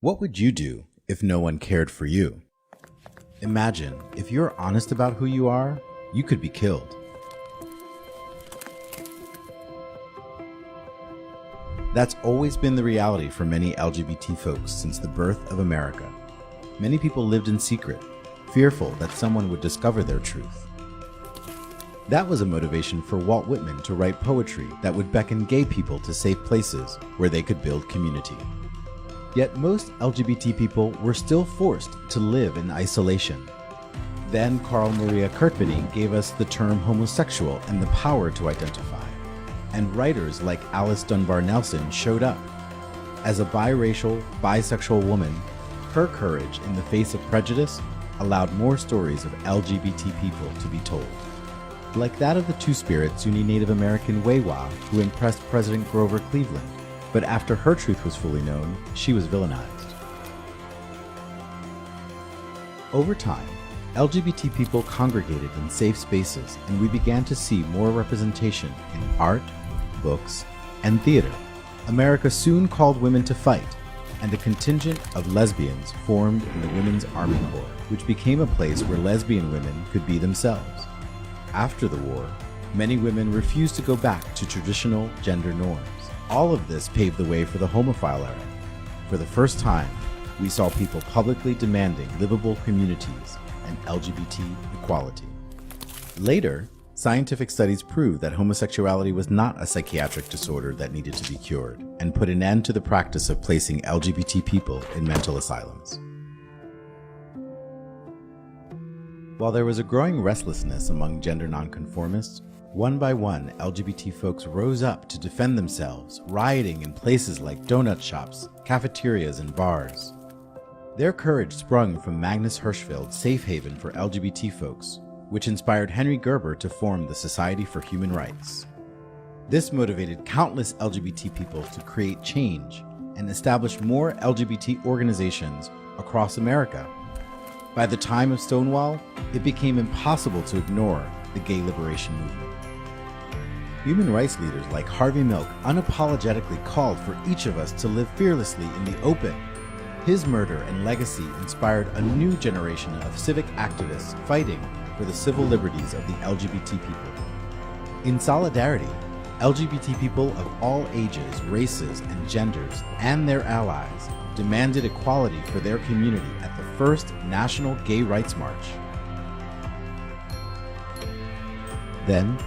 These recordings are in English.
What would you do if no one cared for you? Imagine, if you're honest about who you are, you could be killed. That's always been the reality for many LGBT folks since the birth of America. Many people lived in secret, fearful that someone would discover their truth. That was a motivation for Walt Whitman to write poetry that would beckon gay people to safe places where they could build community. Yet most LGBT people were still forced to live in isolation. Then Carl Maria Kurtbeny gave us the term homosexual and the power to identify. And writers like Alice Dunbar Nelson showed up. As a biracial, bisexual woman, her courage in the face of prejudice allowed more stories of LGBT people to be told. Like that of the Two-Spirit Zuni Native American Wewa who impressed President Grover Cleveland, but after her truth was fully known, she was villainized. Over time, LGBT people congregated in safe spaces, and we began to see more representation in art, books, and theater. America soon called women to fight, and a contingent of lesbians formed in the Women's Army Corps, which became a place where lesbian women could be themselves. After the war, many women refused to go back to traditional gender norms. All of this paved the way for the homophile era. For the first time, we saw people publicly demanding livable communities and LGBT equality. Later, scientific studies proved that homosexuality was not a psychiatric disorder that needed to be cured, and put an end to the practice of placing LGBT people in mental asylums. While there was a growing restlessness among gender nonconformists, one by one, LGBT folks rose up to defend themselves, rioting in places like donut shops, cafeterias, and bars. Their courage sprung from Magnus Hirschfeld's safe haven for LGBT folks, which inspired Henry Gerber to form the Society for Human Rights. This motivated countless LGBT people to create change and establish more LGBT organizations across America. By the time of Stonewall, it became impossible to ignore the gay liberation movement. Human rights leaders like Harvey Milk unapologetically called for each of us to live fearlessly in the open. His murder and legacy inspired a new generation of civic activists fighting for the civil liberties of the LGBT people. In solidarity, LGBT people of all ages, races, and genders, and their allies, demanded equality for their community at the first National Gay Rights March. Then,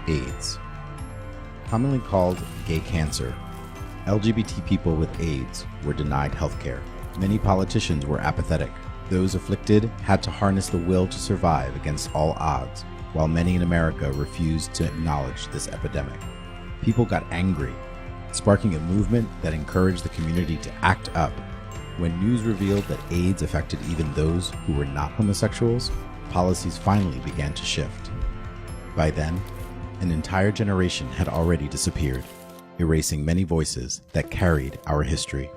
AIDS. Commonly called gay cancer, LGBT people with AIDS were denied health care. Many politicians were apathetic. Those afflicted had to harness the will to survive against all odds, while many in America refused to acknowledge this epidemic. People got angry, sparking a movement that encouraged the community to act up. When news revealed that AIDS affected even those who were not homosexuals, policies finally began to shift. By then, an entire generation had already disappeared, erasing many voices that carried our history.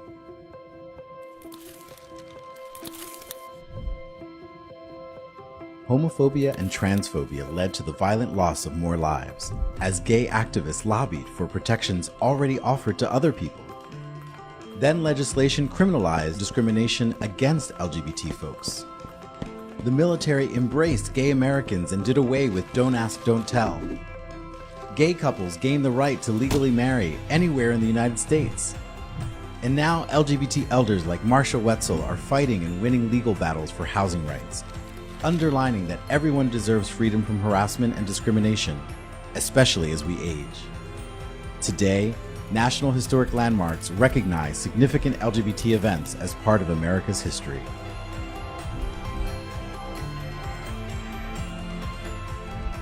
Homophobia and transphobia led to the violent loss of more lives, as gay activists lobbied for protections already offered to other people. Then legislation criminalized discrimination against LGBT folks. The military embraced gay Americans and did away with Don't Ask, Don't Tell. Gay couples gained the right to legally marry anywhere in the United States. And now LGBT elders like Marsha Wetzel are fighting and winning legal battles for housing rights, underlining that everyone deserves freedom from harassment and discrimination, especially as we age. Today, National Historic Landmarks recognize significant LGBT events as part of America's history.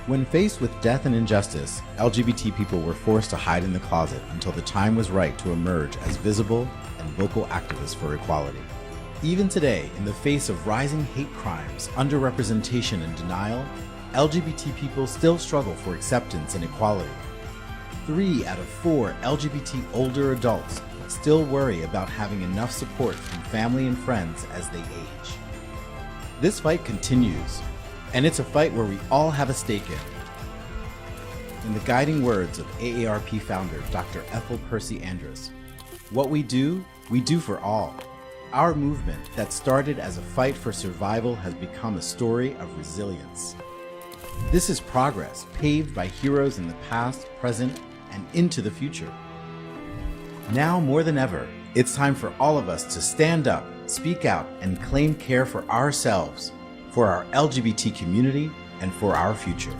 When faced with death and injustice, LGBT people were forced to hide in the closet until the time was right to emerge as visible and vocal activists for equality. Even today, in the face of rising hate crimes, underrepresentation, and denial, LGBT people still struggle for acceptance and equality. 3 out of 4 LGBT older adults still worry about having enough support from family and friends as they age. This fight continues, and it's a fight where we all have a stake in. In the guiding words of AARP founder Dr. Ethel Percy Andrus, what we do for all. our movement that started as a fight for survival has become a story of resilience. This is progress paved by heroes in the past, present, and into the future. Now more than ever, it's time for all of us to stand up, speak out, and claim care for ourselves, for our LGBT community, and for our future.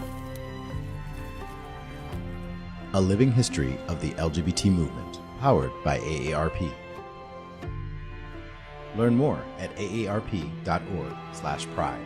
A living history of the LGBT movement, powered by AARP. Learn more at aarp.org/pride.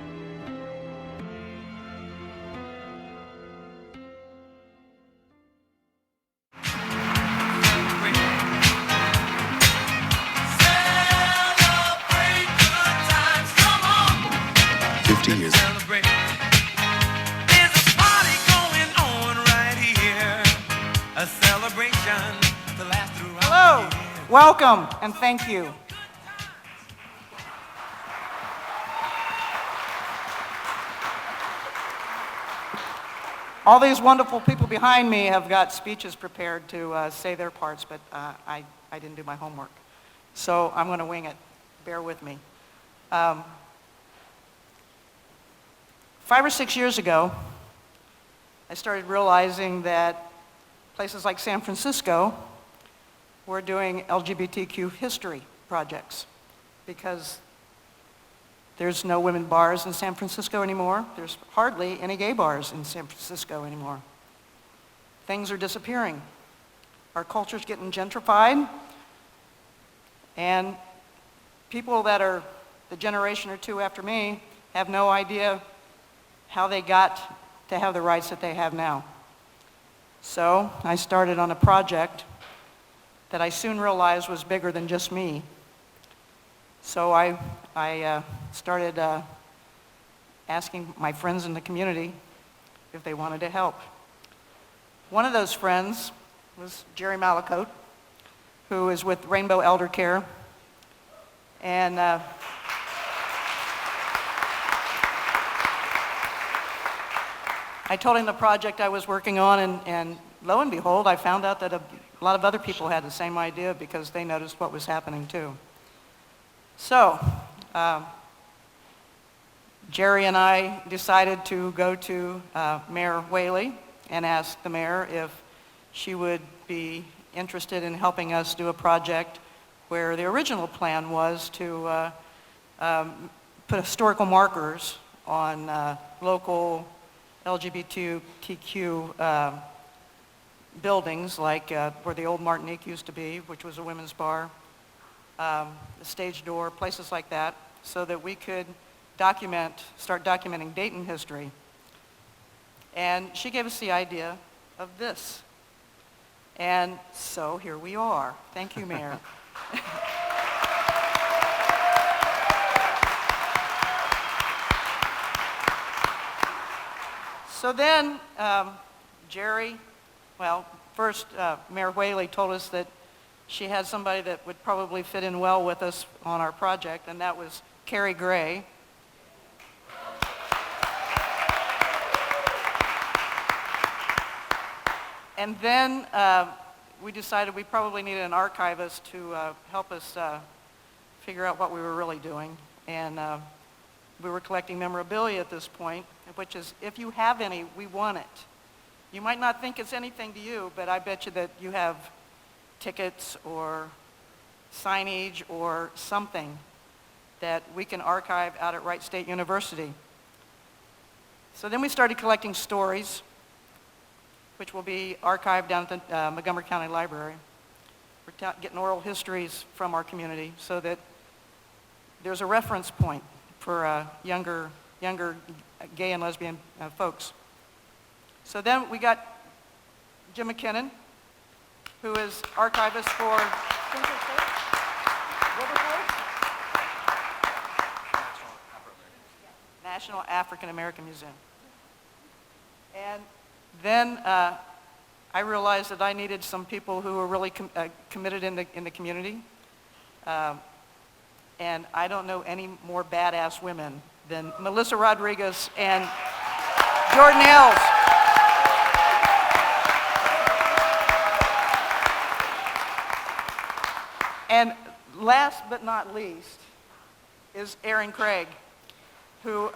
Hello, welcome, and thank you. All these wonderful people behind me have got speeches prepared to say their parts, but I didn't do my homework. So I'm going to wing it. Bear with me. 5 or 6 years ago, I started realizing that places like San Francisco were doing LGBTQ history projects because there's no women bars in San Francisco anymore. There's hardly any gay bars in San Francisco anymore. Things are disappearing. Our culture's getting gentrified, and people that are the generation or two after me have no idea how they got to have the rights that they have now. So I started on a project that I soon realized was bigger than just me. So I started asking my friends in the community if they wanted to help. One of those friends was Jerry Malacote, who is with Rainbow Elder Care. And I told him the project I was working on, and lo and behold, I found out that a lot of other people had the same idea because they noticed what was happening too. So, Jerry and I decided to go to Mayor Whaley and ask the mayor if she would be interested in helping us do a project where the original plan was to put historical markers on local LGBTQ buildings, like where the old Martinique used to be, which was a women's bar, the stage door, places like that, so that we could start documenting Dayton history. And she gave us the idea of this. And so here we are. Thank you, Mayor. So then, first Mayor Whaley told us that she had somebody that would probably fit in well with us on our project, and that was Carrie Gray. And then we decided we probably needed an archivist to help us figure out what we were really doing. And we were collecting memorabilia at this point, which is, if you have any, we want it. You might not think it's anything to you, but I bet you that you have tickets or signage or something that we can archive out at Wright State University. So then we started collecting stories, which will be archived down at the Montgomery County Library. We're getting oral histories from our community so that there's a reference point for younger gay and lesbian folks. So then we got Jim McKinnon, who is archivist for National African American Museum. And then I realized that I needed some people who were really committed in the community. And I don't know any more badass women than Melissa Rodriguez and Jordan Hills. And last but not least is Aaron Craig, who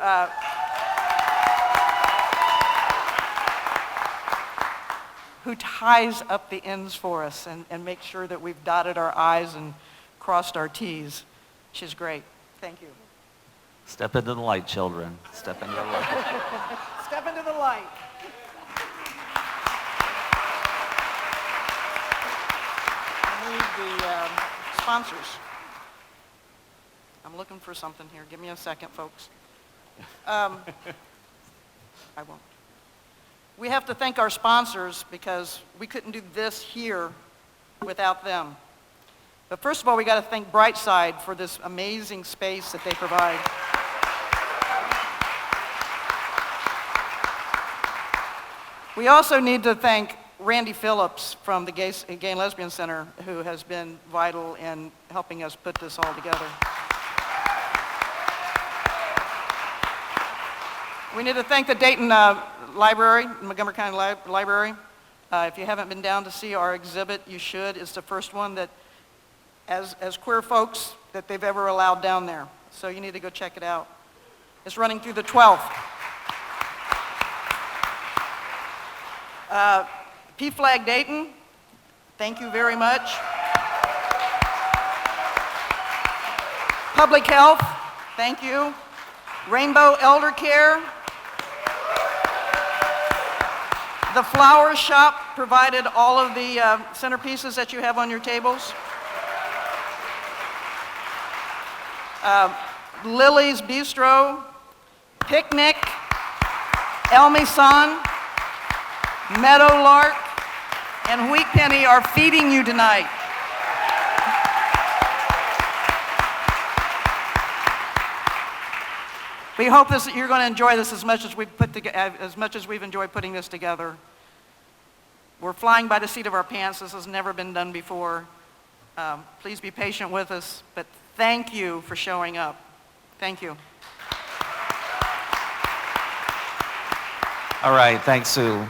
ties up the ends for us and makes sure that we've dotted our I's and crossed our T's. She's great. Thank you. Step into the light, children. Step into the light. Step into the light. I need the sponsors. I'm looking for something here. Give me a second, folks. I won't. We have to thank our sponsors because we couldn't do this here without them. But first of all, we got to thank Brightside for this amazing space that they provide. We also need to thank Randy Phillips from the Gay and Lesbian Center, who has been vital in helping us put this all together. We need to thank the Dayton Library, Montgomery County Library. If you haven't been down to see our exhibit, you should. It's the first one that, as queer folks, that they've ever allowed down there. So you need to go check it out. It's running through the 12th. PFLAG Dayton, thank you very much. Public Health, thank you. Rainbow Elder Care. The Flower Shop provided all of the centerpieces that you have on your tables. Lily's Bistro, Picnic, El Misan, Meadowlark, and Wheat Penny are feeding you tonight. We hope you're going to enjoy this as much as we've enjoyed putting this together. We're flying by the seat of our pants. This has never been done before. Please be patient with us, but thank you for showing up. Thank you. All right, thanks, Sue. A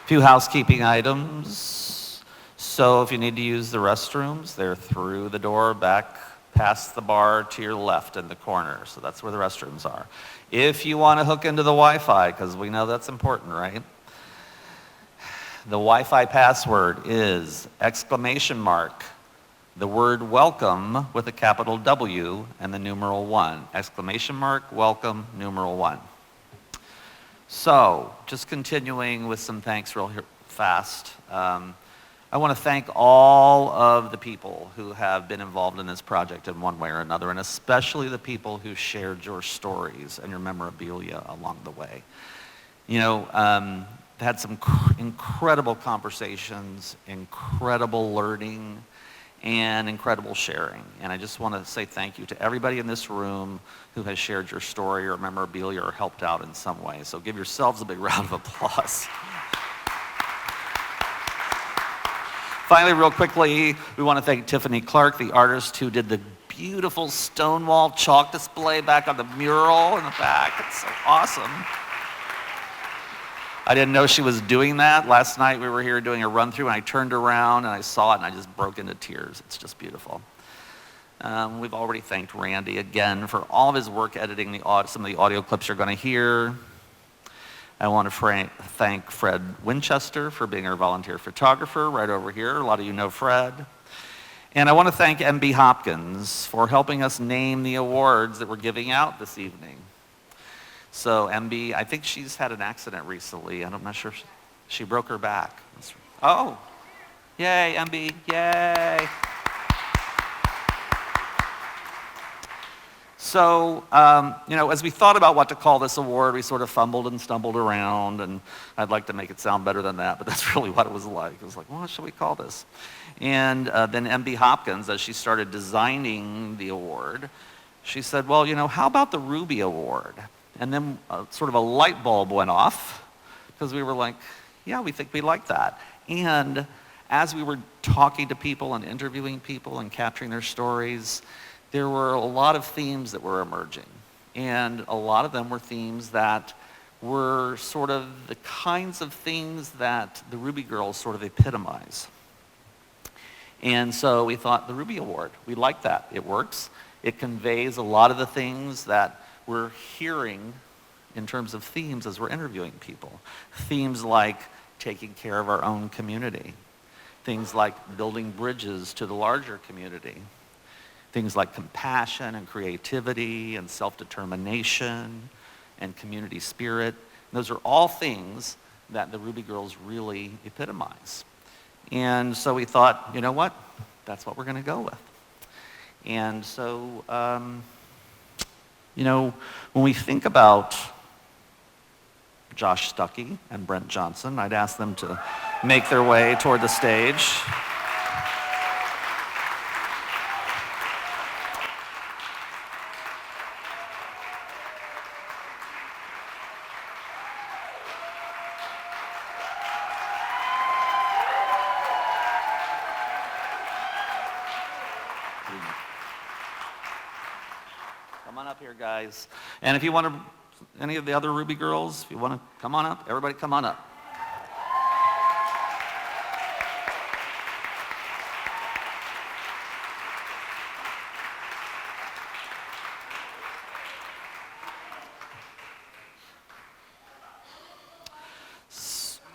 few housekeeping items. So if you need to use the restrooms, they're through the door back past the bar to your left in the corner. So that's where the restrooms are. If you want to hook into the Wi-Fi, because we know that's important, right? The Wi-Fi password is ! the word welcome with a capital W and the numeral 1. ! welcome, numeral 1. So, just continuing with some thanks real fast. I want to thank all of the people who have been involved in this project in one way or another, and especially the people who shared your stories and your memorabilia along the way. You know, had some incredible conversations, incredible learning, and incredible sharing. And I just want to say thank you to everybody in this room who has shared your story or memorabilia or helped out in some way. So give yourselves a big round of applause. Finally, real quickly, we want to thank Tiffany Clark, the artist who did the beautiful Stonewall chalk display back on the mural in the back. It's so awesome. I didn't know she was doing that. Last night we were here doing a run through and I turned around and I saw it and I just broke into tears. It's just beautiful. We've already thanked Randy again for all of his work editing some of the audio clips you're going to hear. I want to thank Fred Winchester for being our volunteer photographer right over here. A lot of you know Fred. And I want to thank MB Hopkins for helping us name the awards that we're giving out this evening. So MB, I think she's had an accident recently. I'm not sure if she broke her back. Oh, yay, MB, yay. So, you know, as we thought about what to call this award, we sort of fumbled and stumbled around, and I'd like to make it sound better than that, but that's really what it was like. It was like, well, what should we call this? And then MB Hopkins, as she started designing the award, she said, well, you know, how about the Ruby Award? And then sort of a light bulb went off, because we were like, yeah, we think we like that. And as we were talking to people and interviewing people and capturing their stories, there were a lot of themes that were emerging. And a lot of them were themes that were sort of the kinds of things that the Ruby Girls sort of epitomize. And so we thought the Ruby Award, we like that. It works. It conveys a lot of the things that we're hearing in terms of themes as we're interviewing people. Themes like taking care of our own community. Things like building bridges to the larger community. Things like compassion and creativity and self-determination and community spirit. And those are all things that the Ruby Girls really epitomize. And so we thought, you know what? That's what we're going to go with. And so, when we think about Josh Stuckey and Brent Johnson, I'd ask them to make their way toward the stage. Come on up here, guys. And if you want to, any of the other Ruby Girls, if you want to come on up, everybody come on up.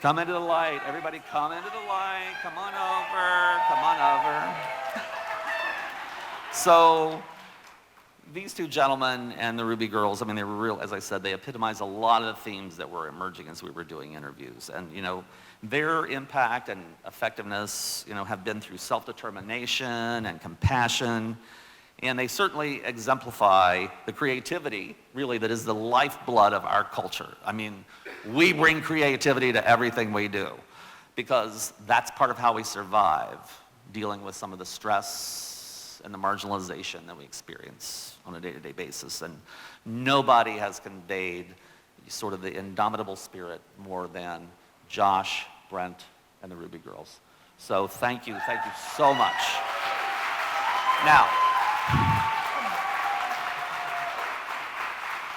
Come into the light. Everybody come into the light. Come on over. Come on over. So these two gentlemen and the Ruby Girls, I mean, they were real, as I said, they epitomize a lot of the themes that were emerging as we were doing interviews. And, their impact and effectiveness, have been through self-determination and compassion. And they certainly exemplify the creativity, really, that is the lifeblood of our culture. I mean, we bring creativity to everything we do because that's part of how we survive, dealing with some of the stress and the marginalization that we experience on a day-to-day basis. And nobody has conveyed sort of the indomitable spirit more than Josh, Brent, and the Ruby Girls. So thank you so much. Now,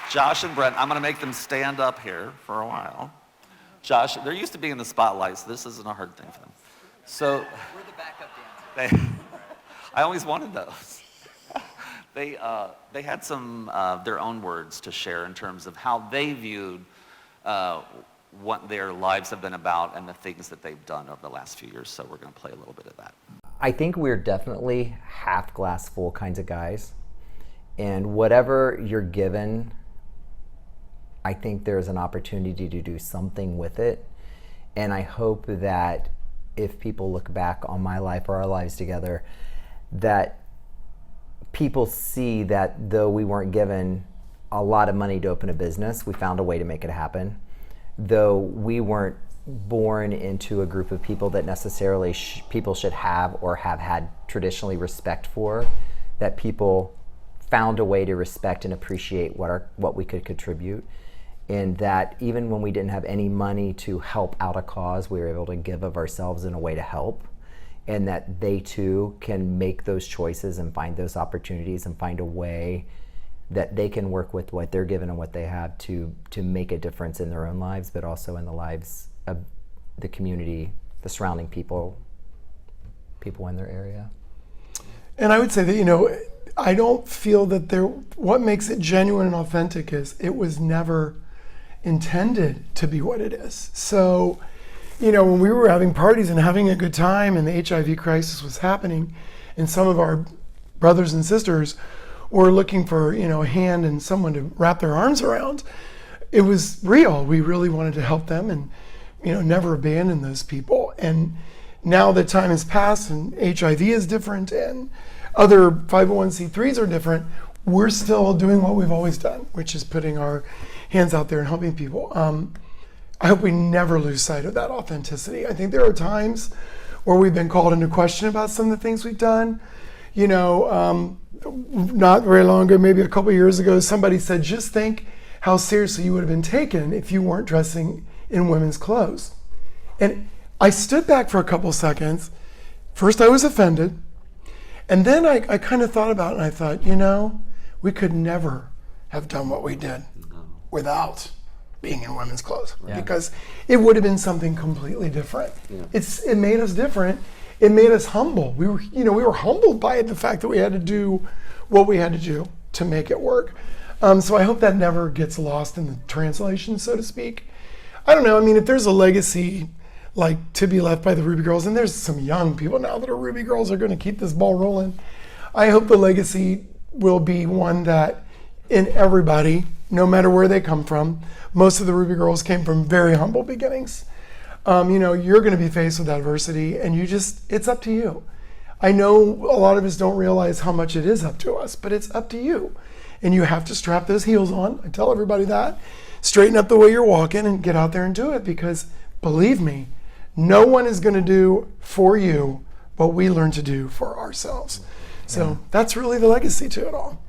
Josh and Brent, I'm going to make them stand up here for a while. Josh, they're used to being in the spotlight, so this isn't a hard thing for them. So we're the backup dancers. I always wanted those. They had some their own words to share in terms of how they viewed what their lives have been about and the things that they've done over the last few years. So we're going to play a little bit of that. I think we're definitely half glass full kinds of guys. And whatever you're given, I think there's an opportunity to do something with it. And I hope that if people look back on my life or our lives together, that people see that though we weren't given a lot of money to open a business, we found a way to make it happen. Though we weren't born into a group of people that necessarily people should have or have had traditionally respect for, that people found a way to respect and appreciate what we could contribute. And that even when we didn't have any money to help out a cause, we were able to give of ourselves in a way to help. And that they too can make those choices and find those opportunities and find a way that they can work with what they're given and what they have to make a difference in their own lives, but also in the lives of the community, the surrounding people in their area. And I would say that, I don't feel that what makes it genuine and authentic is it was never intended to be what it is. So, when we were having parties and having a good time and the HIV crisis was happening and some of our brothers and sisters were looking for, a hand and someone to wrap their arms around, it was real. We really wanted to help them and, never abandon those people. And now that time has passed and HIV is different and other 501c3s are different, we're still doing what we've always done, which is putting our hands out there and helping people. I hope we never lose sight of that authenticity. I think there are times where we've been called into question about some of the things we've done. Not very long ago, maybe a couple years ago, somebody said, just think how seriously you would have been taken if you weren't dressing in women's clothes. And I stood back for a couple seconds. First I was offended. And then I kind of thought about it and I thought, we could never have done what we did without being in women's clothes, because it would have been something completely different. Yeah. It made us different, it made us humble. We were humbled by the fact that we had to do what we had to do to make it work. So I hope that never gets lost in the translation, so to speak. I don't know. I mean, if there's a legacy like to be left by the Ruby Girls, and there's some young people now that are Ruby Girls are going to keep this ball rolling. I hope the legacy will be one that in everybody, no matter where they come from, most of the Ruby Girls came from very humble beginnings. You're going to be faced with adversity, and it's up to you. I know a lot of us don't realize how much it is up to us, but it's up to you. And you have to strap those heels on. I tell everybody that. Straighten up the way you're walking and get out there and do it, because believe me, no one is going to do for you what we learn to do for ourselves. So that's really the legacy to it all.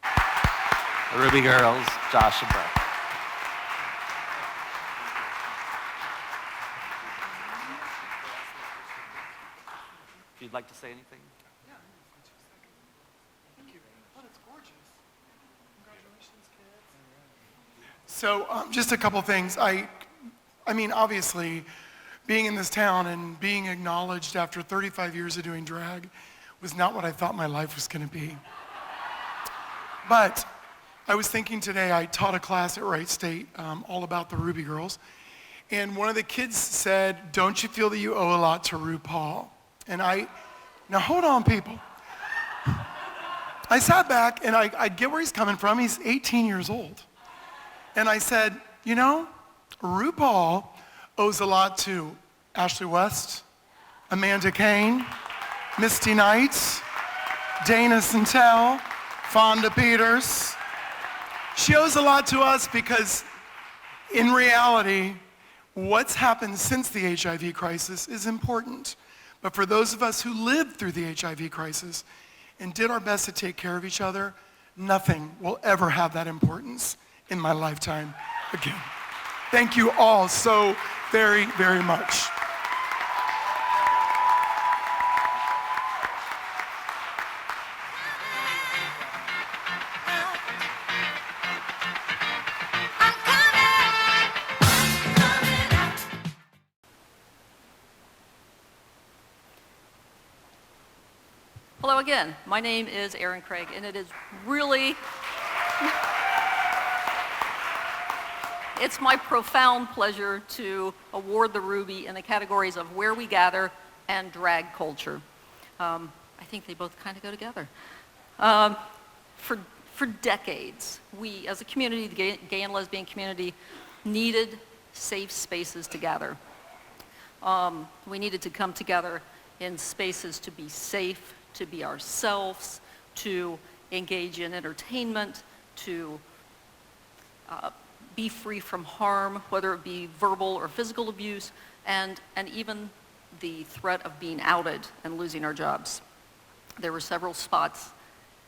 The Ruby Girls, Josh and Brett. If you'd like to say anything? Thank you. Oh, that's gorgeous. Congratulations, kids. So just a couple things. I mean, obviously, being in this town and being acknowledged after 35 years of doing drag was not what I thought my life was going to be. But I was thinking today, I taught a class at Wright State all about the Ruby Girls. And one of the kids said, "Don't you feel that you owe a lot to RuPaul?" And now hold on, people. I sat back and I get where he's coming from. He's 18 years old. And I said, RuPaul owes a lot to Ashley West, Amanda Kane, Misty Knight, Dana Santel, Fonda Peters. She owes a lot to us because in reality, what's happened since the HIV crisis is important. But for those of us who lived through the HIV crisis and did our best to take care of each other, nothing will ever have that importance in my lifetime again. Thank you all so very, very much. Hello again. My name is Erin Craig, and it is really, it's my profound pleasure to award the Ruby in the categories of Where We Gather and Drag Culture. I think they both kind of go together. For decades, we as a community, the gay and lesbian community, needed safe spaces to gather. We needed to come together in spaces to be safe, to be ourselves, to engage in entertainment, to be free from harm, whether it be verbal or physical abuse, and even the threat of being outed and losing our jobs. There were several spots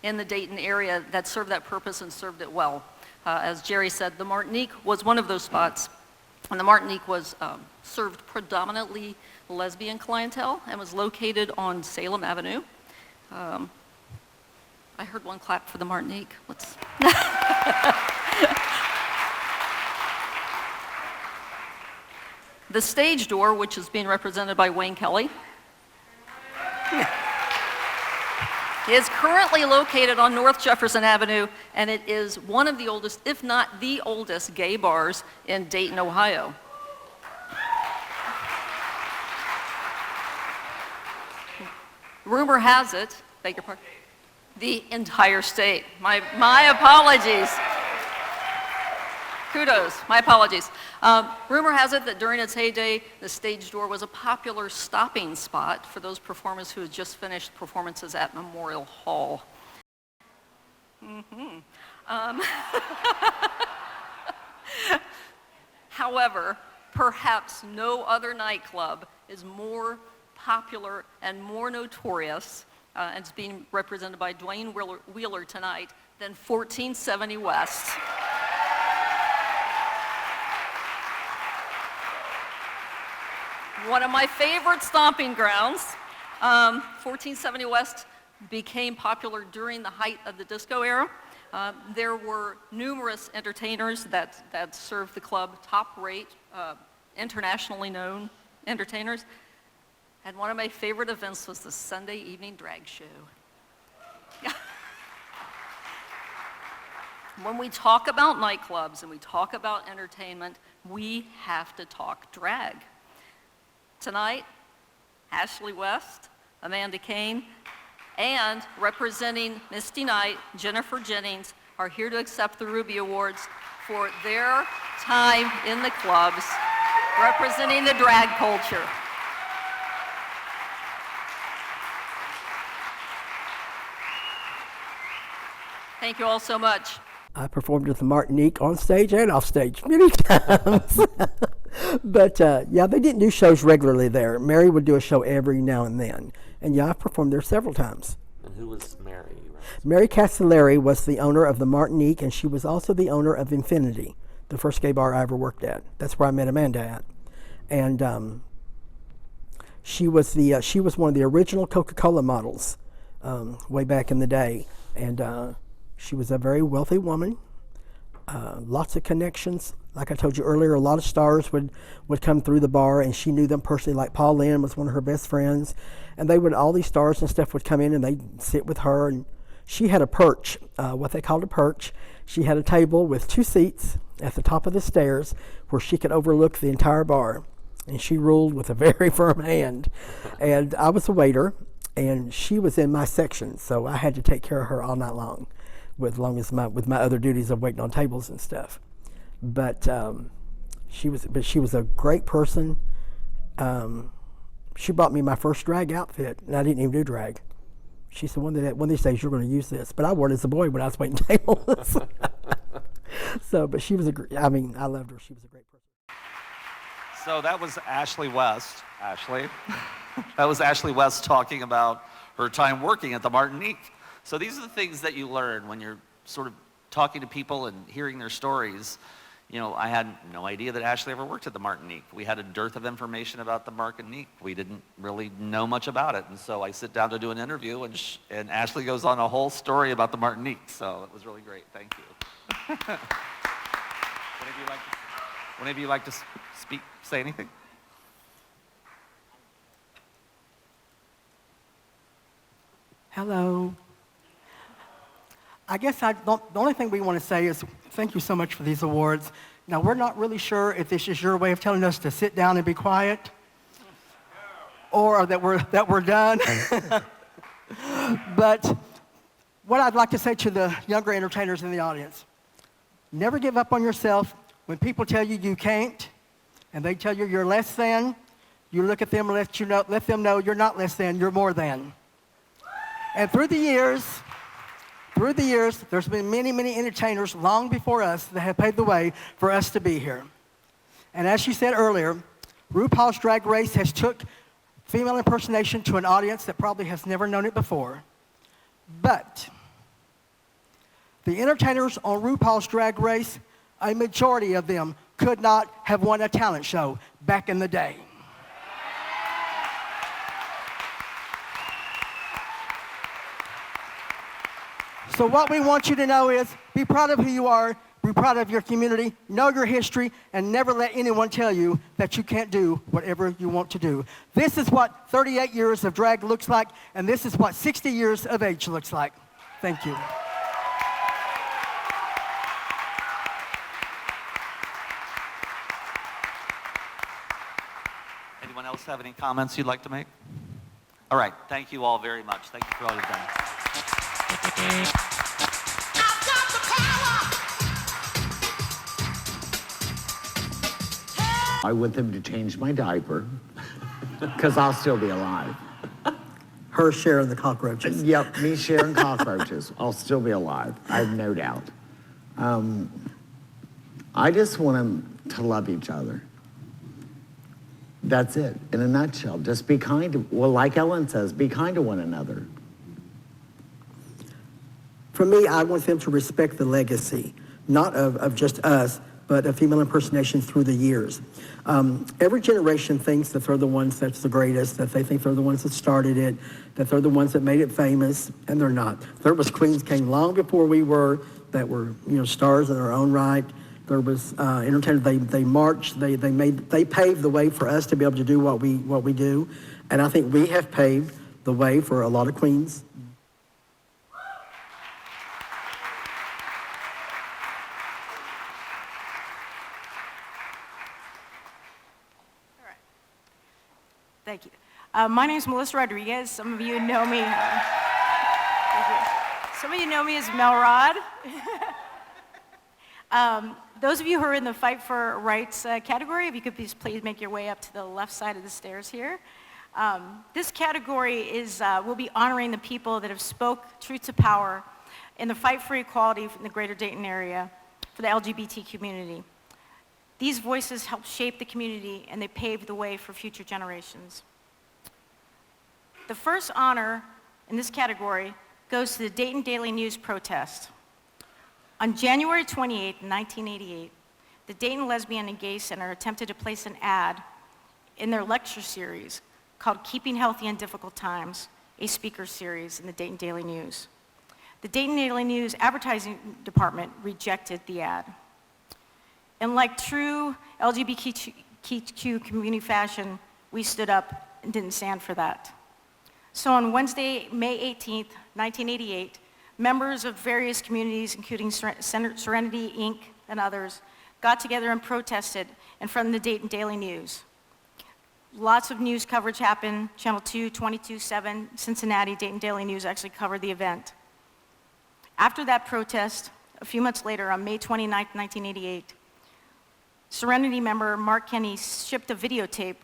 in the Dayton area that served that purpose and served it well. As Jerry said, the Martinique was one of those spots, and the Martinique was served predominantly lesbian clientele and was located on Salem Avenue. I heard one clap for the Martinique. Let's. The stage door, which is being represented by Wayne Kelly, is currently located on North Jefferson Avenue, and it is one of the oldest, if not the oldest, gay bars in Dayton, Ohio. Rumor has it, beg your pardon, the entire state. My apologies. Kudos, my apologies. Rumor has it that during its heyday, the stage door was a popular stopping spot for those performers who had just finished performances at Memorial Hall. However, perhaps no other nightclub is more popular and more notorious, and it's being represented by Dwayne Wheeler tonight, than 1470 West. One of my favorite stomping grounds. 1470 West became popular during the height of the disco era. There were numerous entertainers that served the club top rate internationally known entertainers. And one of my favorite events was the Sunday evening drag show. When we talk about nightclubs and we talk about entertainment, we have to talk drag. Tonight, Ashley West, Amanda Kane, and representing Misty Knight, Jennifer Jennings, are here to accept the Ruby Awards for their time in the clubs, representing the drag culture. Thank you all so much. I performed with the Martinique on stage and off stage many times. But yeah, they didn't do shows regularly there. Mary would do a show every now and then. And yeah, I've performed there several times. And who was Mary? Mary Castellari was the owner of the Martinique, and she was also the owner of Infinity, the first gay bar I ever worked at. That's where I met Amanda at. And she was one of the original Coca-Cola models way back in the day. And she was a very wealthy woman, lots of connections. Like I told you earlier, a lot of stars would come through the bar, and she knew them personally. Like Paul Lynde was one of her best friends, and all these stars and stuff would come in and they'd sit with her. And she had a perch, what they called a perch. She had a table with 2 seats at the top of the stairs where she could overlook the entire bar, and she ruled with a very firm hand. And I was a waiter, and she was in my section, so I had to take care of her all night long, with my other duties of waiting on tables and stuff. But she was a great person. She bought me my first drag outfit, and I didn't even do drag. She said, one of these days you're going to use this. But I wore it as a boy when I was waiting tables. So, but she was I loved her. She was a great person. So that was Ashley West. Ashley. That was Ashley West talking about her time working at the Martinique. So these are the things that you learn when you're sort of talking to people and hearing their stories. You know, I had no idea that Ashley ever worked at the Martinique. We had a dearth of information about the Martinique. We didn't really know much about it. And so I sit down to do an interview, and Ashley goes on a whole story about the Martinique. So it was really great. Thank you. Would any of you like to speak, say anything? Hello. I guess the only thing we want to say is thank you so much for these awards. Now, we're not really sure if this is your way of telling us to sit down and be quiet, or that we're done. But what I'd like to say to the younger entertainers in the audience, never give up on yourself. When people tell you you can't, and they tell you you're less than, you look at them and let them know you're not less than, you're more than. And through the years, there's been many, many entertainers long before us that have paved the way for us to be here. And as she said earlier, RuPaul's Drag Race has took female impersonation to an audience that probably has never known it before. But the entertainers on RuPaul's Drag Race, a majority of them could not have won a talent show back in the day. So what we want you to know is be proud of who you are, be proud of your community, know your history, and never let anyone tell you that you can't do whatever you want to do. This is what 38 years of drag looks like, and this is what 60 years of age looks like. Thank you. Anyone else have any comments you'd like to make? All right, thank you all very much. Thank you for all you've done. I want them to change my diaper, because I'll still be alive. Her share of the cockroaches. Yep, me sharing cockroaches. I'll still be alive, I have no doubt. I just want them to love each other. That's it, in a nutshell. Just be kind to, well, like Ellen says, be kind to one another. For me, I want them to respect the legacy, not of just us, but of female impersonation through the years. Every generation thinks that they're the ones that's the greatest, that they think they're the ones that started it, that they're the ones that made it famous, and they're not. There was queens came long before we were, that were stars in their own right, There was entertainment. They marched. They paved the way for us to be able to do what we do, and I think we have paved the way for a lot of queens. Thank you. My name is Melissa Rodriguez. Some of you know me. Some of you know me as Melrod. Those of you who are in the Fight for Rights category, if you could please make your way up to the left side of the stairs here. This category is will be honoring the people that have spoke truth to power in the fight for equality in the greater Dayton area for the LGBT community. These voices help shape the community, and they pave the way for future generations. The first honor in this category goes to the Dayton Daily News protest. On January 28, 1988, the Dayton Lesbian and Gay Center attempted to place an ad in their lecture series called Keeping Healthy in Difficult Times, a speaker series in the Dayton Daily News. The Dayton Daily News advertising department rejected the ad. And like true LGBTQ community fashion, we stood up and didn't stand for that. So on Wednesday, May 18th, 1988, members of various communities, including Serenity, Inc., and others, got together and protested in front of the Dayton Daily News. Lots of news coverage happened. Channel 2, 22/7, Cincinnati, Dayton Daily News actually covered the event. After that protest, a few months later, on May 29th, 1988, Serenity member Mark Kenny shipped a videotape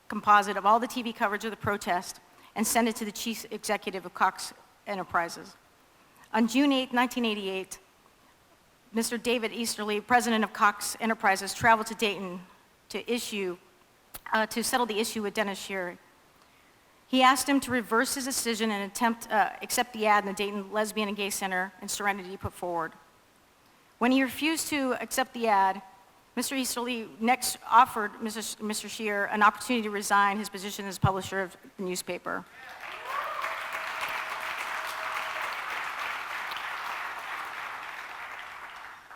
composite of all the TV coverage of the protest and sent it to the chief executive of Cox Enterprises. On June 8, 1988, Mr. David Easterly, president of Cox Enterprises, traveled to Dayton to settle the issue with Dennis Shearer. He asked him to reverse his decision and accept the ad in the Dayton Lesbian and Gay Center and Serenity put forward. When he refused to accept the ad, Mr. Easterly next offered Mr. Shearer an opportunity to resign his position as publisher of the newspaper.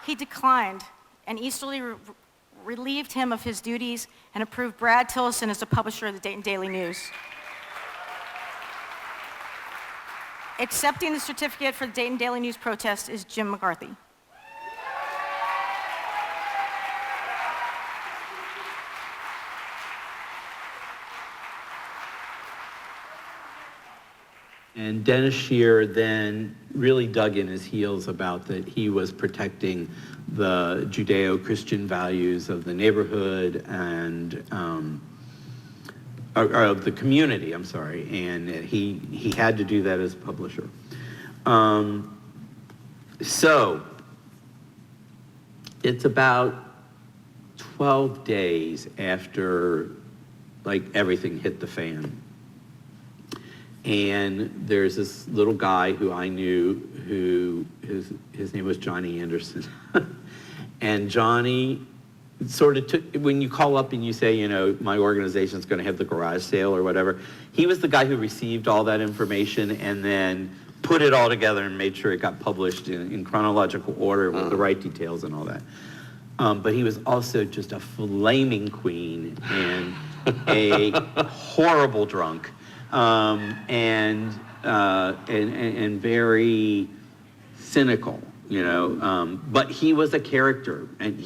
He declined, and Easterly relieved him of his duties and approved Brad Tillison as the publisher of the Dayton Daily News. Accepting the certificate for the Dayton Daily News protest is Jim McCarthy. And Dennis Shearer then really dug in his heels about that he was protecting the Judeo-Christian values of the neighborhood and or of the community, I'm sorry, and he had to do that as publisher. So it's about 12 days after like everything hit the fan. And there's this little guy who I knew who his name was Johnny Anderson. And Johnny sort of took, when you call up and you say, you know, my organization's going to have the garage sale or whatever, he was the guy who received all that information and then put it all together and made sure it got published in chronological order with the right details and all that. But he was also just a flaming queen and a horrible drunk. And very cynical, you know. But he was a character, and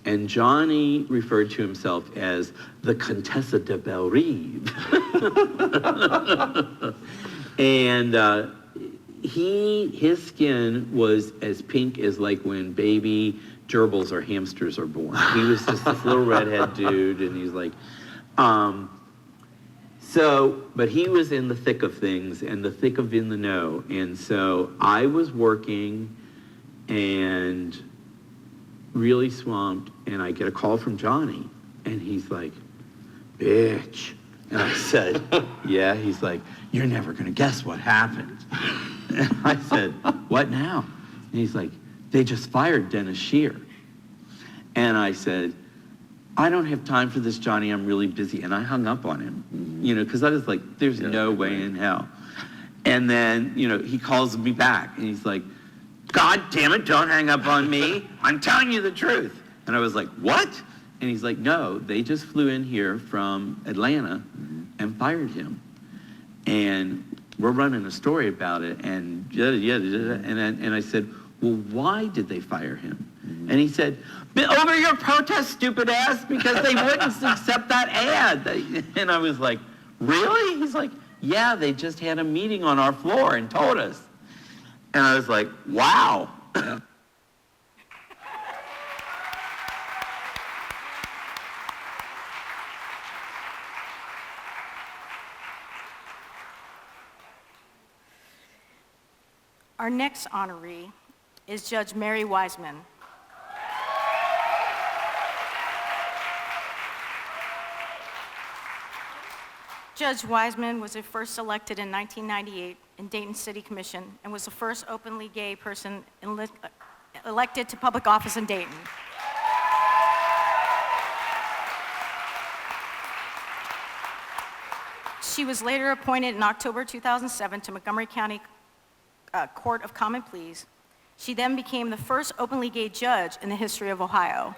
and Johnny referred to himself as the Contessa de Bellerive. And his skin was as pink as like when baby gerbils or hamsters are born. He was just this little redhead dude, and he's like, but he was in the thick of things and the thick of in the know. And so I was working and really swamped, and I get a call from Johnny, and he's like, bitch. And I said, yeah. He's like, you're never gonna guess what happened. And I said, what now? And he's like, they just fired Dennis Shearer. And I said, I don't have time for this, Johnny, I'm really busy. And I hung up on him, you know, because I was like, there's no way in hell. And then, you know, he calls me back and he's like, God damn it, don't hang up on me. I'm telling you the truth. And I was like, what? And he's like, no, they just flew in here from Atlanta and fired him. And we're running a story about it, and and I said, well, why did they fire him? And he said, over your protest, stupid ass, because they wouldn't accept that ad. And I was like, really? He's like, yeah, they just had a meeting on our floor and told us. And I was like, wow. Our next honoree is Judge Mary Wiseman. Judge Wiseman was first elected in 1998 in Dayton City Commission and was the first openly gay person elected to public office in Dayton. She was later appointed in October 2007 to Montgomery County Court of Common Pleas. She then became the first openly gay judge in the history of Ohio.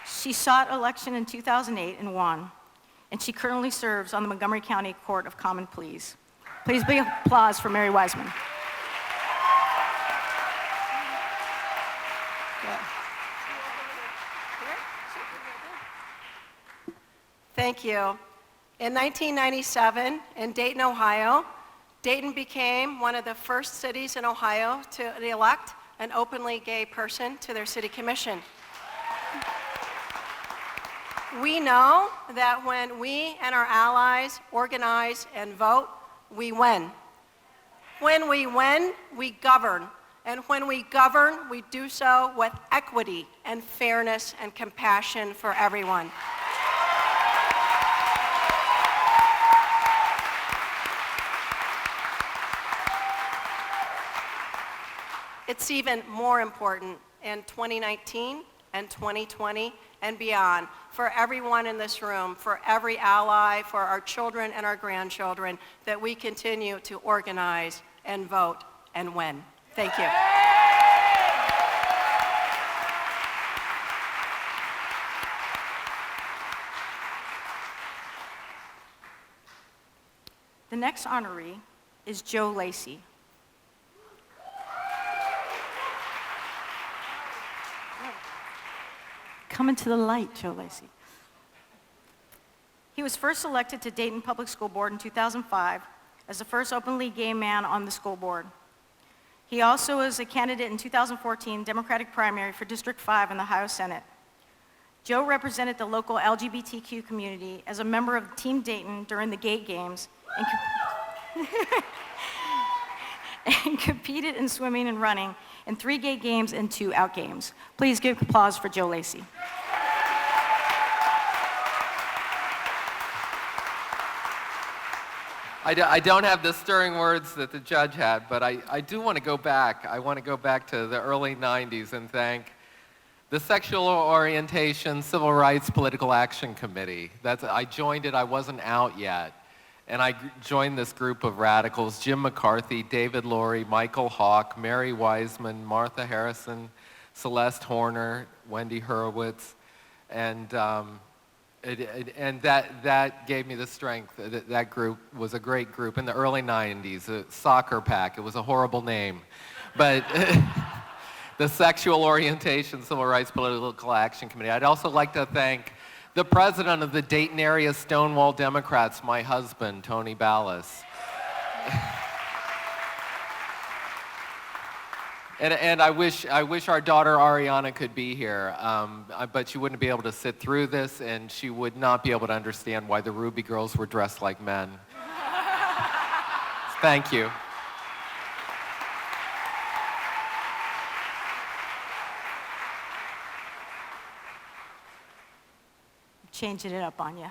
She sought election in 2008 and won, and she currently serves on the Montgomery County Court of Common Pleas. Please big applause for Mary Wiseman. Thank you. In 1997, in Dayton, Ohio, Dayton became one of the first cities in Ohio to elect an openly gay person to their city commission. We know that when we and our allies organize and vote, we win. When we win, we govern. And when we govern, we do so with equity and fairness and compassion for everyone. It's even more important in 2019 and 2020 and beyond for everyone in this room, for every ally, for our children and our grandchildren, that we continue to organize and vote and win. Thank you. The next honoree is Joe Lacey. Come into the light, Joe Lacey. He was first elected to Dayton Public School Board in 2005 as the first openly gay man on the school board. He also was a candidate in 2014 Democratic primary for District 5 in the Ohio Senate. Joe represented the local LGBTQ community as a member of Team Dayton during the Gay Games and competed in swimming and running in 3 gay games and 2 out games. Please give applause for Joe Lacey. I don't have the stirring words that the judge had, but I do want to go back. I want to go back to the early 90s and thank the Sexual Orientation Civil Rights Political Action Committee. I joined it, I wasn't out yet. And I joined this group of radicals: Jim McCarthy, David Laurie, Michael Hawk, Mary Wiseman, Martha Harrison, Celeste Horner, Wendy Hurwitz, and that gave me the strength. That group was a great group in the early 90s, a soccer pack. It was a horrible name. But the Sexual Orientation Civil Rights Political Action Committee. I'd also like to thank the president of the Dayton area Stonewall Democrats, my husband, Tony Ballas. And I wish our daughter Ariana could be here, but she wouldn't be able to sit through this, and she would not be able to understand why the Ruby girls were dressed like men. Thank you. Changing it up on you.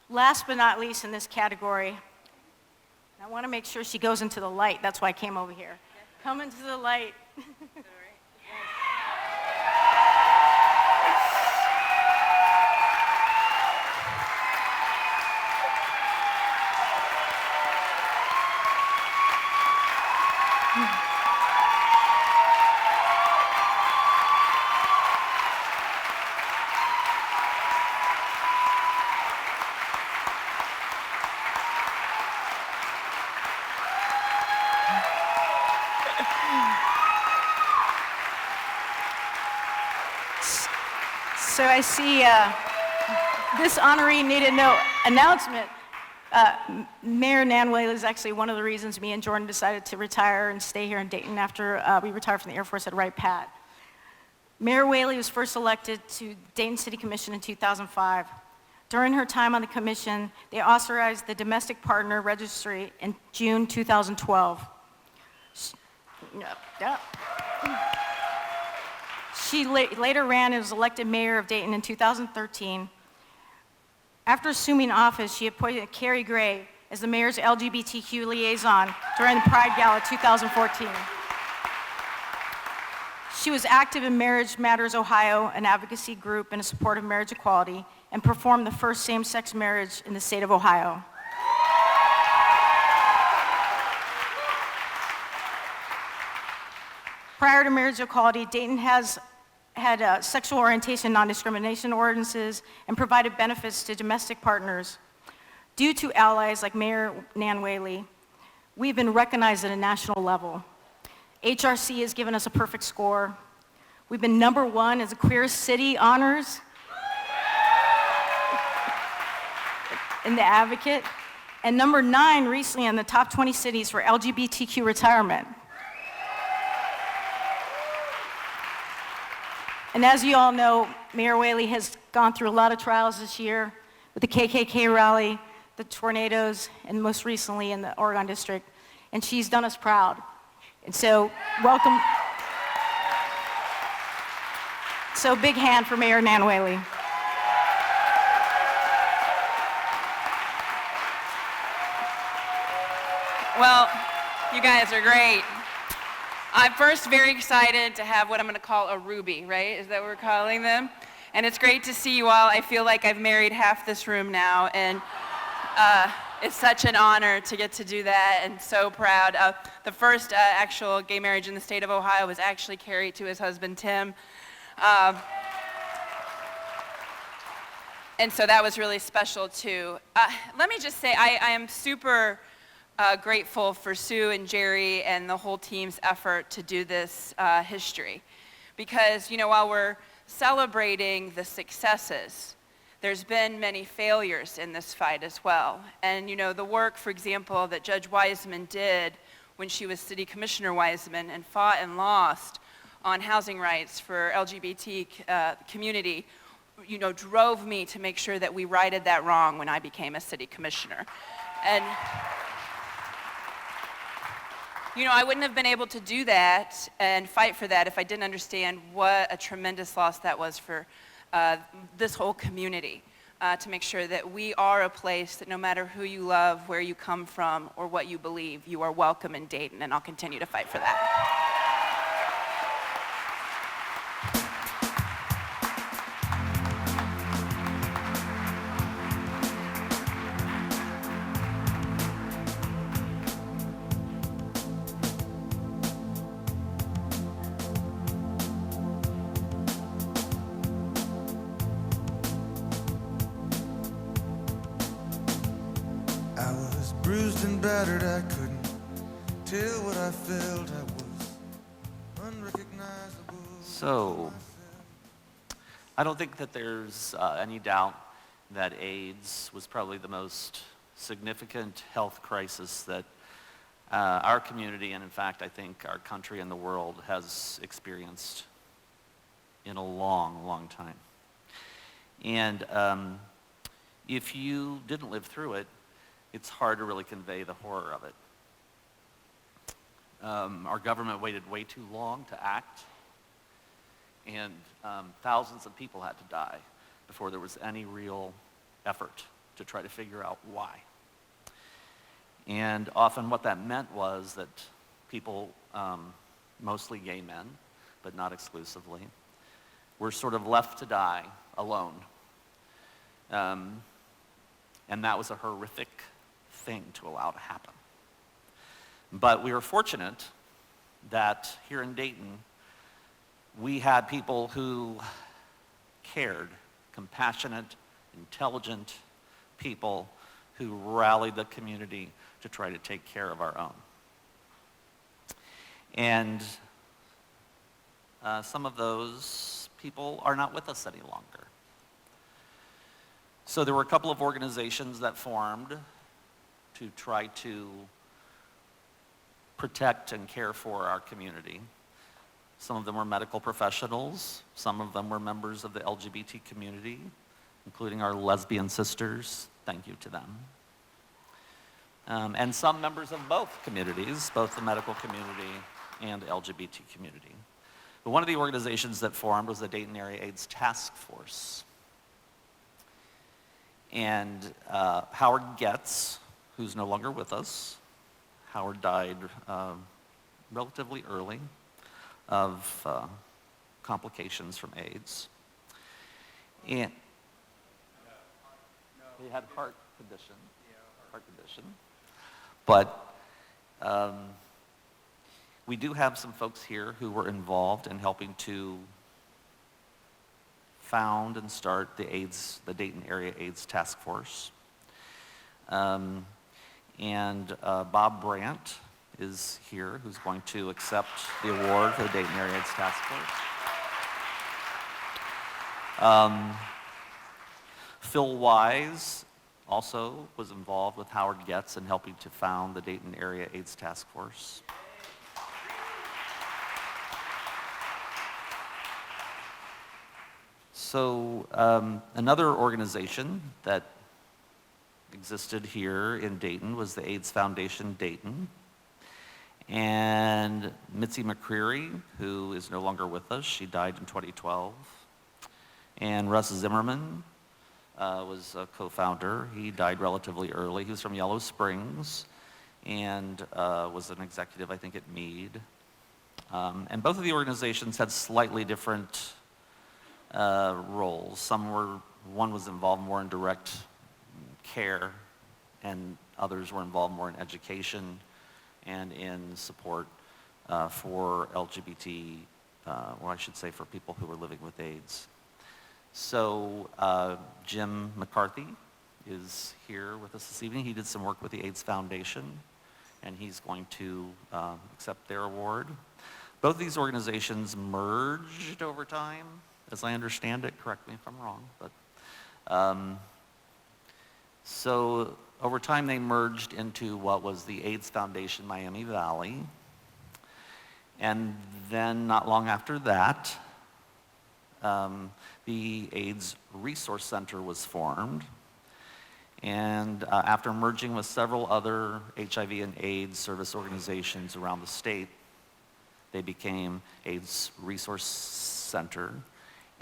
Last but not least in this category, I want to make sure she goes into the light. That's why I came over here. Come into the light. I see this honoree needed no announcement. Mayor Nan Whaley is actually one of the reasons me and Jordan decided to retire and stay here in Dayton after we retired from the Air Force at Wright Pat. Mayor Whaley was first elected to Dayton City Commission in 2005. During her time on the commission, they authorized the domestic partner registry in June 2012. She later ran and was elected mayor of Dayton in 2013. After assuming office, she appointed Carrie Gray as the mayor's LGBTQ liaison during the Pride Gala 2014. She was active in Marriage Matters Ohio, an advocacy group in support of marriage equality, and performed the first same-sex marriage in the state of Ohio. Prior to marriage equality, Dayton has had sexual orientation non-discrimination ordinances and provided benefits to domestic partners. Due to allies like Mayor Nan Whaley, we've been recognized at a national level. HRC has given us a perfect score. We've been #1 as the queerest city honors in the Advocate, and #9 recently in the top 20 cities for LGBTQ retirement. And as you all know, Mayor Whaley has gone through a lot of trials this year with the KKK rally, the tornadoes, and most recently in the Oregon District, and she's done us proud. And so, welcome. So, big hand for Mayor Nan Whaley. Well, you guys are great. I'm first very excited to have what I'm going to call a Ruby, right? Is that what we're calling them? And it's great to see you all. I feel like I've married half this room now, and it's such an honor to get to do that, and so proud. The first actual gay marriage in the state of Ohio was actually Carrie to his husband, Tim. And so that was really special, too. Let me just say, I am super grateful for Sue and Jerry and the whole team's effort to do this history. Because, you know, while we're celebrating the successes, there's been many failures in this fight as well. And, you know, the work, for example, that Judge Wiseman did when she was City Commissioner Wiseman and fought and lost on housing rights for LGBT community, you know, drove me to make sure that we righted that wrong when I became a city commissioner. And, you know, I wouldn't have been able to do that and fight for that if I didn't understand what a tremendous loss that was for this whole community, to make sure that we are a place that no matter who you love, where you come from, or what you believe, you are welcome in Dayton, and I'll continue to fight for that. I was bruised and battered, I couldn't tell what I felt, I was unrecognizable. So, I don't think that there's any doubt that AIDS was probably the most significant health crisis that our community, and in fact, I think our country and the world has experienced in a long, long time. And if you didn't live through it, it's hard to really convey the horror of it. Our government waited way too long to act, and thousands of people had to die before there was any real effort to try to figure out why. And often what that meant was that people, mostly gay men, but not exclusively, were sort of left to die alone. And that was a horrific thing to allow to happen. But we were fortunate that here in Dayton, we had people who cared, compassionate, intelligent people who rallied the community to try to take care of our own. And some of those people are not with us any longer. So there were a couple of organizations that formed to try to protect and care for our community. Some of them were medical professionals. Some of them were members of the LGBT community, including our lesbian sisters. Thank you to them. And some members of both communities, both the medical community and LGBT community. But one of the organizations that formed was the Dayton Area AIDS Task Force. And Howard Getz, who's no longer with us, Howard died relatively early of complications from AIDS. And he had heart condition. But we do have some folks here who were involved in helping to found and start the Dayton Area AIDS Task Force. And Bob Brandt is here, who's going to accept the award for the Dayton Area AIDS Task Force. Phil Wise also was involved with Howard Getz in helping to found the Dayton Area AIDS Task Force. So another organization that existed here in Dayton was the AIDS Foundation Dayton. And Mitzi McCreary, who is no longer with us, she died in 2012. And Russ Zimmerman was a co-founder. He died relatively early. He was from Yellow Springs and was an executive, I think, at Meade. And both of the organizations had slightly different roles. One was involved more in direct care, and others were involved more in education and in support for LGBT, or I should say for people who were living with AIDS. So Jim McCarthy is here with us this evening. He did some work with the AIDS Foundation, and he's going to accept their award. Both of these organizations merged over time, as I understand it. Correct me if I'm wrong. But so over time, they merged into what was the AIDS Foundation Miami Valley. And then not long after that, the AIDS Resource Center was formed. And after merging with several other HIV and AIDS service organizations around the state, they became AIDS Resource Center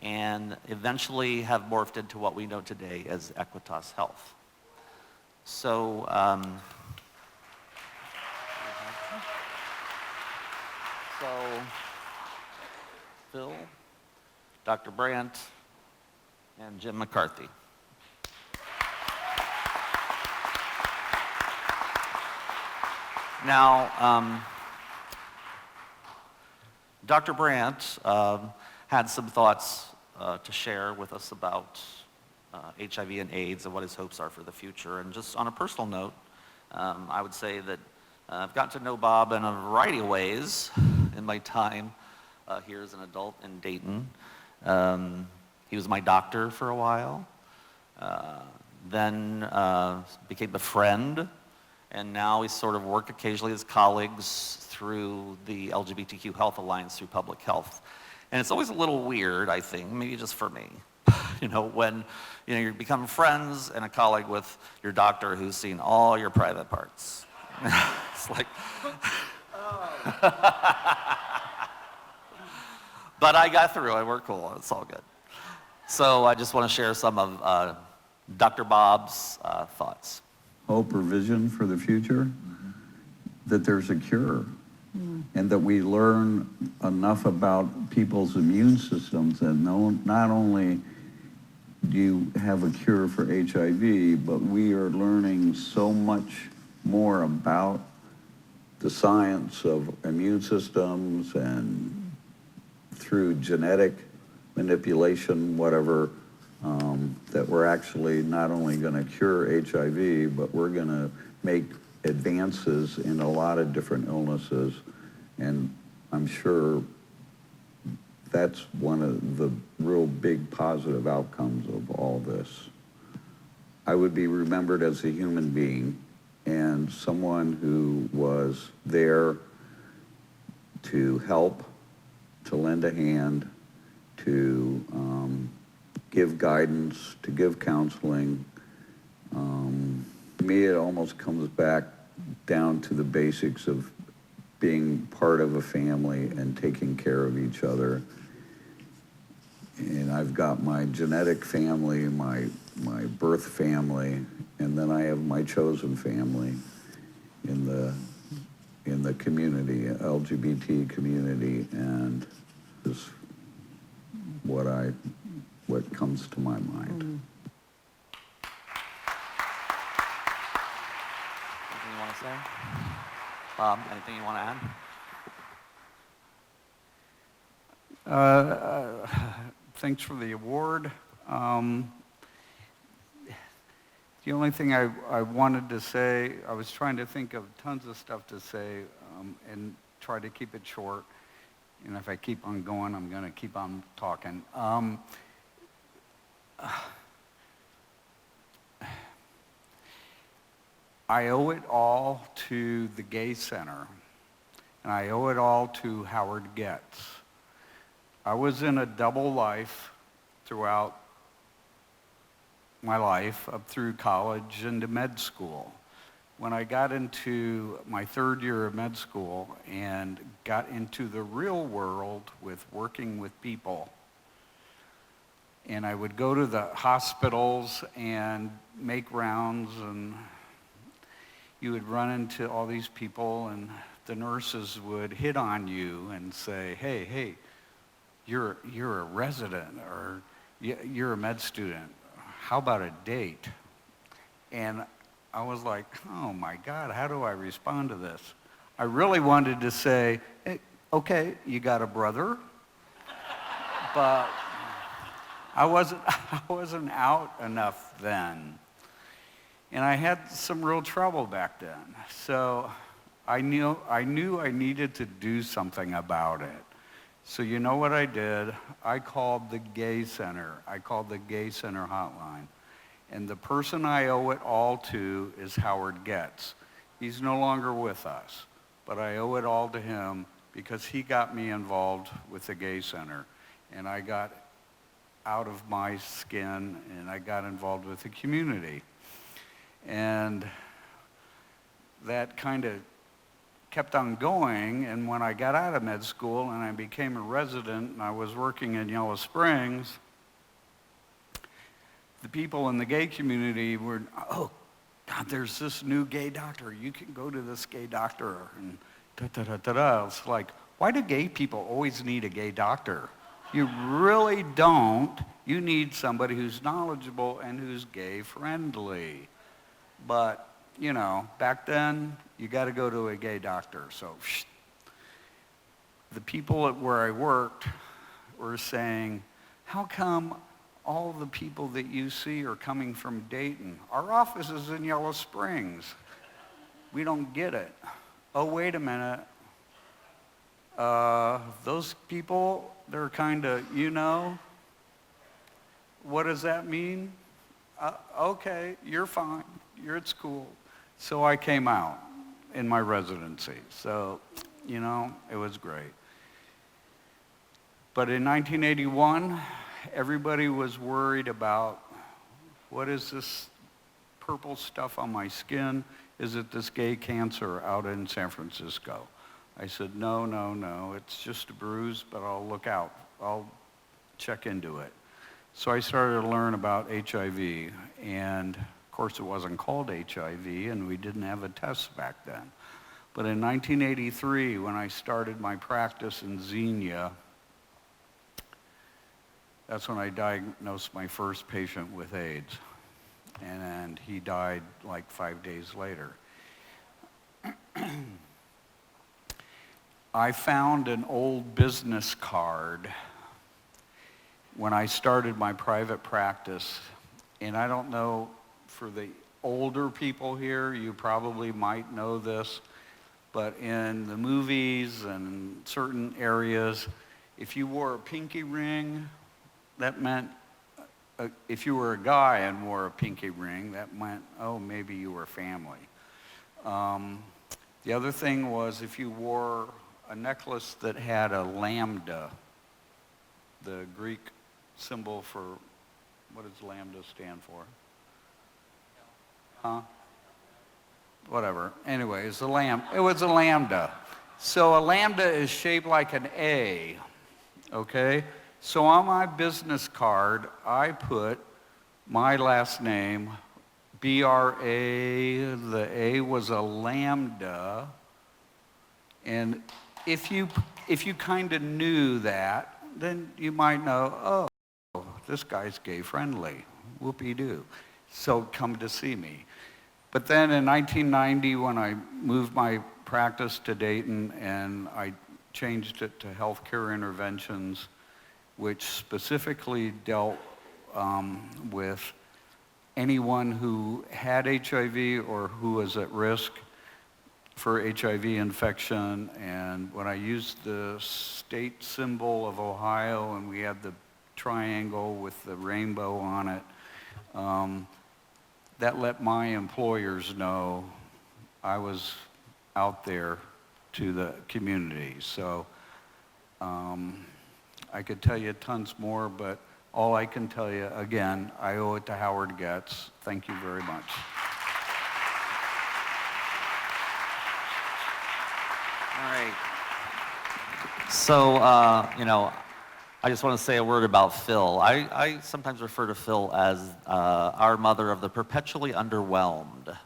and eventually have morphed into what we know today as Equitas Health. So, Phil, Dr. Brandt, and Jim McCarthy. Now, Dr. Brandt had some thoughts to share with us about HIV and AIDS and what his hopes are for the future. And just on a personal note, I would say that I've gotten to know Bob in a variety of ways in my time here as an adult in Dayton. He was my doctor for a while, then became a friend, and now we sort of work occasionally as colleagues through the LGBTQ Health Alliance through public health. And it's always a little weird, I think, maybe just for me, when you become friends and a colleague with your doctor who's seen all your private parts. It's like, but I got through it, we're cool, it's all good. So I just want to share some of Dr. Bob's thoughts. Hope or vision for the future, that there's a cure, and that we learn enough about people's immune systems, and not only do you have a cure for HIV, but we are learning so much more about the science of immune systems and through genetic manipulation, whatever, that we're actually not only going to cure HIV, but we're going to make advances in a lot of different illnesses. And I'm sure that's one of the real big positive outcomes of all this. I would be remembered as a human being and someone who was there to help, to lend a hand, to give guidance, to give counseling. To me, it almost comes back down to the basics of being part of a family and taking care of each other. And I've got my genetic family, my birth family, and then I have my chosen family in the community, LGBT community, and this is what comes to my mind. Anything you want to say? Bob, anything you want to add? Thanks for the award. The only thing I wanted to say, I was trying to think of tons of stuff to say and try to keep it short. And if I keep on going, I'm going to keep on talking. I owe it all to the Gay Center, and I owe it all to Howard Getz. I was in a double life throughout my life, up through college and to med school. When I got into my third year of med school and got into the real world with working with people, and I would go to the hospitals and make rounds, and you would run into all these people, and the nurses would hit on you and say, hey, you're a resident, or you're a med student. How about a date? And I was like, oh my God, how do I respond to this? I really wanted to say, hey, okay, you got a brother, but I wasn't out enough then. And I had some real trouble back then. So I knew I needed to do something about it. So you know what I did? I called the Gay Center. I called the Gay Center hotline. And the person I owe it all to is Howard Getz. He's no longer with us, but I owe it all to him because he got me involved with the Gay Center. And I got out of my skin and I got involved with the community. And that kind of kept on going, and when I got out of med school and I became a resident and I was working in Yellow Springs, the people in the gay community were, oh, God, there's this new gay doctor. You can go to this gay doctor, and da-da-da-da-da. It's like, why do gay people always need a gay doctor? You really don't. You need somebody who's knowledgeable and who's gay friendly. But, you know, back then, you got to go to a gay doctor. So the people at where I worked were saying, how come all the people that you see are coming from Dayton? Our office is in Yellow Springs. We don't get it. Oh, wait a minute. Those people, they're kind of, you know, what does that mean? Okay, you're fine. You're at school. So I came out in my residency. So, you know, it was great. But in 1981, everybody was worried about, what is this purple stuff on my skin? Is it this gay cancer out in San Francisco? I said, no, it's just a bruise, but I'll look out. I'll check into it. So I started to learn about HIV, and of course it wasn't called HIV, and we didn't have a test back then. But in 1983, when I started my practice in Xenia, that's when I diagnosed my first patient with AIDS, and he died like 5 days later. I found an old business card when I started my private practice, and I don't know, for the older people here, you probably might know this, but in the movies and certain areas, if you wore a pinky ring, that meant if you were a guy and wore a pinky ring, that meant, oh, maybe you were family. The other thing was if you wore a necklace that had a lambda, the Greek symbol for, what does lambda stand for? Huh? Whatever. Anyway, it was a lambda. So a lambda is shaped like an A, okay? So on my business card, I put my last name, B-R-A, the A was a lambda, and if you kind of knew that, then you might know, oh, this guy's gay friendly, whoopee-doo, so come to see me. But then in 1990, when I moved my practice to Dayton and I changed it to healthcare interventions, which specifically dealt with anyone who had HIV or who was at risk for HIV infection. And when I used the state symbol of Ohio and we had the triangle with the rainbow on it, that let my employers know I was out there to the community. So I could tell you tons more, but all I can tell you, again, I owe it to Howard Getz. Thank you very much. All right. So, I just want to say a word about Phil. I sometimes refer to Phil as our mother of the perpetually underwhelmed.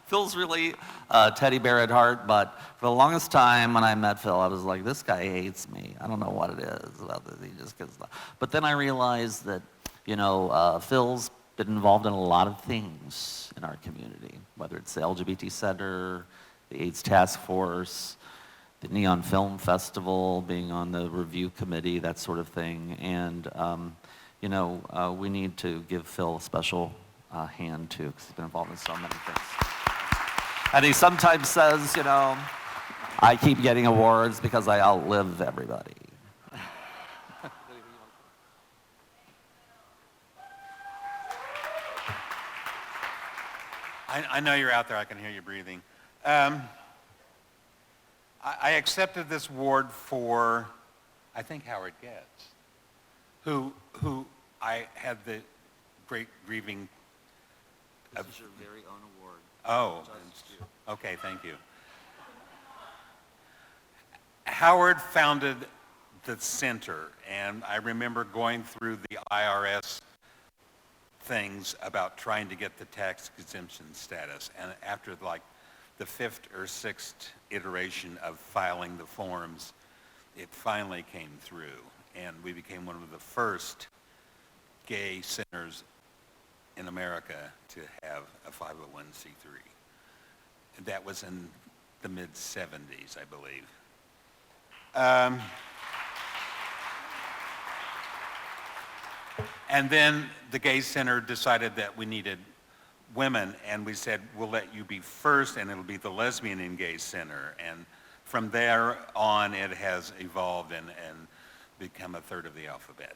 Phil's really a teddy bear at heart, but for the longest time when I met Phil, I was like, this guy hates me. I don't know what it is about this. He just gets. But then I realized that, Phil's been involved in a lot of things in our community, whether it's the LGBT Center, the AIDS Task Force, the Neon Film Festival, being on the review committee, that sort of thing. And, we need to give Phil a special hand too, because he's been involved in so many things. And he sometimes says, I keep getting awards because I outlive everybody. I know you're out there. I can hear you breathing. I accepted this award for, I think, Howard Getz, who I had the great grieving. This is your very own award. Oh, okay, thank you. Howard founded the center, and I remember going through the IRS things about trying to get the tax exemption status, and after like the 5th or 6th iteration of filing the forms, it finally came through, and we became one of the first gay centers in America to have a 501c3. That was in the mid-70s, I believe. And then the Gay Center decided that we needed women, and we said, we'll let you be first, and it'll be the Lesbian and Gay Center. And from there on, it has evolved and become a third of the alphabet.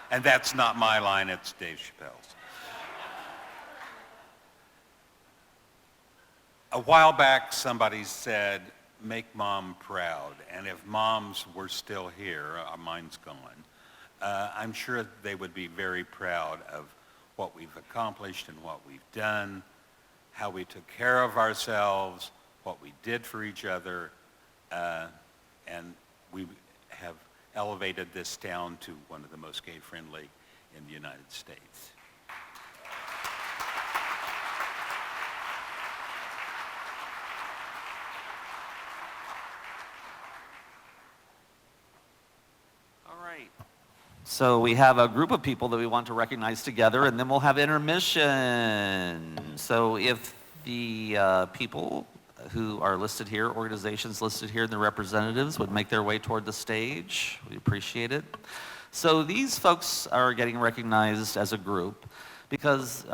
And that's not my line, it's Dave Chappelle's. A while back, somebody said, make mom proud. And if moms were still here, mine's gone, I'm sure they would be very proud of what we've accomplished and what we've done, how we took care of ourselves, what we did for each other, and we have elevated this town to one of the most gay-friendly in the United States. All right. So we have a group of people that we want to recognize together, and then we'll have intermission. So if the people who are listed here, organizations listed here, and the representatives would make their way toward the stage, we appreciate it. So these folks are getting recognized as a group because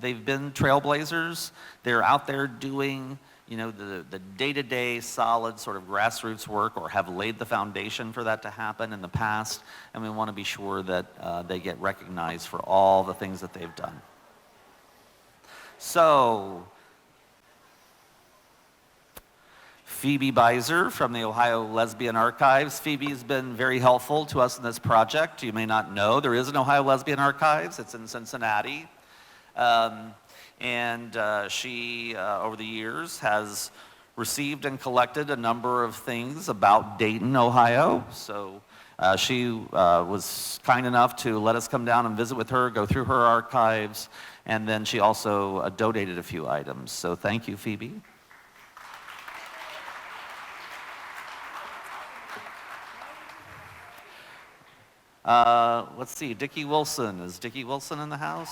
they've been trailblazers. They're out there doing the day-to-day solid sort of grassroots work or have laid the foundation for that to happen in the past, and we want to be sure that they get recognized for all the things that they've done. So, Phoebe Beiser from the Ohio Lesbian Archives. Phoebe's been very helpful to us in this project. You may not know, there is an Ohio Lesbian Archives. It's in Cincinnati. She, over the years, has received and collected a number of things about Dayton, Ohio. So she was kind enough to let us come down and visit with her, go through her archives, and then she also donated a few items. So thank you, Phoebe. Let's see, Dickie Wilson. Is Dickie Wilson in the house?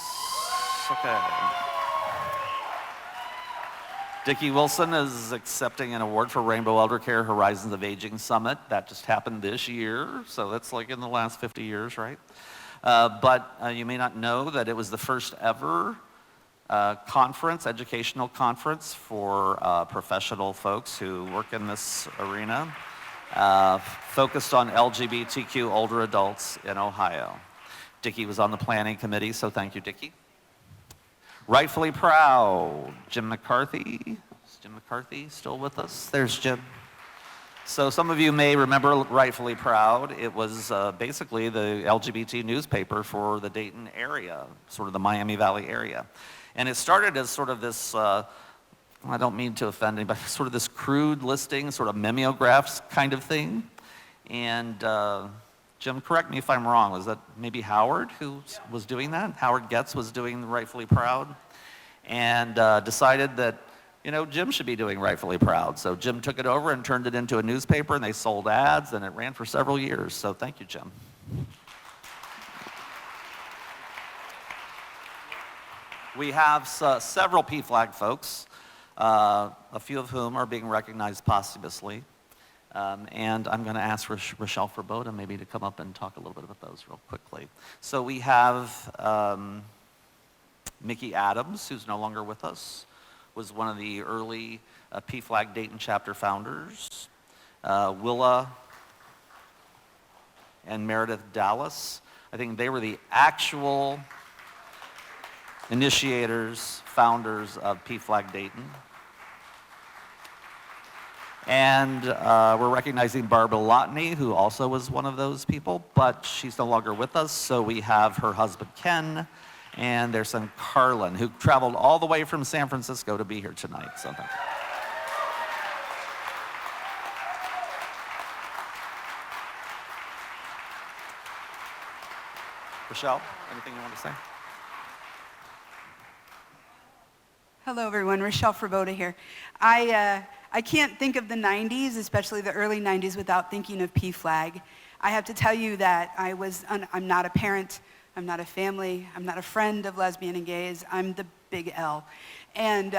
Okay. Dickie Wilson is accepting an award for Rainbow Elder Care Horizons of Aging Summit. That just happened this year, so that's like in the last 50 years, right? But you may not know that it was the first ever educational conference for professional folks who work in this arena, focused on LGBTQ older adults in Ohio. Dickie was on the planning committee, so thank you, Dickie. Rightfully Proud, Jim McCarthy. Is Jim McCarthy still with us? There's Jim. So some of you may remember Rightfully Proud. It was basically the LGBT newspaper for the Dayton area, sort of the Miami Valley area. And it started as sort of this, I don't mean to offend anybody, but sort of this crude listing, sort of mimeographs kind of thing. And Jim, correct me if I'm wrong, was that maybe Howard who was doing that? Howard Getz was doing Rightfully Proud, and decided that, Jim should be doing Rightfully Proud. So Jim took it over and turned it into a newspaper, and they sold ads, and it ran for several years. So thank you, Jim. We have several PFLAG folks, a few of whom are being recognized posthumously. And I'm going to ask Rochelle Ferboda maybe to come up and talk a little bit about those real quickly. So we have Mickey Adams, who's no longer with us, was one of the early PFLAG Dayton chapter founders. Willa and Meredith Dallas, I think they were the actual initiators, founders of PFLAG Dayton. And we're recognizing Barbara Lotney, who also was one of those people, but she's no longer with us, so we have her husband, Ken, and their son, Carlin, who traveled all the way from San Francisco to be here tonight. So thank you. Rochelle, anything you want to say? Hello, everyone. Rochelle Ferboda here. I can't think of the 90s, especially the early 90s, without thinking of PFLAG. I have to tell you that I'm not a parent, I'm not a family, I'm not a friend of lesbian and gays, I'm the big L. And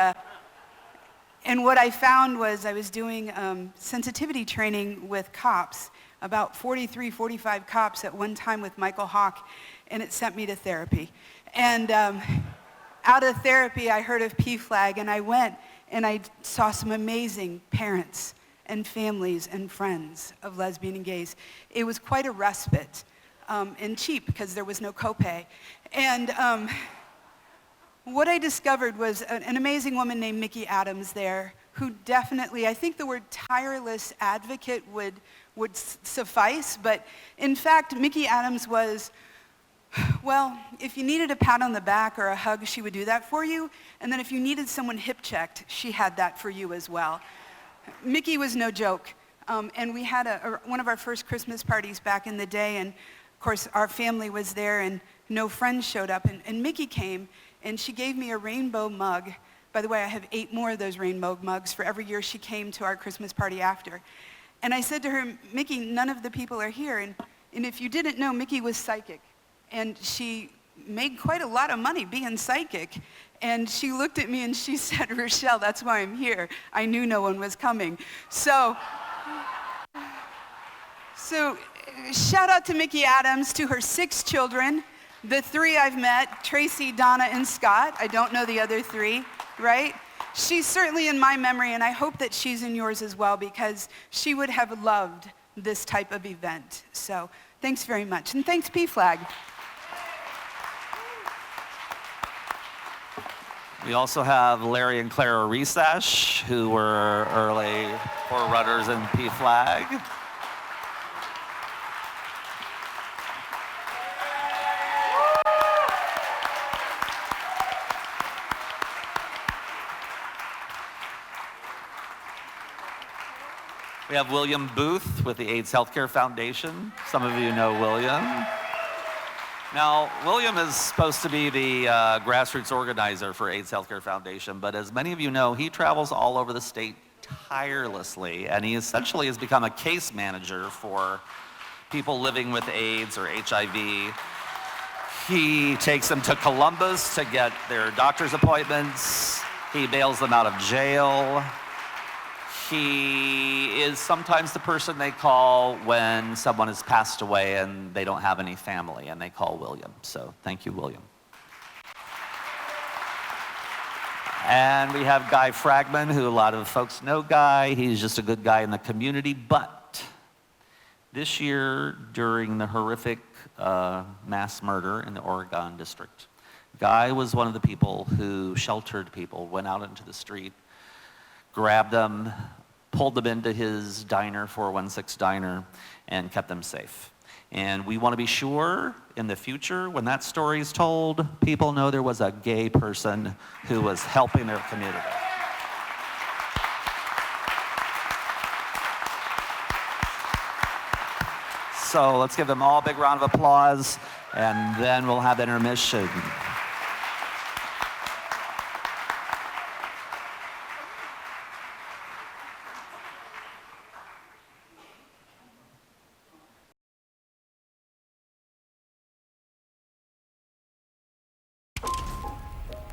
what I found was I was doing sensitivity training with cops, about 43, 45 cops at one time with Michael Hawk, and it sent me to therapy. And out of therapy, I heard of PFLAG, and I went and I saw some amazing parents and families and friends of lesbian and gays. It was quite a respite and cheap because there was no copay. And what I discovered was an amazing woman named Mickey Adams there who definitely, I think the word tireless advocate would suffice, but in fact, Mickey Adams was, well, if you needed a pat on the back or a hug, she would do that for you. And then if you needed someone hip-checked, she had that for you as well. Mickey was no joke. And we had one of our first Christmas parties back in the day, and of course our family was there and no friends showed up. And Mickey came and she gave me a rainbow mug. By the way, I have 8 more of those rainbow mugs for every year she came to our Christmas party after. And I said to her, Mickey, none of the people are here. And if you didn't know, Mickey was psychic. And she made quite a lot of money being psychic. And she looked at me and she said, Rochelle, that's why I'm here. I knew no one was coming. So shout out to Mickey Adams, to her 6 children. The 3 I've met, Tracy, Donna, and Scott. I don't know the other 3, right? she's certainly in my memory, and I hope that she's in yours as well, because she would have loved this type of event. So thanks very much, and thanks PFLAG. We also have Larry and Clara Resash, who were early forerunners in PFLAG. We have William Booth with the AIDS Healthcare Foundation. Some of you know William. Now, William is supposed to be the grassroots organizer for AIDS Healthcare Foundation, but as many of you know, he travels all over the state tirelessly, and he essentially has become a case manager for people living with AIDS or HIV. He takes them to Columbus to get their doctor's appointments. He bails them out of jail. He is sometimes the person they call when someone has passed away and they don't have any family, and they call William. So thank you, William. And we have Guy Fragman, who a lot of folks know Guy. He's just a good guy in the community. But this year, during the horrific mass murder in the Oregon district, Guy was one of the people who sheltered people, went out into the street, grabbed them, pulled them into his diner, 416 diner, and kept them safe. And we want to be sure in the future, when that story is told, people know there was a gay person who was helping their community. So let's give them all a big round of applause, and then we'll have intermission.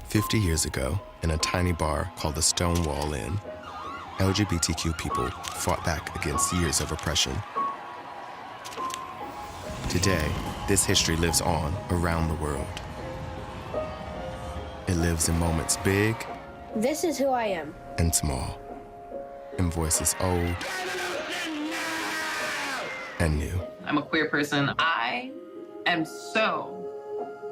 "50 years ago, in a tiny bar called the Stonewall Inn, LGBTQ people fought back against years of oppression. Today, this history lives on around the world. It lives in moments big This is who I am. and small, in voices old and new. I'm a queer person. I am so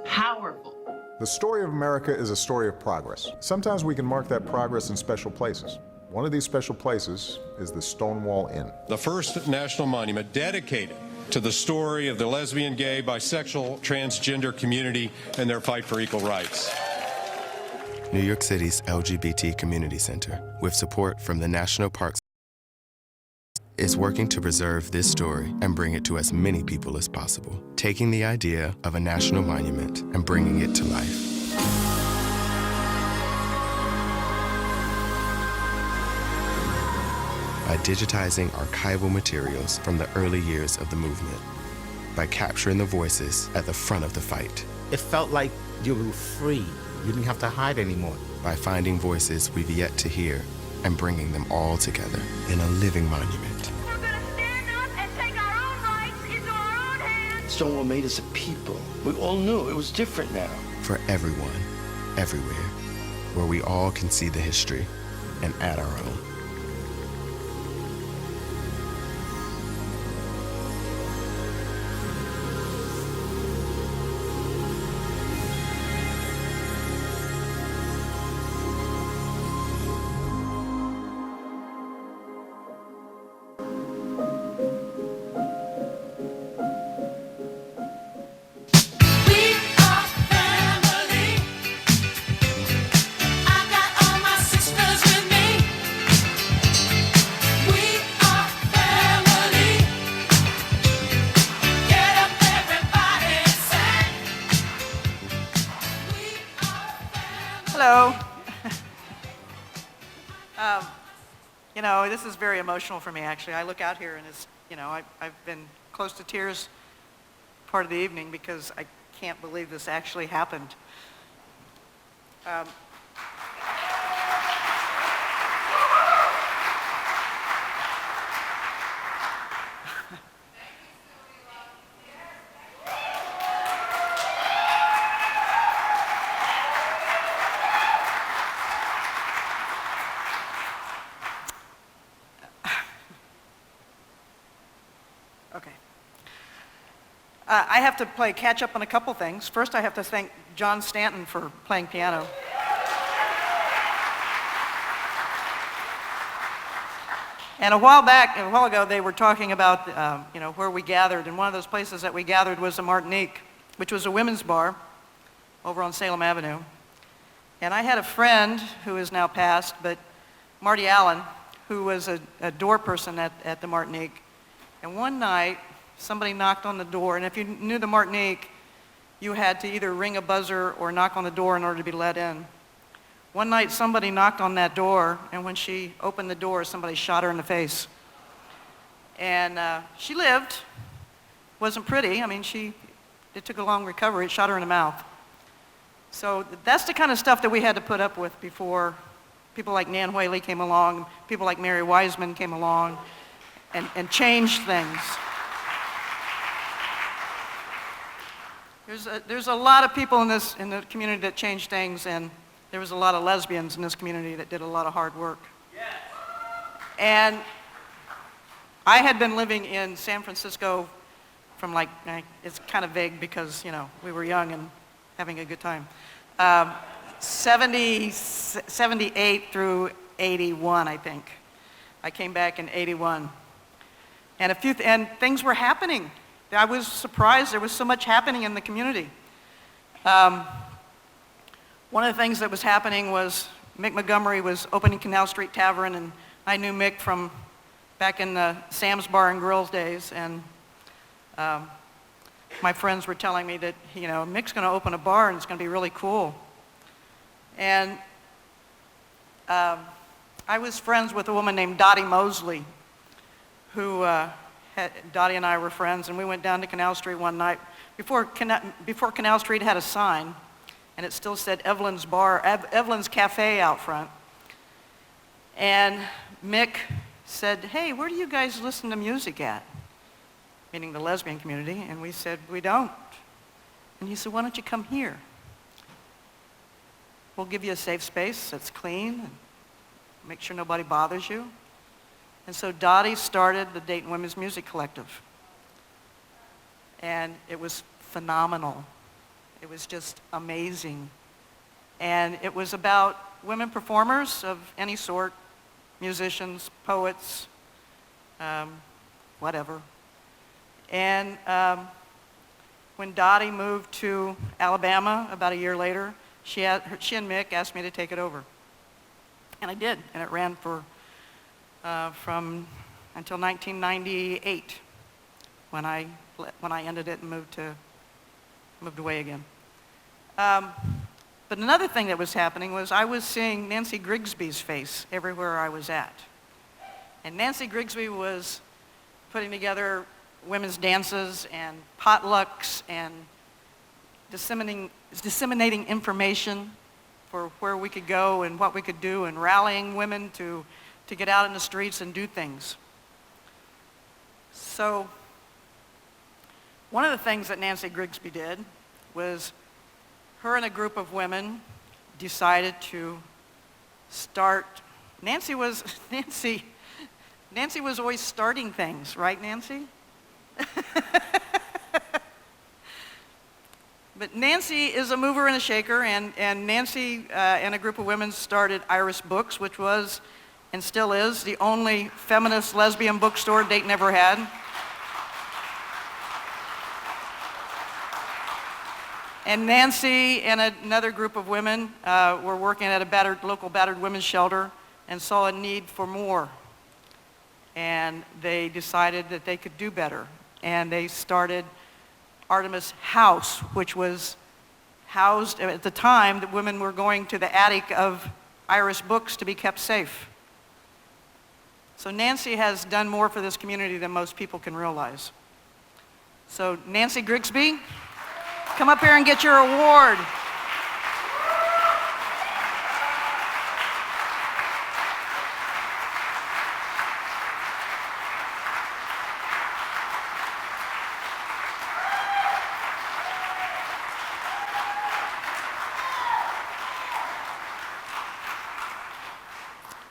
powerful. The story of America is a story of progress. Sometimes we can mark that progress in special places. One of these special places is the Stonewall Inn. The first national monument dedicated to the story of the lesbian, gay, bisexual, transgender community and their fight for equal rights. New York City's LGBT Community Center, with support from the National Parks, is working to preserve this story and bring it to as many people as possible, taking the idea of a national monument and bringing it to life. By digitizing archival materials from the early years of the movement, by capturing the voices at the front of the fight. It felt like you were free. You didn't have to hide anymore. By finding voices we've yet to hear and bringing them all together in a living monument. Stonewall made us a people. We all knew it was different now. For everyone, everywhere, where we all can see the history and add our own. Hello. You know, this is very emotional for me, actually. I look out here and it's, you know, I've been close to tears part of the evening because I can't believe this actually happened. Okay. I have to play catch up on a couple things. First, I have to thank John Stanton for playing piano. And a while ago, they were talking about, where we gathered, and one of those places that we gathered was the Martinique, which was a women's bar over on Salem Avenue. And I had a friend who is now passed, but Marty Allen, who was a door person at the Martinique. And one night, somebody knocked on the door, and if you knew the Martinique, you had to either ring a buzzer or knock on the door in order to be let in. One night, somebody knocked on that door, and when she opened the door, somebody shot her in the face. And she lived. Wasn't pretty. I mean, it took a long recovery. It shot her in the mouth. So that's the kind of stuff that we had to put up with before people like Nan Whaley came along, people like Mary Wiseman came along, and changed things. There's a lot of people in the community that changed things, and there was a lot of lesbians in this community that did a lot of hard work. Yes. And I had been living in San Francisco from it's kind of vague because, we were young and having a good time. 78 through 81, I think. I came back in 81. And things were happening. I was surprised there was so much happening in the community. One of the things that was happening was Mick Montgomery was opening Canal Street Tavern, and I knew Mick from back in the Sam's Bar and Grills days, and my friends were telling me that, Mick's going to open a bar and it's going to be really cool. And I was friends with a woman named Dottie Mosley, who Dottie and I were friends, and we went down to Canal Street one night before Canal Street had a sign, and it still said Evelyn's Cafe out front. And Mick said, "Hey, where do you guys listen to music at?" Meaning the lesbian community, and we said, "We don't." And he said, "Why don't you come here? We'll give you a safe space that's clean, and make sure nobody bothers you." And so Dottie started the Dayton Women's Music Collective. And it was phenomenal. It was just amazing. And it was about women performers of any sort, musicians, poets, whatever. And when Dottie moved to Alabama about a year later, she and Mick asked me to take it over. And I did, and it ran until 1998, when I ended it and moved away again. But another thing that was happening was I was seeing Nancy Grigsby's face everywhere I was at. And Nancy Grigsby was putting together women's dances and potlucks and disseminating information for where we could go and what we could do, and rallying women to get out in the streets and do things. So one of the things that Nancy Grigsby did was her and a group of women decided to start. Nancy was always starting things, right, Nancy? But Nancy is a mover and a shaker, and Nancy and a group of women started Iris Books, which was and still is the only feminist lesbian bookstore Dayton ever had. And Nancy and another group of women were working at a local battered women's shelter and saw a need for more. And they decided that they could do better. And they started Artemis House, which was housed, at the time, that women were going to the attic of Iris Books to be kept safe. So Nancy has done more for this community than most people can realize. So Nancy Grigsby, come up here and get your award.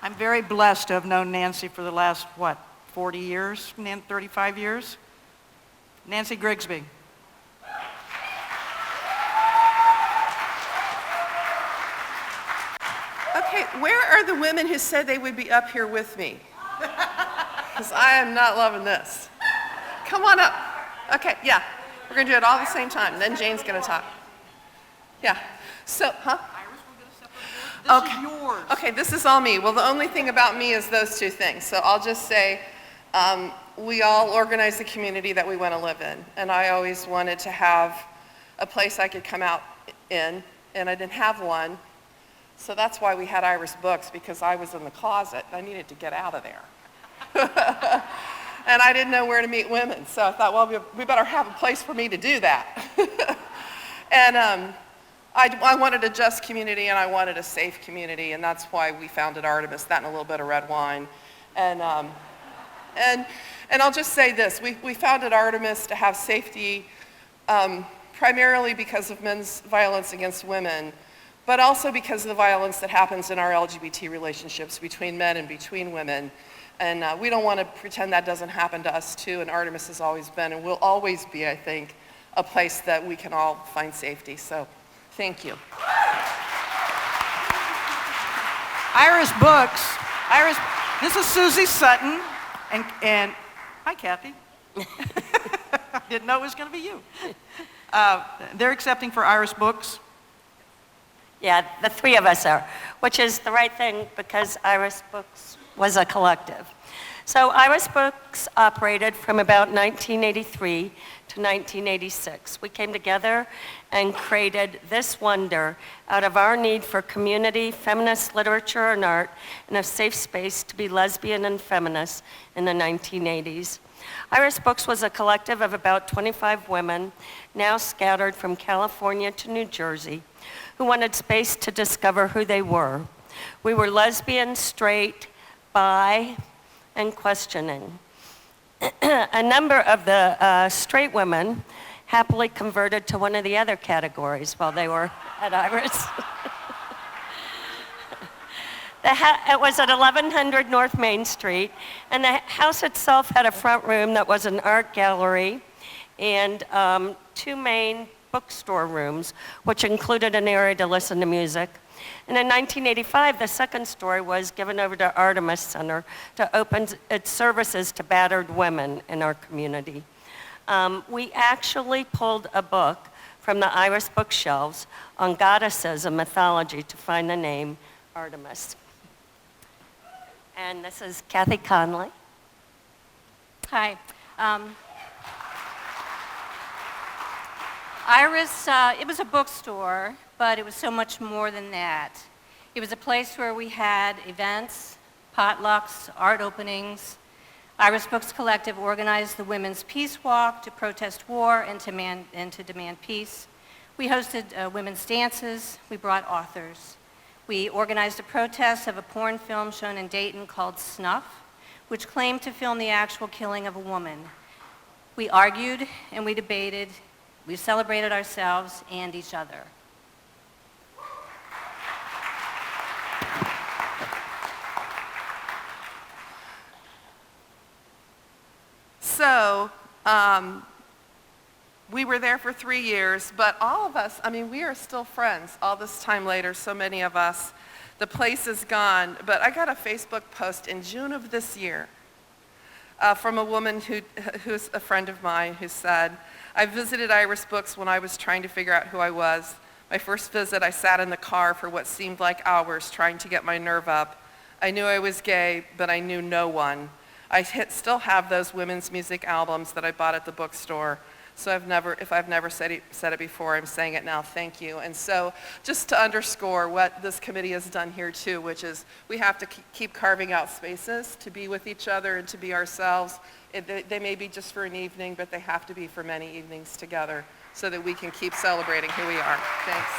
I'm very blessed to have known Nancy for the last, 40 years, 35 years? Nancy Grigsby. Okay, where are the women who said they would be up here with me? Because I am not loving this. Come on up. Okay, yeah. We're going to do it all at the same time. Then Jane's going to talk. Yeah. So, huh? This is yours. Okay, this is all me. Well, the only thing about me is those two things. So I'll just say, we all organize the community that we want to live in. And I always wanted to have a place I could come out in, and I didn't have one. So that's why we had Iris Books, because I was in the closet. I needed to get out of there. And I didn't know where to meet women. So I thought, well, we better have a place for me to do that. And I wanted a just community, and I wanted a safe community, and that's why we founded Artemis, that and a little bit of red wine. And I'll just say this, we founded Artemis to have safety primarily because of men's violence against women, but also because of the violence that happens in our LGBT relationships between men and between women. And we don't want to pretend that doesn't happen to us too, and Artemis has always been and will always be, I think, a place that we can all find safety. So, thank you. Iris Books. Iris, this is Susie Sutton, and hi, Kathy. Didn't know it was going to be you. They're accepting for Iris Books. Yeah, the three of us are, which is the right thing because Iris Books was a collective. So Iris Books operated from about 1983 to 1986. We came together and created this wonder out of our need for community, feminist literature and art, and a safe space to be lesbian and feminist in the 1980s. Iris Books was a collective of about 25 women, now scattered from California to New Jersey, who wanted space to discover who they were. We were lesbian, straight, bi, and questioning. A number of the straight women happily converted to one of the other categories while they were at Iris. It was at 1100 North Main Street, and the house itself had a front room that was an art gallery and two main bookstore rooms, which included an area to listen to music. And in 1985, the second story was given over to Artemis Center to open its services to battered women in our community. We actually pulled a book from the Iris bookshelves on goddesses and mythology to find the name Artemis. And this is Kathy Conley. Hi. Iris, it was a bookstore, but it was so much more than that. It was a place where we had events, potlucks, art openings. Iris Books Collective organized the Women's Peace Walk to protest war and to demand peace. We hosted women's dances. We brought authors. We organized a protest of a porn film shown in Dayton called Snuff, which claimed to film the actual killing of a woman. We argued and we debated. We celebrated ourselves and each other. So, we were there for 3 years, but all of us, I mean, we are still friends all this time later, so many of us. The place is gone, but I got a Facebook post in June of this year from a woman who's a friend of mine who said, I visited Iris Books when I was trying to figure out who I was. My first visit, I sat in the car for what seemed like hours trying to get my nerve up. I knew I was gay, but I knew no one. I still have those women's music albums that I bought at the bookstore. So if I've never said it before, I'm saying it now, thank you. And so just to underscore what this committee has done here too, which is we have to keep carving out spaces to be with each other and to be ourselves. They may be just for an evening, but they have to be for many evenings together so that we can keep celebrating who we are. Thanks.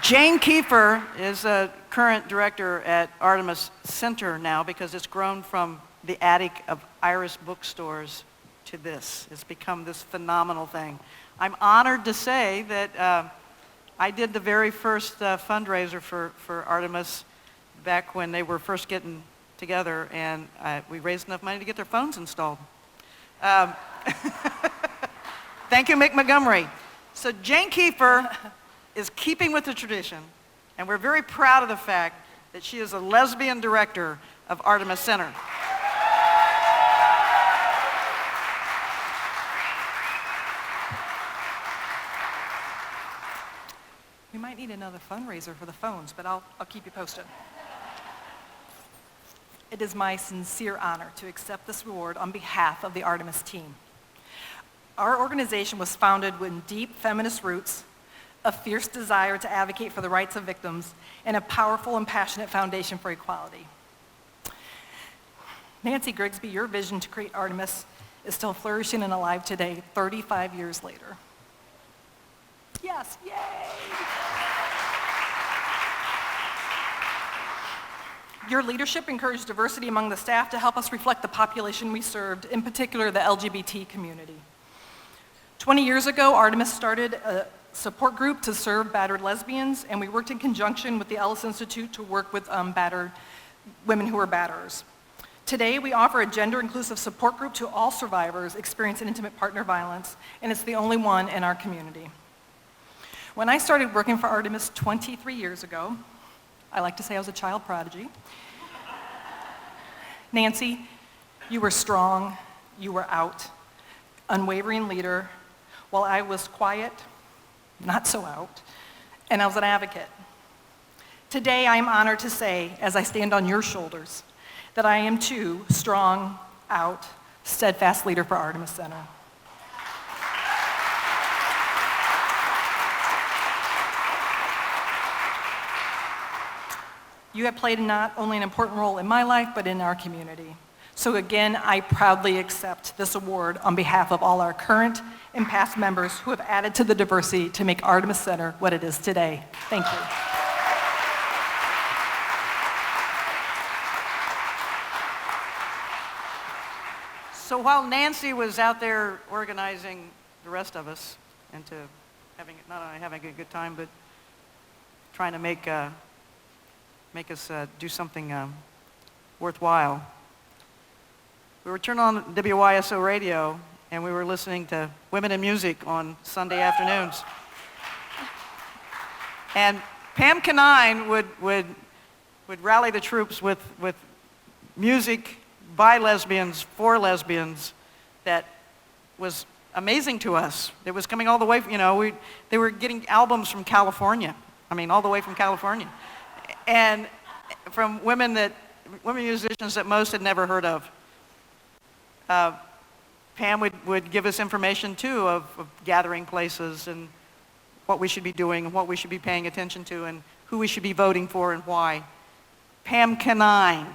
Jane Kiefer is a current director at Artemis Center now because it's grown from the attic of Iris bookstores to this. It's become this phenomenal thing. I'm honored to say that I did the very first fundraiser for Artemis back when they were first getting together, and we raised enough money to get their phones installed. Thank you, Mick Montgomery. So Jane Kiefer is keeping with the tradition, and we're very proud of the fact that she is a lesbian director of Artemis Center. We might need another fundraiser for the phones, but I'll keep you posted. It is my sincere honor to accept this award on behalf of the Artemis team. Our organization was founded with deep feminist roots, a fierce desire to advocate for the rights of victims, and a powerful and passionate foundation for equality. Nancy Grigsby, your vision to create Artemis is still flourishing and alive today, 35 years later. Yes, yay! Your leadership encouraged diversity among the staff to help us reflect the population we served, in particular the LGBT community. 20 years ago, Artemis started a support group to serve battered lesbians, and we worked in conjunction with the Ellis Institute to work with battered women who are batterers. Today, we offer a gender-inclusive support group to all survivors experiencing intimate partner violence, and it's the only one in our community. When I started working for Artemis 23 years ago, I like to say I was a child prodigy. Nancy, you were strong, you were out, unwavering leader, while I was quiet, not so out, and I was an advocate. Today, I am honored to say, as I stand on your shoulders, that I am too strong, out, steadfast leader for Artemis Center. You have played not only an important role in my life, but in our community. So again, I proudly accept this award on behalf of all our current and past members who have added to the diversity to make Artemis Center what it is today. Thank you. So while Nancy was out there organizing the rest of us into not only having a good time, but trying to make us do something worthwhile, we were turning on WYSO radio, and we were listening to Women in Music on Sunday afternoons. And Pam Canine would rally the troops with music by lesbians, for lesbians, that was amazing to us. It was coming all the way, they were getting albums from California. All the way from California. And from women musicians that most had never heard of. Pam would give us information too of gathering places and what we should be doing and what we should be paying attention to and who we should be voting for and why. Pam Canine.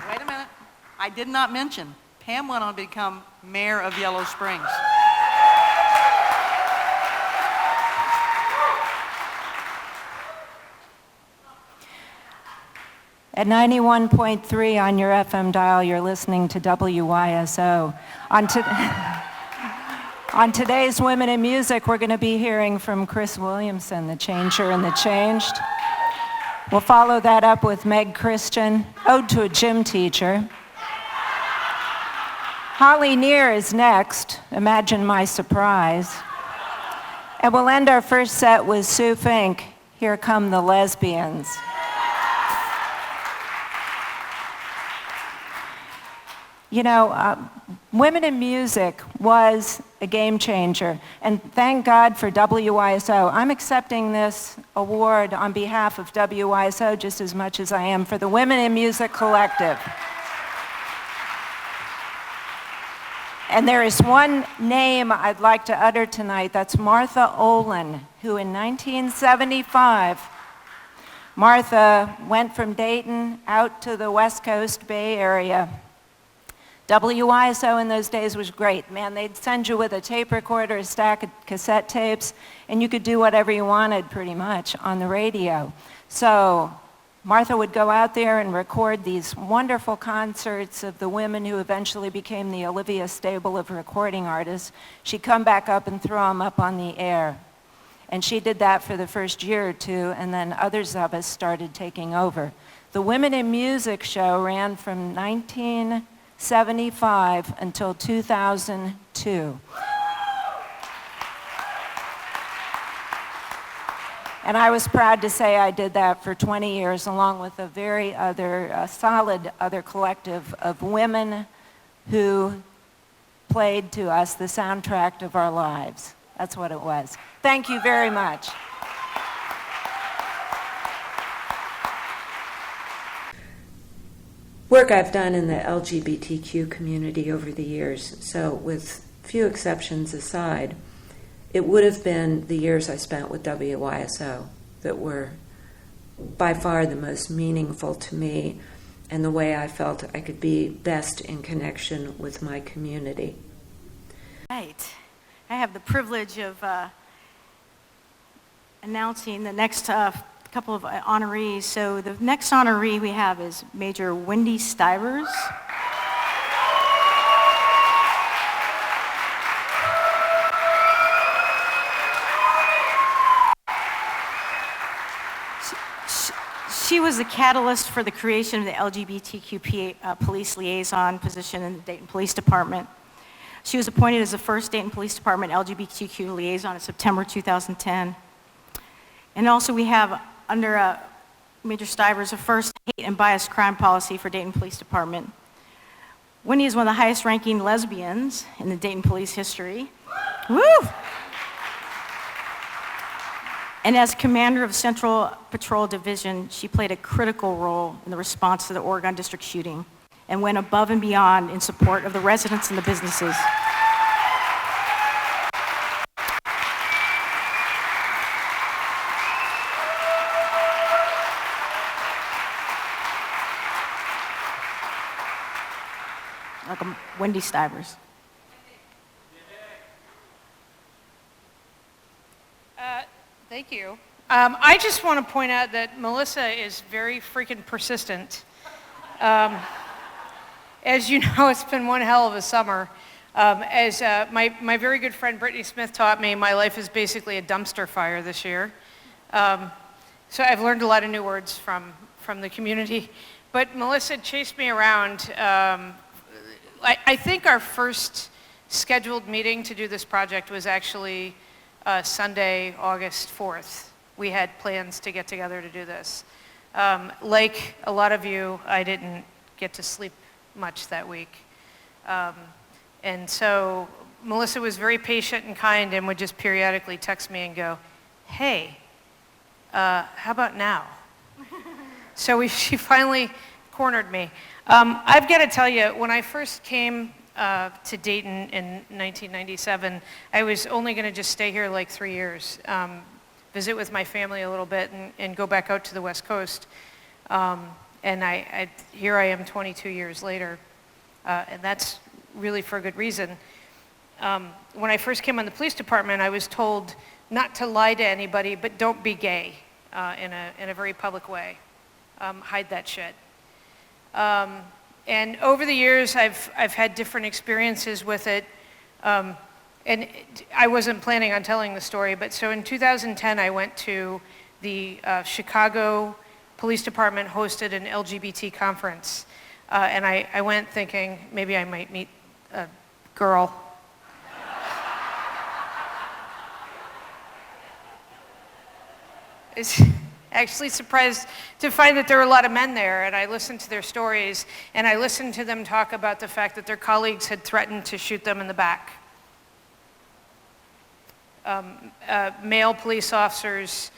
Wait a minute. I did not mention, Pam went on to become mayor of Yellow Springs. At 91.3 on your FM dial, you're listening to WYSO. On today's Women in Music, we're going to be hearing from Chris Williamson, the Changer and the Changed. We'll follow that up with Meg Christian, Ode to a Gym Teacher. Holly Near is next, Imagine My Surprise. And we'll end our first set with Sue Fink, Here Come the Lesbians. Women in Music was a game changer, and thank God for WYSO. I'm accepting this award on behalf of WYSO just as much as I am for the Women in Music Collective. And there is one name I'd like to utter tonight, that's Martha Olin, who in 1975, Martha went from Dayton out to the West Coast Bay Area. WYSO in those days was great. Man, they'd send you with a tape recorder, a stack of cassette tapes, and you could do whatever you wanted pretty much on the radio. So Martha would go out there and record these wonderful concerts of the women who eventually became the Olivia stable of recording artists. She'd come back up and throw them up on the air. And she did that for the first year or two, and then others of us started taking over. The Women in Music show ran from 1975 until 2002. And I was proud to say I did that for 20 years, along with a very solid other collective of women who played to us the soundtrack of our lives. That's what it was. Thank you very much. Work I've done in the LGBTQ community over the years, so with few exceptions aside, it would have been the years I spent with WYSO that were by far the most meaningful to me and the way I felt I could be best in connection with my community. Right. I have the privilege of announcing the next couple of honorees. So the next honoree we have is Major Wendy Stivers. She was the catalyst for the creation of the LGBTQ police liaison position in the Dayton Police Department. She was appointed as the first Dayton Police Department LGBTQ liaison in September 2010. And also we have under Major Stivers the first hate and bias crime policy for Dayton Police Department. Wendy is one of the highest ranking lesbians in the Dayton police history. Woo! And as commander of Central Patrol Division, she played a critical role in the response to the Oregon District shooting and went above and beyond in support of the residents and the businesses. Welcome, Wendy Stivers. Thank you. I just want to point out that Melissa is very freaking persistent. As you know, it's been one hell of a summer. As my very good friend Brittany Smith taught me, my life is basically a dumpster fire this year. So I've learned a lot of new words from the community. But Melissa chased me around. I think our first scheduled meeting to do this project was actually Sunday, August 4th. We had plans to get together to do this. Like a lot of you, I didn't get to sleep much that week. And so Melissa was very patient and kind and would just periodically text me and go, hey, how about now? So she finally cornered me. I've got to tell you, when I first came to Dayton in 1997, I was only going to just stay here like 3 years, visit with my family a little bit and go back out to the West Coast. And here I am 22 years later, and that's really for a good reason. When I first came on the police department, I was told not to lie to anybody, but don't be gay in a very public way. Hide that shit. And over the years, I've had different experiences with it. And I wasn't planning on telling the story, but so in 2010, I went to the Chicago Police Department hosted an LGBT conference. And I went thinking maybe I might meet a girl. It's actually surprised to find that there were a lot of men there, and I listened to their stories, and I listened to them talk about the fact that their colleagues had threatened to shoot them in the back. Male police officers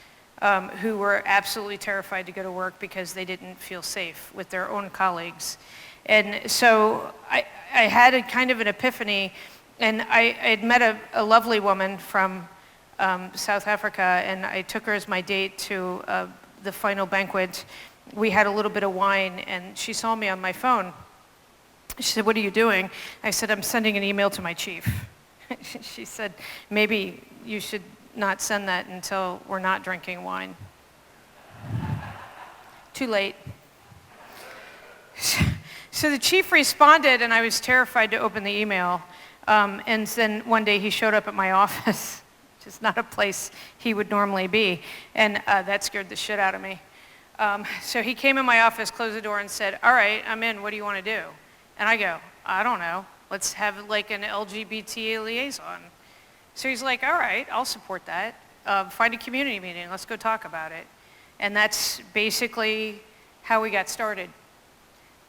who were absolutely terrified to go to work because they didn't feel safe with their own colleagues. And so I had a kind of an epiphany, and I had met a lovely woman from South Africa, and I took her as my date to the final banquet. We had a little bit of wine, and she saw me on my phone. She said, "What are you doing?" I said, "I'm sending an email to my chief." She said, "Maybe you should not send that until we're not drinking wine." too late. So the chief responded, and I was terrified to open the email. And then one day he showed up at my office, which is not a place he would normally be, and that scared the shit out of me. So he came in my office, closed the door, and said, "All right, I'm in. What do you want to do?" And I go, "I don't know. Let's have like an LGBT liaison." So he's like, "All right, I'll support that. Find a community meeting. Let's go talk about it." And that's basically how we got started.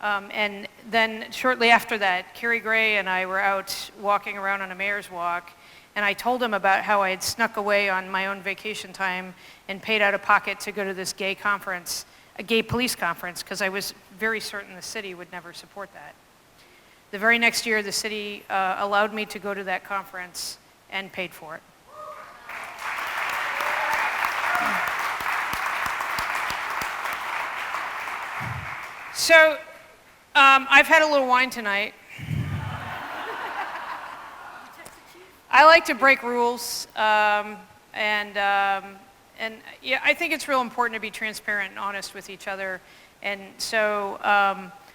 And then shortly after that, Carrie Gray and I were out walking around on a mayor's walk, and I told him about how I had snuck away on my own vacation time and paid out of pocket to go to this gay conference, a gay police conference, because I was very certain the city would never support that. The very next year, the city allowed me to go to that conference and paid for it. So, I've had a little wine tonight. I like to break rules, and yeah, I think it's real important to be transparent and honest with each other. And so,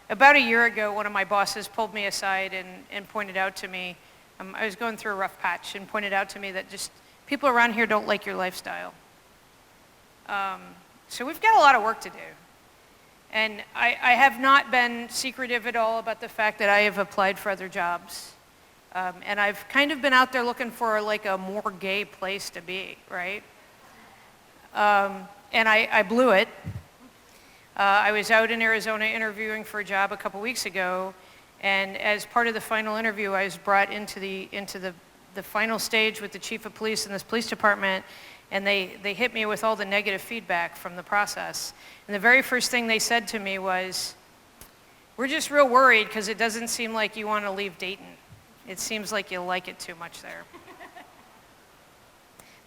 about a year ago, one of my bosses pulled me aside and pointed out to me, I was going through a rough patch, and pointed out to me that just people around here don't like your lifestyle. So we've got a lot of work to do. And I have not been secretive at all about the fact that I have applied for other jobs. And I've kind of been out there looking for like a more gay place to be, right? And I blew it. I was out in Arizona interviewing for a job a couple weeks ago, and as part of the final interview, I was brought into the final stage with the chief of police in this police department, and they hit me with all the negative feedback from the process. And the very first thing they said to me was, "We're just real worried because it doesn't seem like you want to leave Dayton. It seems like you like it too much there."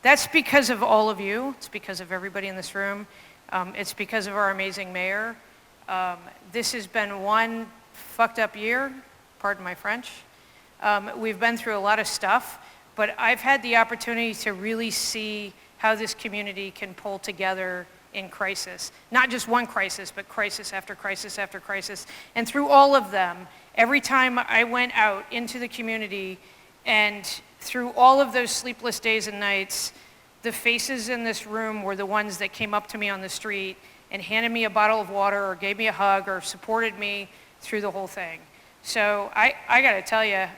That's because of all of you. It's because of everybody in this room. It's because of our amazing mayor. This has been one fucked up year, pardon my French. We've been through a lot of stuff, but I've had the opportunity to really see how this community can pull together in crisis. Not just one crisis, but crisis after crisis after crisis. And through all of them, every time I went out into the community, and through all of those sleepless days and nights, the faces in this room were the ones that came up to me on the street and handed me a bottle of water or gave me a hug or supported me through the whole thing. So I gotta tell you,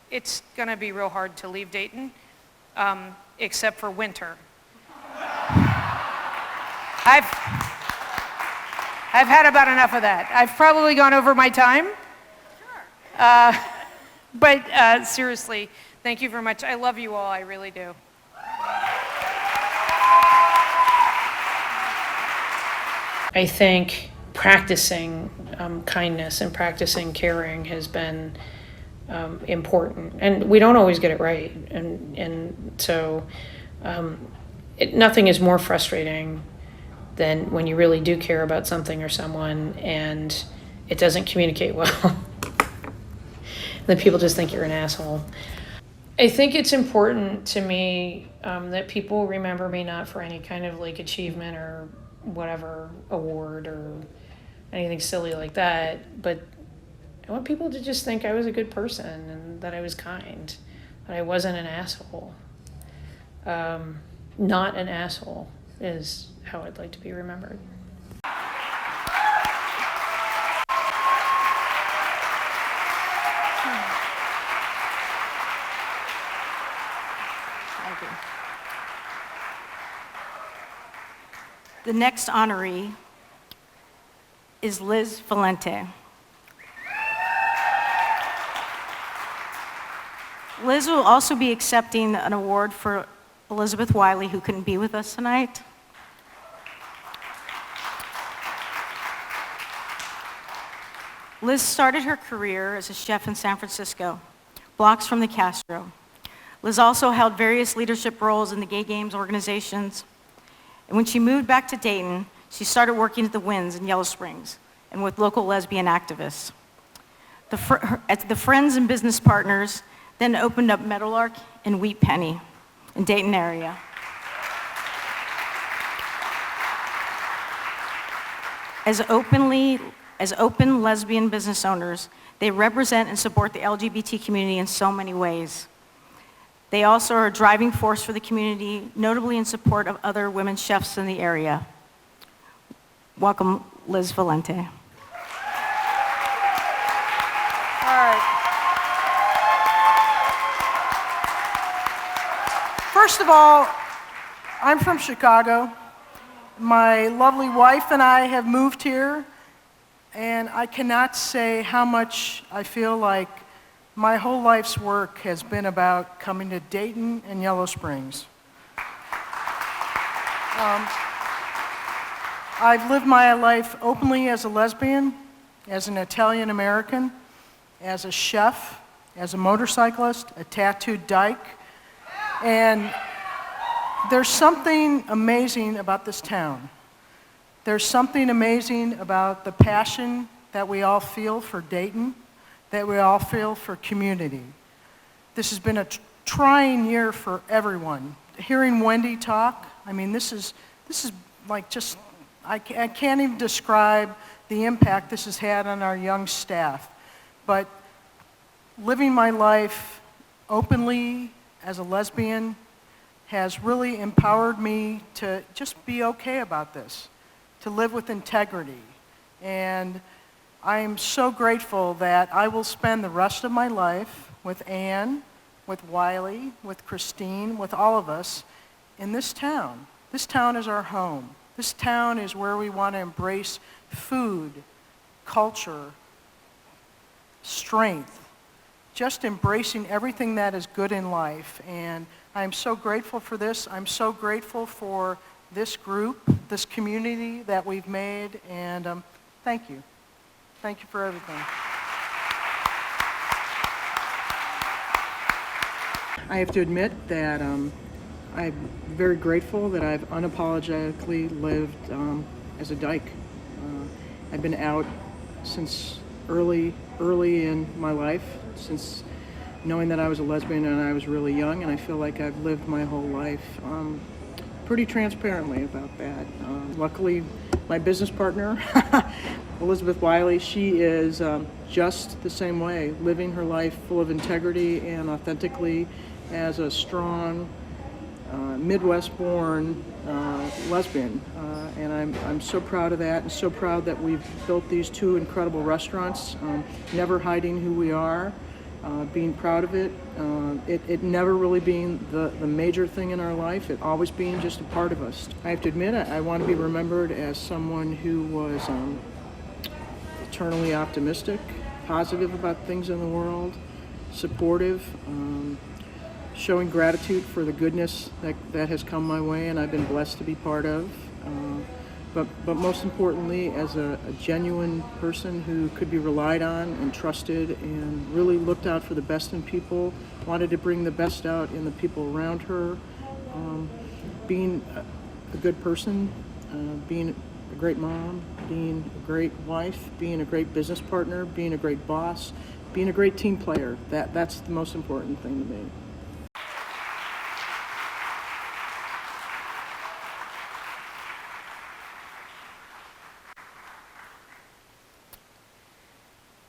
it's gonna be real hard to leave Dayton, except for winter. I've had about enough of that. I've probably gone over my time. But seriously, thank you very much. I love you all, I really do. I think practicing kindness and practicing caring has been important. And we don't always get it right. And so nothing is more frustrating than when you really do care about something or someone and it doesn't communicate well. Then people just think you're an asshole. I think it's important to me that people remember me not for any kind of like achievement or whatever award or anything silly like that, but I want people to just think I was a good person and that I was kind, that I wasn't an asshole. Not an asshole is how I'd like to be remembered. The next honoree is Liz Valente. Liz will also be accepting an award for Elizabeth Wiley, who couldn't be with us tonight. Liz started her career as a chef in San Francisco, blocks from the Castro. Liz also held various leadership roles in the gay games organizations. And when she moved back to Dayton, she started working at the Winds in Yellow Springs and with local lesbian activists. The friends and business partners then opened up Meadowlark and Wheat Penny in Dayton area. As open lesbian business owners, they represent and support the LGBT community in so many ways. They also are a driving force for the community, notably in support of other women chefs in the area. Welcome, Liz Valente. All right. First of all, I'm from Chicago. My lovely wife and I have moved here, and I cannot say how much I feel like my whole life's work has been about coming to Dayton and Yellow Springs. I've lived my life openly as a lesbian, as an Italian American, as a chef, as a motorcyclist, a tattooed dyke, and there's something amazing about this town. There's something amazing about the passion that we all feel for Dayton, that we all feel for community. This has been a trying year for everyone. Hearing Wendy talk, I mean, this is like just, I can't even describe the impact this has had on our young staff. But living my life openly as a lesbian has really empowered me to just be okay about this, to live with integrity. And I am so grateful that I will spend the rest of my life with Ann, with Wiley, with Christine, with all of us in this town. This town is our home. This town is where we want to embrace food, culture, strength, just embracing everything that is good in life. And I'm so grateful for this. I'm so grateful for this group, this community that we've made, and thank you. Thank you for everything. I have to admit that I'm very grateful that I've unapologetically lived as a dyke. I've been out since early in my life, since knowing that I was a lesbian and I was really young, and I feel like I've lived my whole life pretty transparently about that. Luckily, my business partner, Elizabeth Wiley, she is just the same way, living her life full of integrity and authentically as a strong, Midwest-born lesbian. And I'm so proud of that, and so proud that we've built these two incredible restaurants, never hiding who we are, being proud of it, it never really being the major thing in our life, it always being just a part of us. I have to admit, I want to be remembered as someone who was eternally optimistic, positive about things in the world, supportive, showing gratitude for the goodness that has come my way and I've been blessed to be part of. But most importantly, as a genuine person who could be relied on and trusted and really looked out for the best in people, wanted to bring the best out in the people around her, being a good person, being a great mom, being a great wife, being a great business partner, being a great boss, being a great team player. That's the most important thing to me.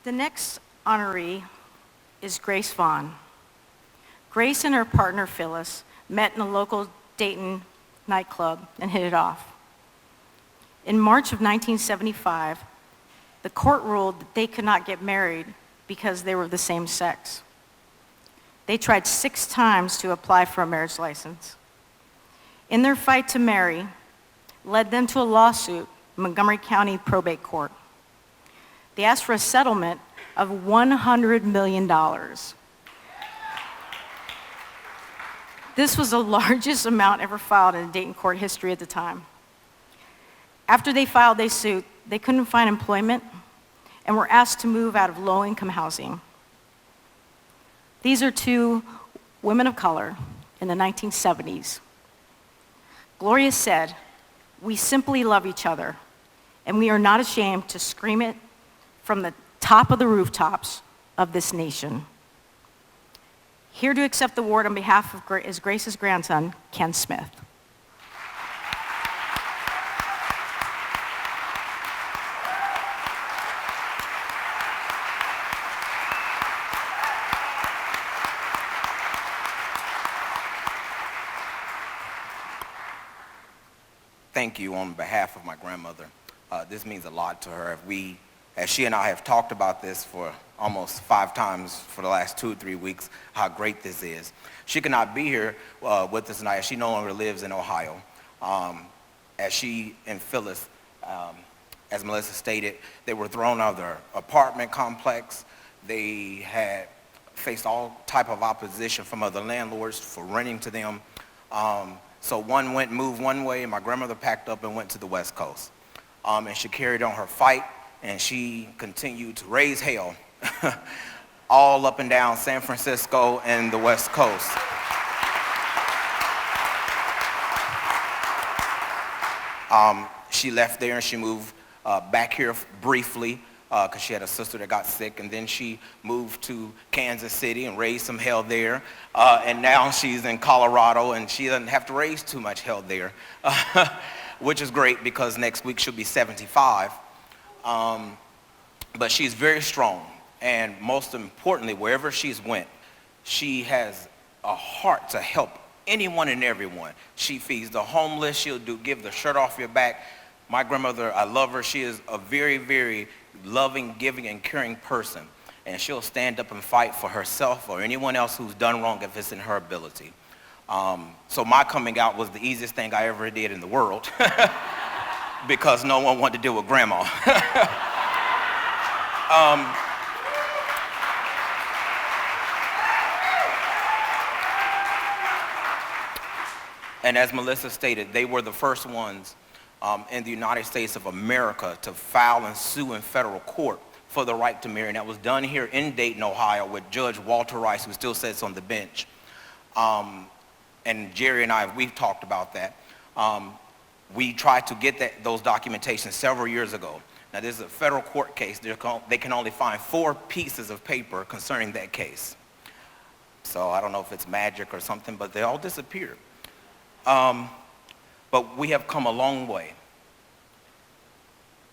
The next honoree is Grace Vaughn. Grace and her partner Phyllis met in a local Dayton nightclub and hit it off. In March of 1975, the court ruled that they could not get married because they were the same sex. They tried 6 times to apply for a marriage license. In their fight to marry, led them to a lawsuit in Montgomery County Probate Court. They asked for a settlement of $100 million. This was the largest amount ever filed in Dayton court history at the time. After they filed their suit, they couldn't find employment and were asked to move out of low-income housing. These are 2 women of color in the 1970s. Gloria said, "We simply love each other, and we are not ashamed to scream it from the top of the rooftops of this nation." Here to accept the award on behalf of is Grace's grandson, Ken Smith. thank you on behalf of my grandmother. This means a lot to her. As she and I have talked about this for almost 5 times for the last 2 or 3 weeks, how great this is. She could not be here with us tonight, as she no longer lives in Ohio. As she and Phyllis, as Melissa stated, they were thrown out of their apartment complex. They had faced all type of opposition from other landlords for renting to them. So one moved one way, and my grandmother packed up and went to the West Coast. And she carried on her fight, and she continued to raise hell all up and down San Francisco and the West Coast. She left there and she moved back here briefly because she had a sister that got sick, and then she moved to Kansas City and raised some hell there, and now she's in Colorado and she doesn't have to raise too much hell there, which is great because next week she'll be 75. But she's very strong, and most importantly, wherever she's went, she has a heart to help anyone and everyone. She feeds the homeless. She'll give the shirt off your back. My grandmother, I love her. She is a very, very loving, giving, and caring person, and she'll stand up and fight for herself or anyone else who's done wrong if it's in her ability. So my coming out was the easiest thing I ever did in the world because no one wanted to deal with grandma. And as Melissa stated, they were the first ones in the United States of America to file and sue in federal court for the right to marry. And that was done here in Dayton, Ohio with Judge Walter Rice, who still sits on the bench. And Jerry and I, we've talked about that. We tried to get those documentations several years ago. Now, this is a federal court case. They can only find 4 pieces of paper concerning that case. So I don't know if it's magic or something, but they all disappeared. But we have come a long way.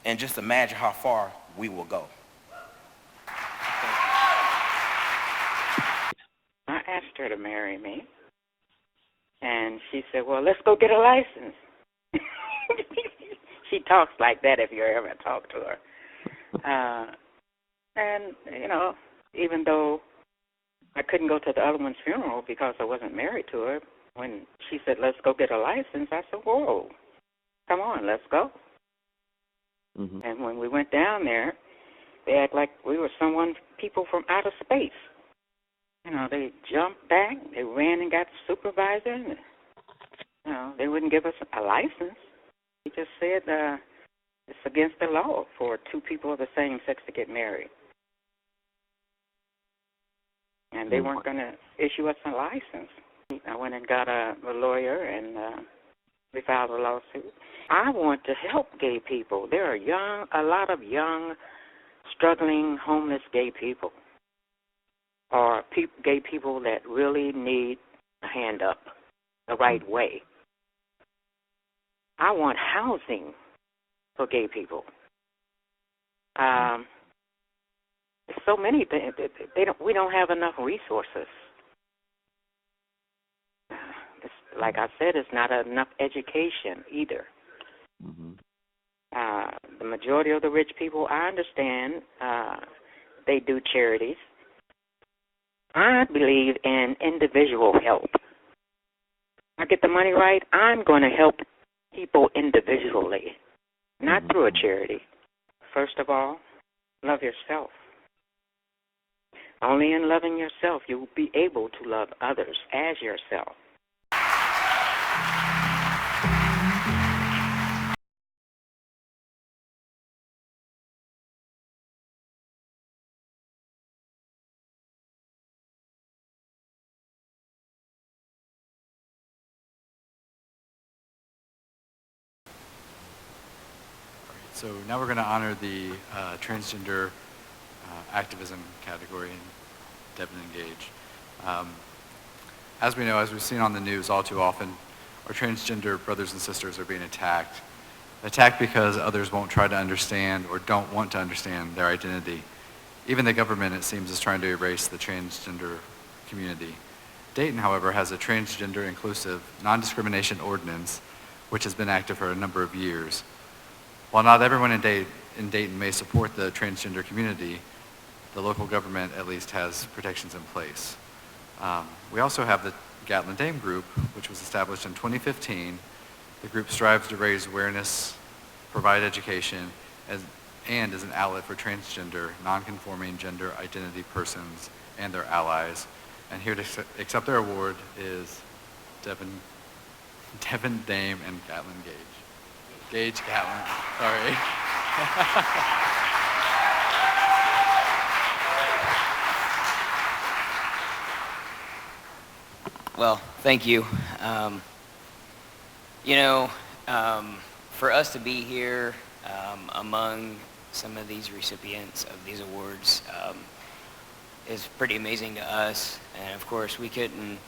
And just imagine how far we will go. I asked her to marry me. And she said, well, let's go get a license. She talks like that if you ever talk to her. And, you know, even though I couldn't go to the other one's funeral because I wasn't married to her, when she said, let's go get a license, I said, whoa, come on, let's go. Mm-hmm. And when we went down there, they act like we were people from outer space. You know, they jumped back, they ran and got the supervisor, and, you know, they wouldn't give us a license. He just said it's against the law for 2 people of the same sex to get married. And they weren't going to issue us a license. I went and got a lawyer, and we filed a lawsuit. I want to help gay people. There are a lot of young, struggling, homeless gay people, or gay people that really need a hand up the right way. I want housing for gay people. So many things. We don't have enough resources. Like I said, it's not enough education either. Mm-hmm. The majority of the rich people, I understand, they do charities. I believe in individual help. I get the money right, I'm going to help people individually, not through a charity. First of all, love yourself. Only in loving yourself you will be able to love others as yourself. So now we're going to honor the transgender activism category in Devin Engage. As we know, as we've seen on the news all too often, our transgender brothers and sisters are being attacked. Attacked because others won't try to understand or don't want to understand their identity. Even the government, it seems, is trying to erase the transgender community. Dayton, however, has a transgender inclusive non-discrimination ordinance which has been active for a number of years. While not everyone in Dayton may support the transgender community, the local government at least has protections in place. We also have the Gatlin Dame Group, which was established in 2015. The group strives to raise awareness, provide education, and is an outlet for transgender, non-conforming gender identity persons and their allies. And here to accept their award is Devin Dame and Gatlin Gage. Gatlin, sorry. Well, thank you. For us to be here among some of these recipients of these awards is pretty amazing to us. And of course, we couldn't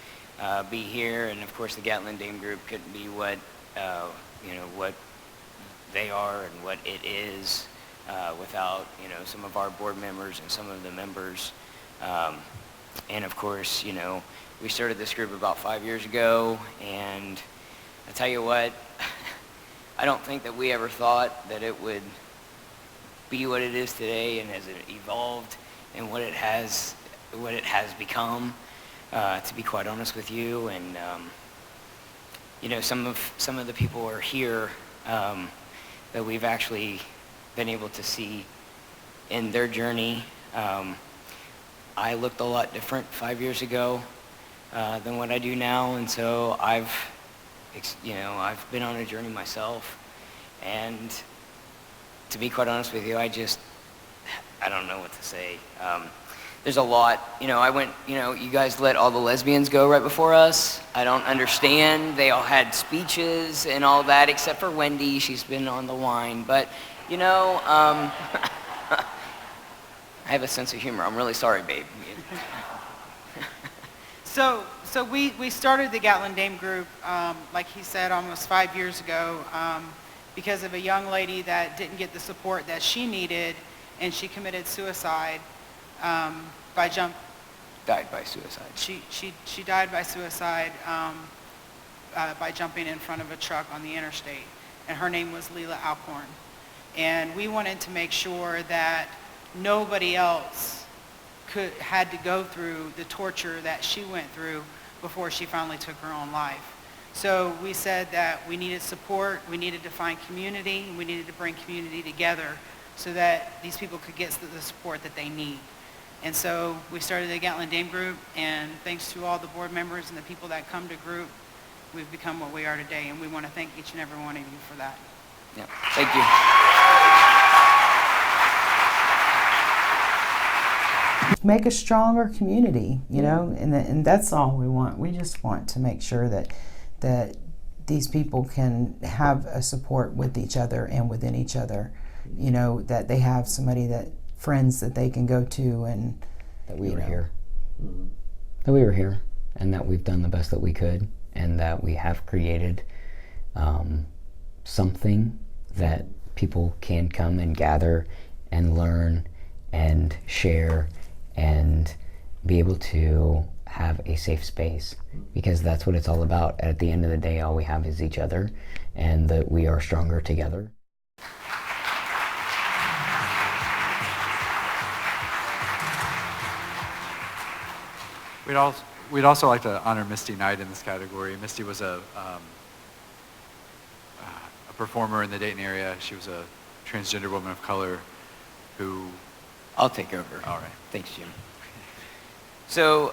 be here, and of course, the Gatlin Dame Group couldn't be what what they are and what it is without some of our board members and some of the members. And of course, we started this group about 5 years ago, and I tell you what, I don't think that we ever thought that it would be what it is today and as it evolved and what it has become, to be quite honest with you. And some of the people are here that we've actually been able to see in their journey. I looked a lot different 5 years ago than what I do now, and so I've been on a journey myself, and to be quite honest with you, I don't know what to say. There's a lot, you guys let all the lesbians go right before us. I don't understand. They all had speeches and all that, except for Wendy. She's been on the line, but I have a sense of humor. I'm really sorry, babe. So we started the Gatlin Dame Group, like he said, almost 5 years ago, because of a young lady that didn't get the support that she needed, and she committed suicide Died by suicide. She died by suicide by jumping in front of a truck on the interstate, and her name was Leila Alcorn. And we wanted to make sure that nobody else had to go through the torture that she went through before she finally took her own life. So we said that we needed support, we needed to find community, and we needed to bring community together so that these people could get the support that they need. And so we started the Gatlin Dame Group, and thanks to all the board members and the people that come to group, we've become what we are today, and we want to thank each and every one of you for that. Yeah, thank you. Make a stronger community, and that's all we want. We just want to make sure that these people can have a support with each other and within each other, that they have friends that they can go to, and that we were here. That we were here, and that we've done the best that we could, and that we have created something that people can come and gather and learn and share and be able to have a safe space, because that's what it's all about. At the end of the day, all we have is each other, and that we are stronger together. We'd also like to honor Misty Knight in this category. Misty was a performer in the Dayton area. She was a transgender woman of color who... I'll take over. All right. Thanks, Jim. So,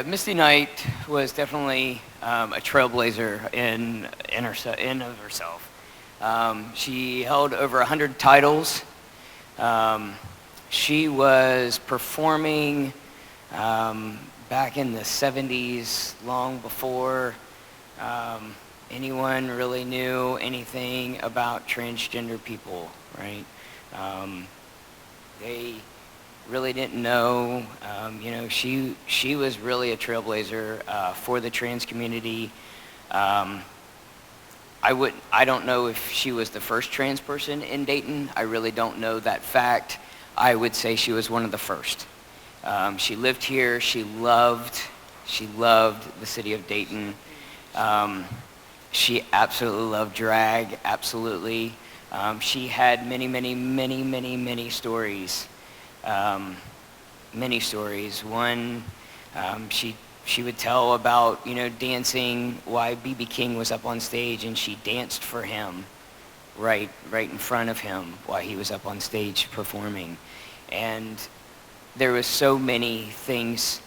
Misty Knight was definitely a trailblazer in of herself. She held over 100 titles. She was performing back in the 70s, long before anyone really knew anything about transgender people, right? They really didn't know. She was really a trailblazer for the trans community. I don't know if she was the first trans person in Dayton. I really don't know that fact. I would say she was one of the first. She lived here. She loved the city of Dayton. She absolutely loved drag, absolutely. She had many stories. Many stories. One, she would tell about, dancing while B.B. King was up on stage, and she danced for him right in front of him while he was up on stage performing. And there was so many things.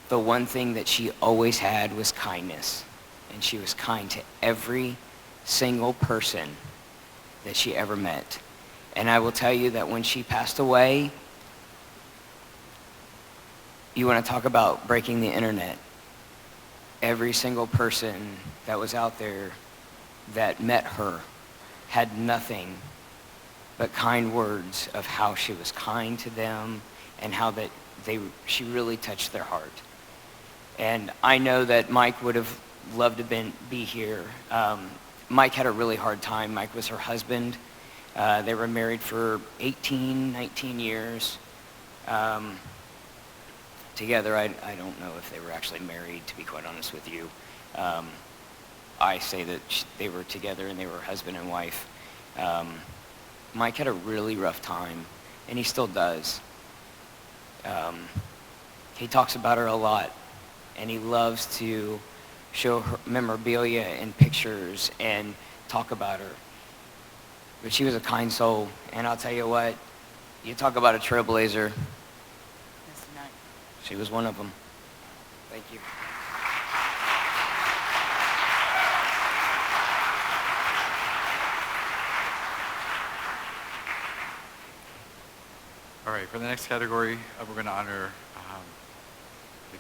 The one thing that she always had was kindness. And she was kind to every single person that she ever met. And I will tell you that when she passed away, you want to talk about breaking the internet. Every single person that was out there that met her had nothing but kind words of how she was kind to them and how that she really touched their heart. And I know that Mike would have loved to be here. Mike had a really hard time. Mike was her husband. They were married for 18, 19 years. Together, I don't know if they were actually married, to be quite honest with you. I say that they were together and they were husband and wife. Mike had a really rough time, and he still does. He talks about her a lot, and he loves to show her memorabilia and pictures and talk about her. But she was a kind soul, and I'll tell you what, you talk about a trailblazer, she was one of them. Thank you. All right, for the next category, we're going to honor the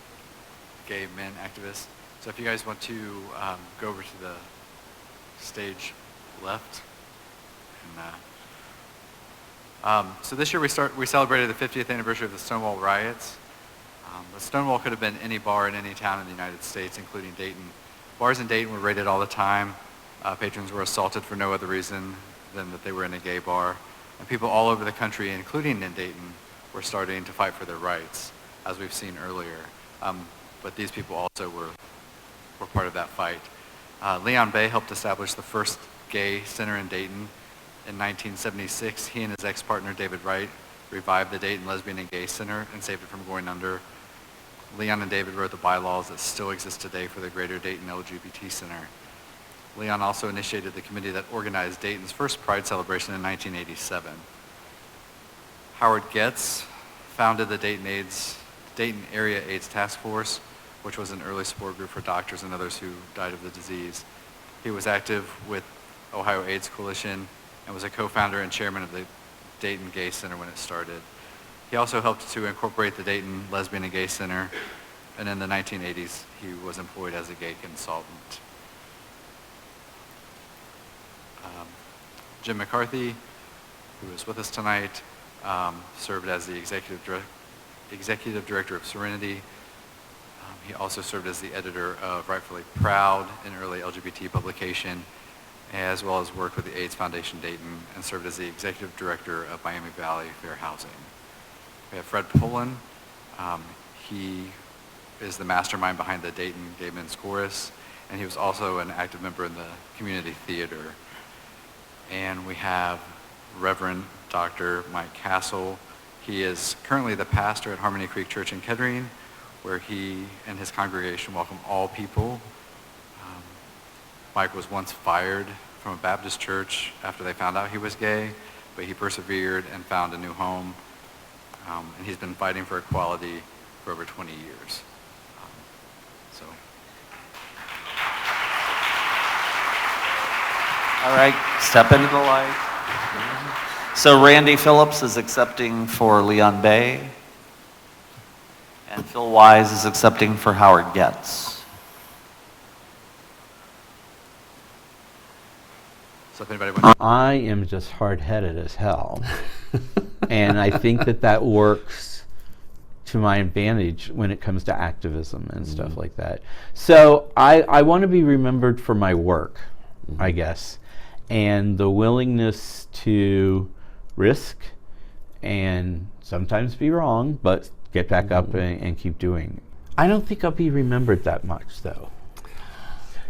gay men activists. So if you guys want to go over to the stage left. And, so this year we celebrated the 50th anniversary of the Stonewall riots. The Stonewall could have been any bar in any town in the United States, including Dayton. Bars in Dayton were raided all the time. Patrons were assaulted for no other reason than that they were in a gay bar. And people all over the country, including in Dayton, were starting to fight for their rights, as we've seen earlier. But these people also were part of that fight. Leon Bay helped establish the first gay center in Dayton. In 1976, he and his ex-partner David Wright revived the Dayton Lesbian and Gay Center and saved it from going under. Leon and David wrote the bylaws that still exist today for the Greater Dayton LGBT Center. Leon also initiated the committee that organized Dayton's first Pride celebration in 1987. Howard Getz founded the Dayton Area AIDS Task Force, which was an early support group for doctors and others who died of the disease. He was active with Ohio AIDS Coalition and was a co-founder and chairman of the Dayton Gay Center when it started. He also helped to incorporate the Dayton Lesbian and Gay Center, and in the 1980s, he was employed as a gay consultant. Jim McCarthy, who is with us tonight, served as the executive director of Serenity. He also served as the editor of Rightfully Proud, an early LGBT publication, as well as worked with the AIDS Foundation Dayton and served as the executive director of Miami Valley Fair Housing. We have Fred Pullen. He is the mastermind behind the Dayton Gay Men's Chorus, and he was also an active member in the community theater. And we have Reverend Dr. Mike Castle. He is currently the pastor at Harmony Creek Church in Kettering, where he and his congregation welcome all people. Mike was once fired from a Baptist church after they found out he was gay, but he persevered and found a new home. And he's been fighting for equality for over 20 years. All right, step into the light. So Randy Phillips is accepting for Leon Bay, and Phil Wise is accepting for Howard Getz. So if anybody wants I am just hard-headed as hell. And I think that works to my advantage when it comes to activism and stuff like that. So I want to be remembered for my work, I guess, and the willingness to risk and sometimes be wrong, but get back up and keep doing. I don't think I'll be remembered that much, though.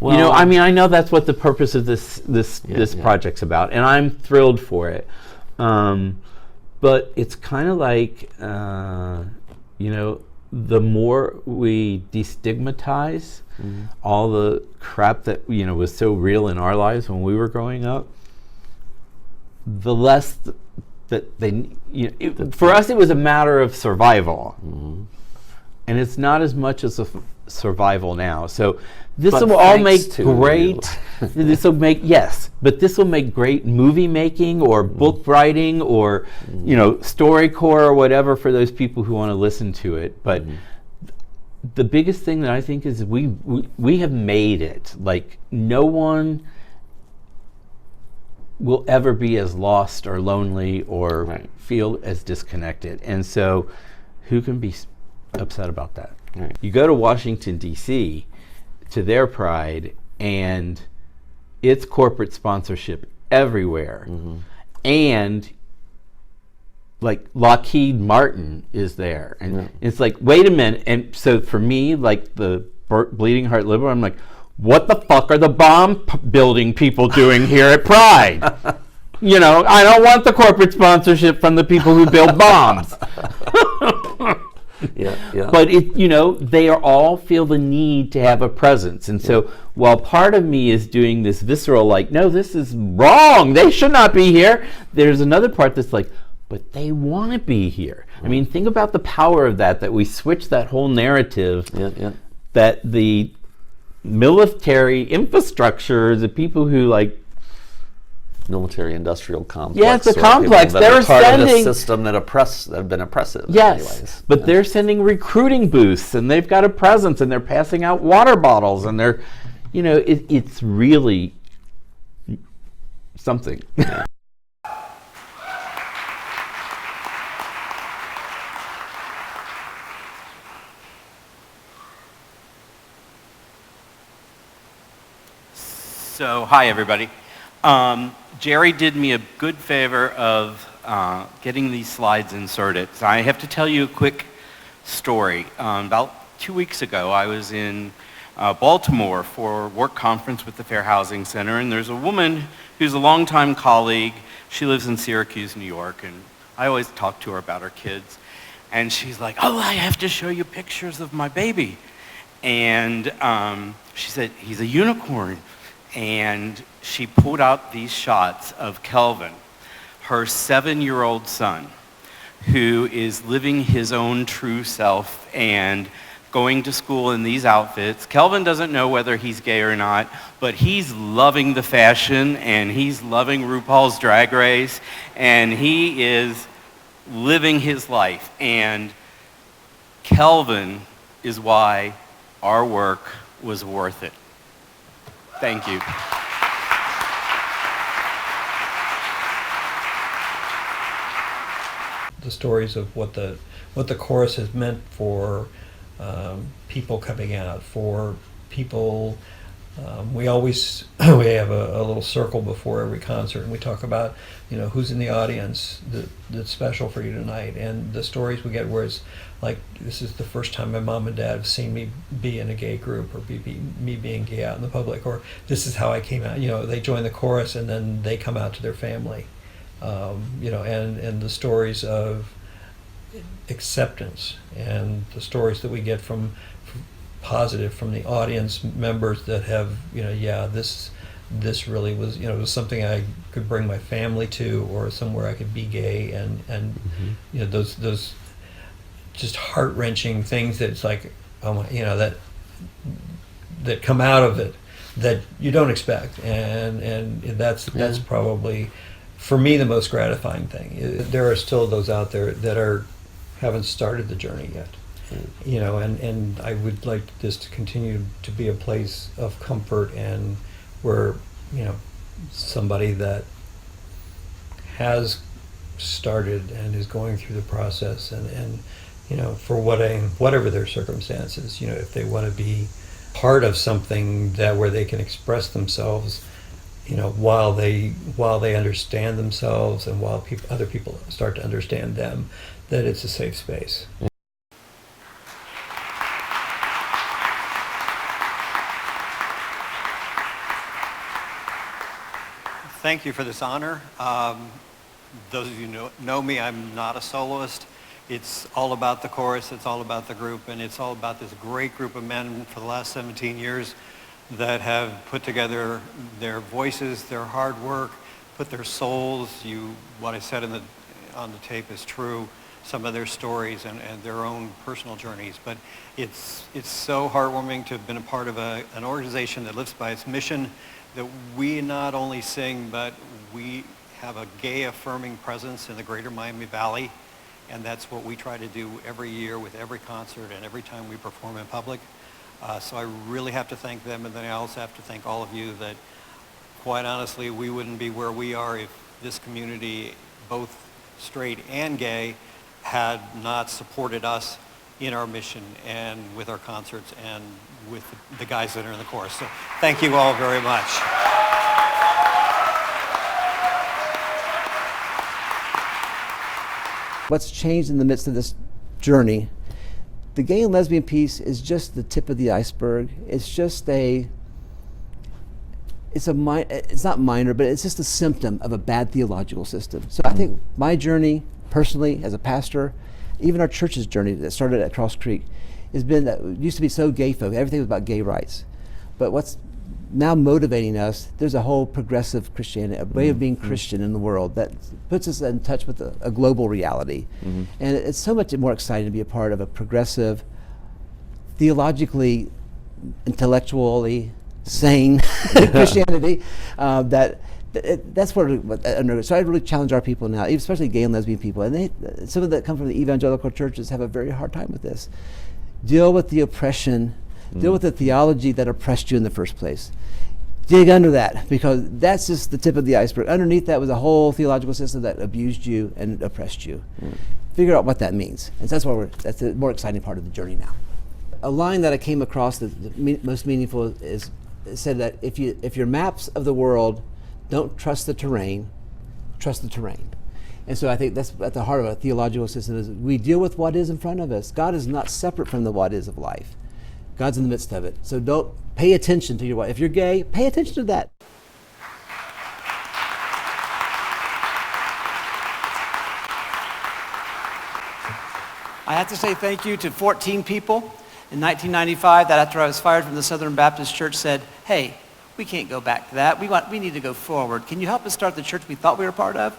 you know, Well- I mean, I know that's what the purpose of this project's about, and I'm thrilled for it. But it's kind of like, you know, the more we destigmatize all the crap that, you know, was so real in our lives when we were growing up, the less that they, you know, for us it was a matter of survival. And it's not as much as a survival now. So this But will all make thanks to great, this will make, yes, but this will make great movie making or book writing or, you know, StoryCorps or whatever for those people who want to listen to it. But the biggest thing that I think is we have made it. Like, no one will ever be as lost or lonely or feel as disconnected. And so who can be upset about that? You go to Washington, D.C., to their Pride, and it's corporate sponsorship everywhere. And like Lockheed Martin is there. And it's like, wait a minute. And so for me, like the Bleeding Heart Liberal, I'm like, what the fuck are the bomb building people doing here at Pride? You know, I don't want the corporate sponsorship from the people who build bombs. But it, you know, they are all feel the need to have a presence. And so while part of me is doing this visceral, like, no, this is wrong, they should not be here, there's another part that's like, but they want to be here. I mean, think about the power of that we switch that whole narrative that the military infrastructure, the people who like military-industrial complex. Yeah, it's a or complex. people that They're are part sending of the system that have been oppressive. Yes, anyways. but they're sending recruiting booths, and they've got a presence, and they're passing out water bottles, and they're, you know, it's really something. So, hi everybody. Jerry did me a good favor of getting these slides inserted. So I have to tell you a quick story. About 2 weeks ago, I was in Baltimore for a work conference with the Fair Housing Center, and there's a woman who's a longtime colleague. She lives in Syracuse, New York, and I always talk to her about her kids. And she's like, oh, I have to show you pictures of my baby. And she said, he's a unicorn. And she pulled out these shots of Kelvin, her 7-year-old son, who is living his own true self and going to school in these outfits. Kelvin doesn't know whether he's gay or not, but he's loving the fashion, and he's loving RuPaul's Drag Race, and he is living his life. And Kelvin is why our work was worth it. Thank you. The stories of what the chorus has meant for people coming out, for people. We always we have a little circle before every concert, and we talk about, you know, who's in the audience that's special for you tonight, and the stories we get where it's like, this is the first time my mom and dad have seen me be in a gay group, or me being gay out in the public, or this is how I came out. You know, they join the chorus and then they come out to their family. You know, and the stories of acceptance, and the stories that we get from positive from the audience members that have, you know, yeah, this really was, you know, it was something I could bring my family to, or somewhere I could be gay, and you know, those just heart-wrenching things that it's like, oh my, you know, that come out of it that you don't expect, and that's probably for me the most gratifying thing. There are still those out there that haven't started the journey yet. You know, and I would like this to continue to be a place of comfort, and where, you know, somebody that has started and is going through the process, and you know, for whatever their circumstances, you know, if they want to be part of something that where they can express themselves, you know, while they understand themselves, and while other people start to understand them, that it's a safe space. thank you for this honor. Those of you who know me, I'm not a soloist. It's all about the chorus, it's all about the group, and it's all about this great group of men for the last 17 years that have put together their voices, their hard work, put their souls. What I said on the tape is true, some of their stories and their own personal journeys. But it's so heartwarming to have been a part of an organization that lives by its mission, that we not only sing, but we have a gay affirming presence in the greater Miami Valley. And that's what we try to do every year with every concert and every time we perform in public. So I really have to thank them, and then I also have to thank all of you that, quite honestly, we wouldn't be where we are if this community, both straight and gay, had not supported us in our mission and with our concerts and with the guys that are in the chorus. So thank you all very much. What's changed in the midst of this journey, the gay and lesbian piece is just the tip of the iceberg. It's just it's not minor, but it's just a symptom of a bad theological system. So I think my journey, personally, as a pastor, even our church's journey that started at Cross Creek, has been that it used to be so gay folk, everything was about gay rights. But what's now motivating us, there's a whole progressive Christianity, a way of being Christian in the world that puts us in touch with a global reality. And it's so much more exciting to be a part of a progressive, theologically, intellectually sane Christianity. That's what so I really challenge our people now, especially gay and lesbian people, and some of that come from the evangelical churches have a very hard time with this. Deal with the oppression. Deal with the theology that oppressed you in the first place. Dig under that, because that's just the tip of the iceberg. Underneath that was a whole theological system that abused you and oppressed you. Figure out what that means. And that's the more exciting part of the journey now. A line that I came across that most meaningful is, it said that if your maps of the world don't trust the terrain, trust the terrain. And so I think that's at the heart of a theological system, is we deal with what is in front of us. God is not separate from the what is of life. God's in the midst of it. So don't pay attention to your wife. If you're gay, pay attention to that. I have to say thank you to 14 people in 1995 that after I was fired from the Southern Baptist Church said, hey, we can't go back to that. We need to go forward. Can you help us start the church we thought we were part of?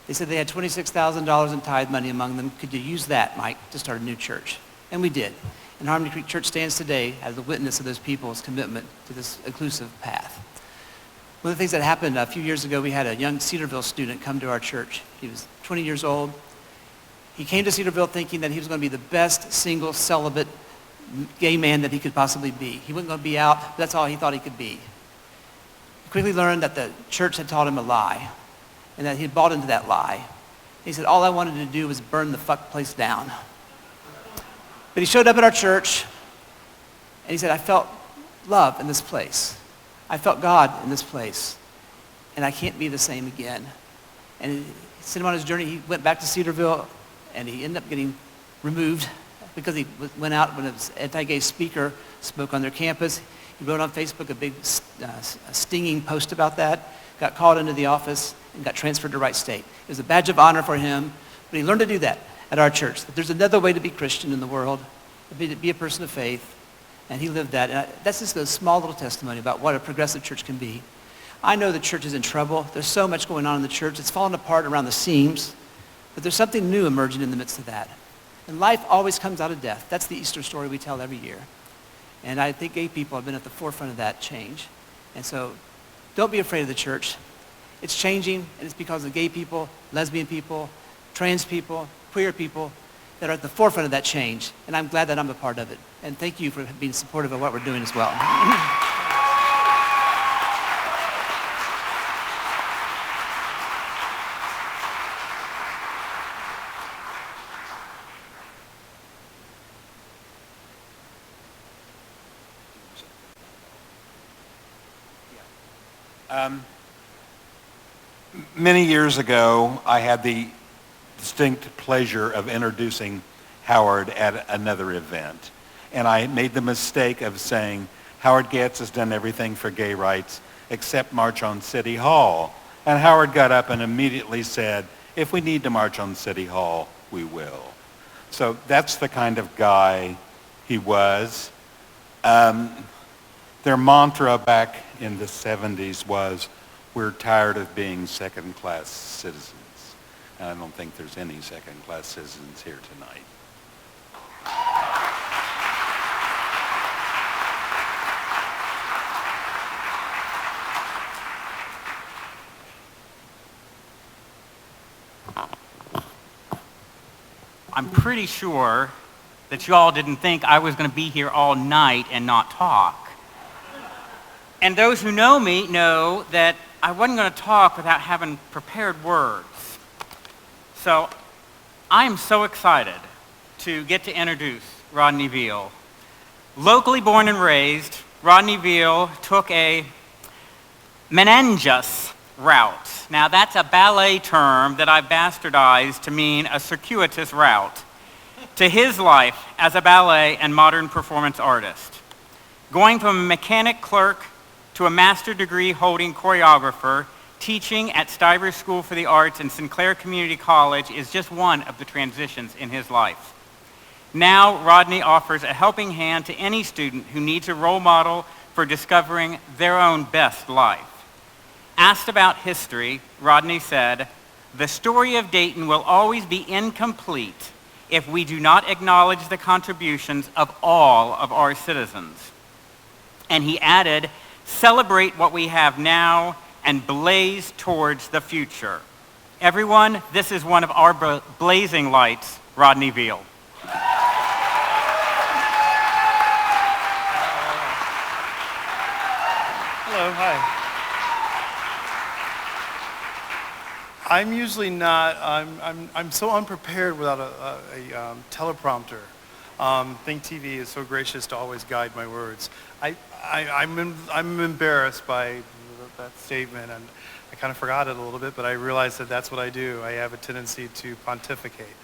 They said they had $26,000 in tithe money among them. Could you use that, Mike, to start a new church? And we did. And Harmony Creek Church stands today as a witness of those people's commitment to this inclusive path. One of the things that happened a few years ago, we had a young Cedarville student come to our church. He was 20 years old. He came to Cedarville thinking that he was going to be the best single celibate gay man that he could possibly be. He wasn't going to be out, but that's all he thought he could be. He quickly learned that the church had taught him a lie, and that he had bought into that lie. He said, all I wanted to do was burn the fuck place down. But he showed up at our church, and he said, I felt love in this place. I felt God in this place, and I can't be the same again. And he sent him on his journey. He went back to Cedarville, and he ended up getting removed because he went out when an anti-gay speaker spoke on their campus. He wrote on Facebook a big stinging post about that, got called into the office, and got transferred to Wright State. It was a badge of honor for him, but he learned to do that at our church. That there's another way to be Christian in the world, to be a person of faith, and he lived that. And that's just a small little testimony about what a progressive church can be. I know the church is in trouble. There's so much going on in the church. It's falling apart around the seams, but there's something new emerging in the midst of that. And life always comes out of death. That's the Easter story we tell every year. And I think gay people have been at the forefront of that change. And so don't be afraid of the church. It's changing, and it's because of gay people, lesbian people, trans people, queer people that are at the forefront of that change. And I'm glad that I'm a part of it. And thank you for being supportive of what we're doing as well. Many years ago, I had the distinct pleasure of introducing Howard at another event. And I made the mistake of saying, Howard Getz has done everything for gay rights. except march on City Hall. And Howard got up and immediately said, if we need to march on City Hall, we will. So that's the kind of guy he was. Their mantra back in the 70s was, we're tired of being second-class citizens. And I don't think there's any second-class citizens here tonight. I'm pretty sure that you all didn't think I was going to be here all night and not talk. And those who know me know that I wasn't going to talk without having prepared words. So I am so excited to get to introduce Rodney Veal. Locally born and raised, Rodney Veal took a meningus route. Now that's a ballet term that I bastardized to mean a circuitous route to his life as a ballet and modern performance artist. Going from a mechanic clerk to a master degree holding choreographer, teaching at Stivers School for the Arts and Sinclair Community College is just one of the transitions in his life. Now, Rodney offers a helping hand to any student who needs a role model for discovering their own best life. Asked about history, Rodney said, "The story of Dayton will always be incomplete if we do not acknowledge the contributions of all of our citizens." And he added, "Celebrate what we have now and blaze towards the future." Everyone, this is one of our blazing lights, Rodney Veal. Hello, hi. I'm usually not, I'm so unprepared without a teleprompter. Think TV is so gracious to always guide my words. I'm embarrassed by that statement, and I kind of forgot it a little bit, but I realized that that's what I do. I have a tendency to pontificate.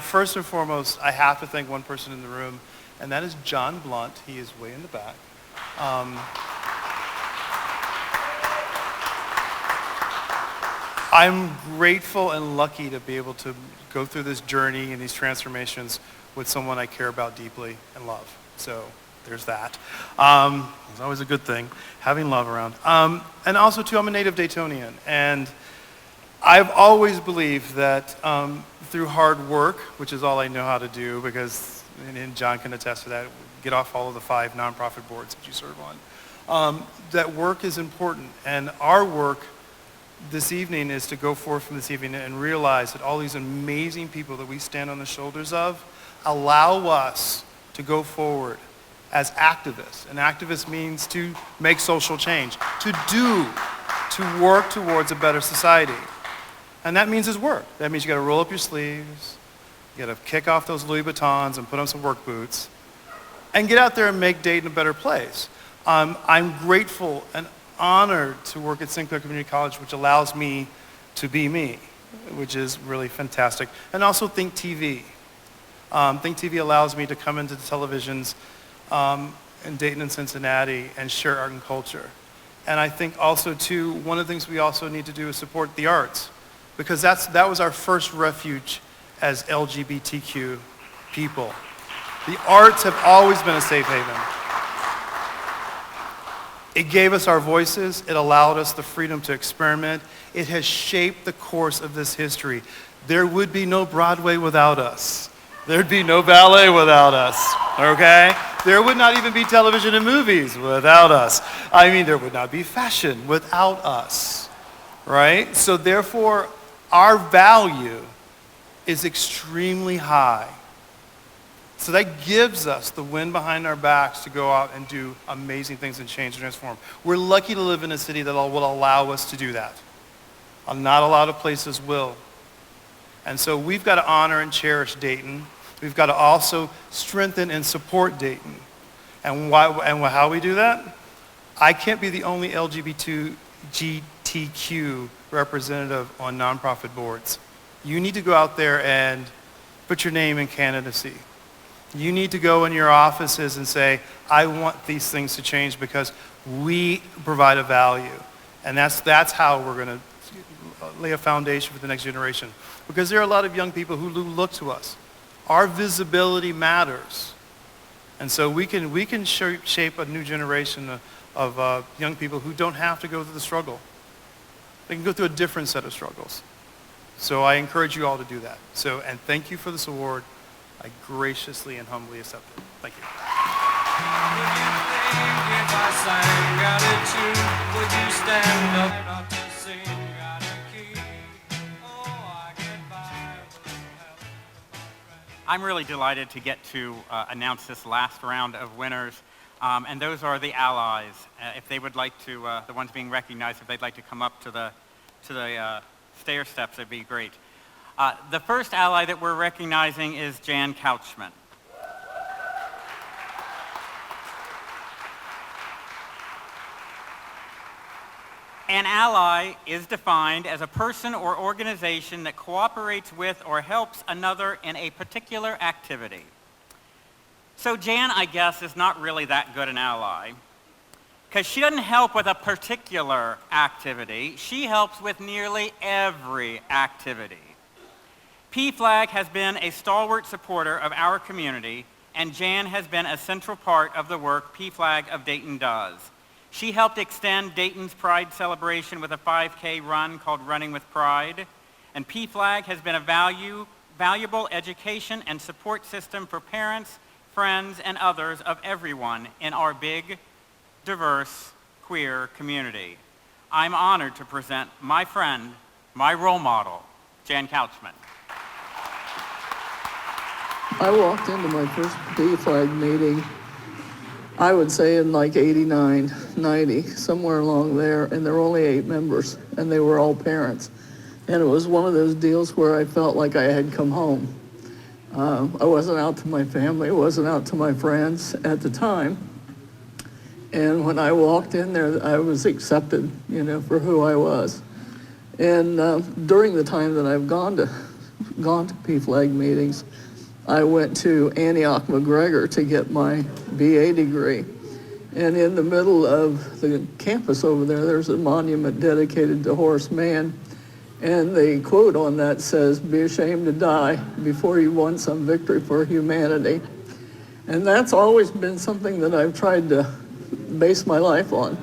First and foremost, I have to thank one person in the room, and that is John Blunt. He is way in the back. I'm grateful and lucky to be able to go through this journey and these transformations with someone I care about deeply and love. So there's that. It's always a good thing, having love around. And also, too, I'm a native Daytonian. And I've always believed that through hard work, which is all I know how to do, because, and John can attest to that, get off all of the 5 nonprofit boards that you serve on, that work is important. And our work this evening is to go forth from this evening and realize that all these amazing people that we stand on the shoulders of allow us to go forward as activists. And activist means to make social change, to work towards a better society. And that means it's work. That means you gotta roll up your sleeves, you gotta kick off those Louis Vuittons and put on some work boots, and get out there and make Dayton a better place. I'm grateful and honored to work at Sinclair Community College, which allows me to be me, which is really fantastic. And also Think TV. Think TV allows me to come into the televisions in Dayton and Cincinnati and share art and culture. And I think also, too, one of the things we also need to do is support the arts, because that was our first refuge as LGBTQ people. The arts have always been a safe haven. It gave us our voices. It allowed us the freedom to experiment. It has shaped the course of this history. There would be no Broadway without us. There'd be no ballet without us, okay? There would not even be television and movies without us. I mean, there would not be fashion without us, right? So therefore, our value is extremely high. So that gives us the wind behind our backs to go out and do amazing things and change and transform. We're lucky to live in a city that will allow us to do that. Not a lot of places will. And so we've got to honor and cherish Dayton. We've got to also strengthen and support Dayton. And how we do that? I can't be the only LGBTQ representative on nonprofit boards. You need to go out there and put your name in candidacy. You need to go in your offices and say, I want these things to change, because we provide a value. And that's how we're going to lay a foundation for the next generation. Because there are a lot of young people who look to us. Our visibility matters. And so we can shape a new generation of young people who don't have to go through the struggle. They can go through a different set of struggles. So I encourage you all to do that. And thank you for this award. I graciously and humbly accept it. Thank you. Would you stand up to sing? I'm really delighted to get to announce this last round of winners, and those are the allies. If they would like to, the ones being recognized, if they'd like to come up to the stair steps, that'd be great. The first ally that we're recognizing is Jan Couchman. An ally is defined as a person or organization that cooperates with or helps another in a particular activity. So Jan, I guess, is not really that good an ally, because she doesn't help with a particular activity. She helps with nearly every activity. PFLAG has been a stalwart supporter of our community, and Jan has been a central part of the work PFLAG of Dayton does. She helped extend Dayton's Pride celebration with a 5K run called Running with Pride, and PFLAG has been a valuable education and support system for parents, friends, and others of everyone in our big, diverse, queer community. I'm honored to present my friend, my role model, Jan Couchman. I walked into my first PFLAG meeting, I would say in like 89, 90, somewhere along there, and there were only 8 members, and they were all parents. And it was one of those deals where I felt like I had come home. I wasn't out to my family, wasn't out to my friends at the time. And when I walked in there, I was accepted, for who I was. And during the time that I've gone to PFLAG meetings, I went to Antioch McGregor to get my BA degree. And in the middle of the campus over there, there's a monument dedicated to Horace Mann. And the quote on that says, "Be ashamed to die before you won some victory for humanity." And that's always been something that I've tried to base my life on.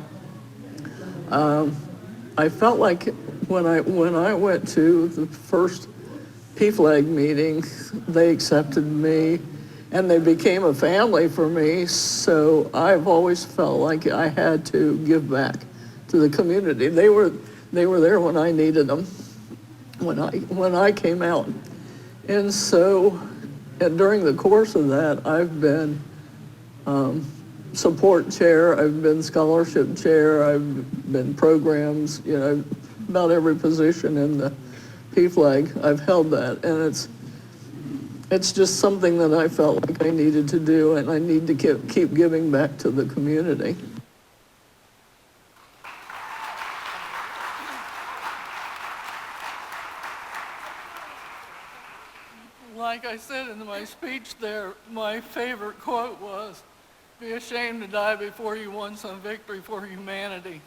I felt like when I went to the first PFLAG meeting, they accepted me and they became a family for me, so I've always felt like I had to give back to the community. They were there when I needed them, when I came out. And so, during the course of that, I've been support chair, I've been scholarship chair, I've been programs, about every position in the PFLAG, I've held that, and it's just something that I felt like I needed to do, and I need to keep giving back to the community. Like I said in my speech there, my favorite quote was, "Be ashamed to die before you won some victory for humanity."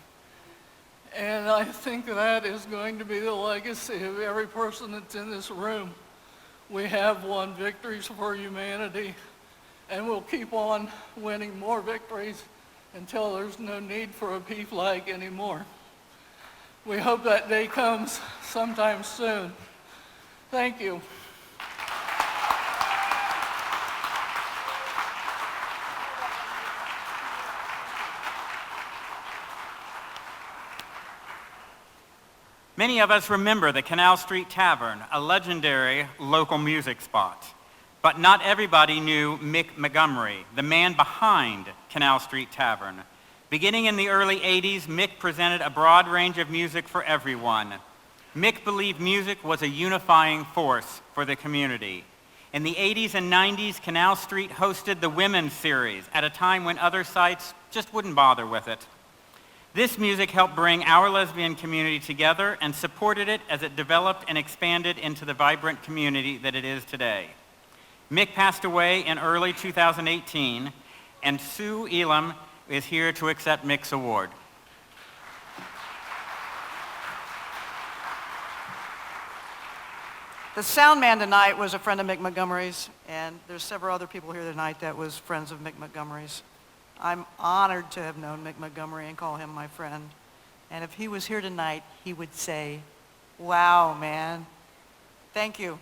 And I think that is going to be the legacy of every person that's in this room. We have won victories for humanity, and we'll keep on winning more victories until there's no need for a PFLAG anymore. We hope that day comes sometime soon. Thank you. Many of us remember the Canal Street Tavern, a legendary local music spot. But not everybody knew Mick Montgomery, the man behind Canal Street Tavern. Beginning in the early 80s, Mick presented a broad range of music for everyone. Mick believed music was a unifying force for the community. In the 80s and 90s, Canal Street hosted the Women's Series at a time when other sites just wouldn't bother with it. This music helped bring our lesbian community together and supported it as it developed and expanded into the vibrant community that it is today. Mick passed away in early 2018, and Sue Elam is here to accept Mick's award. The sound man tonight was a friend of Mick Montgomery's, and there's several other people here tonight that was friends of Mick Montgomery's. I'm honored to have known Mick Montgomery and call him my friend. And if he was here tonight, he would say, wow, man, thank you.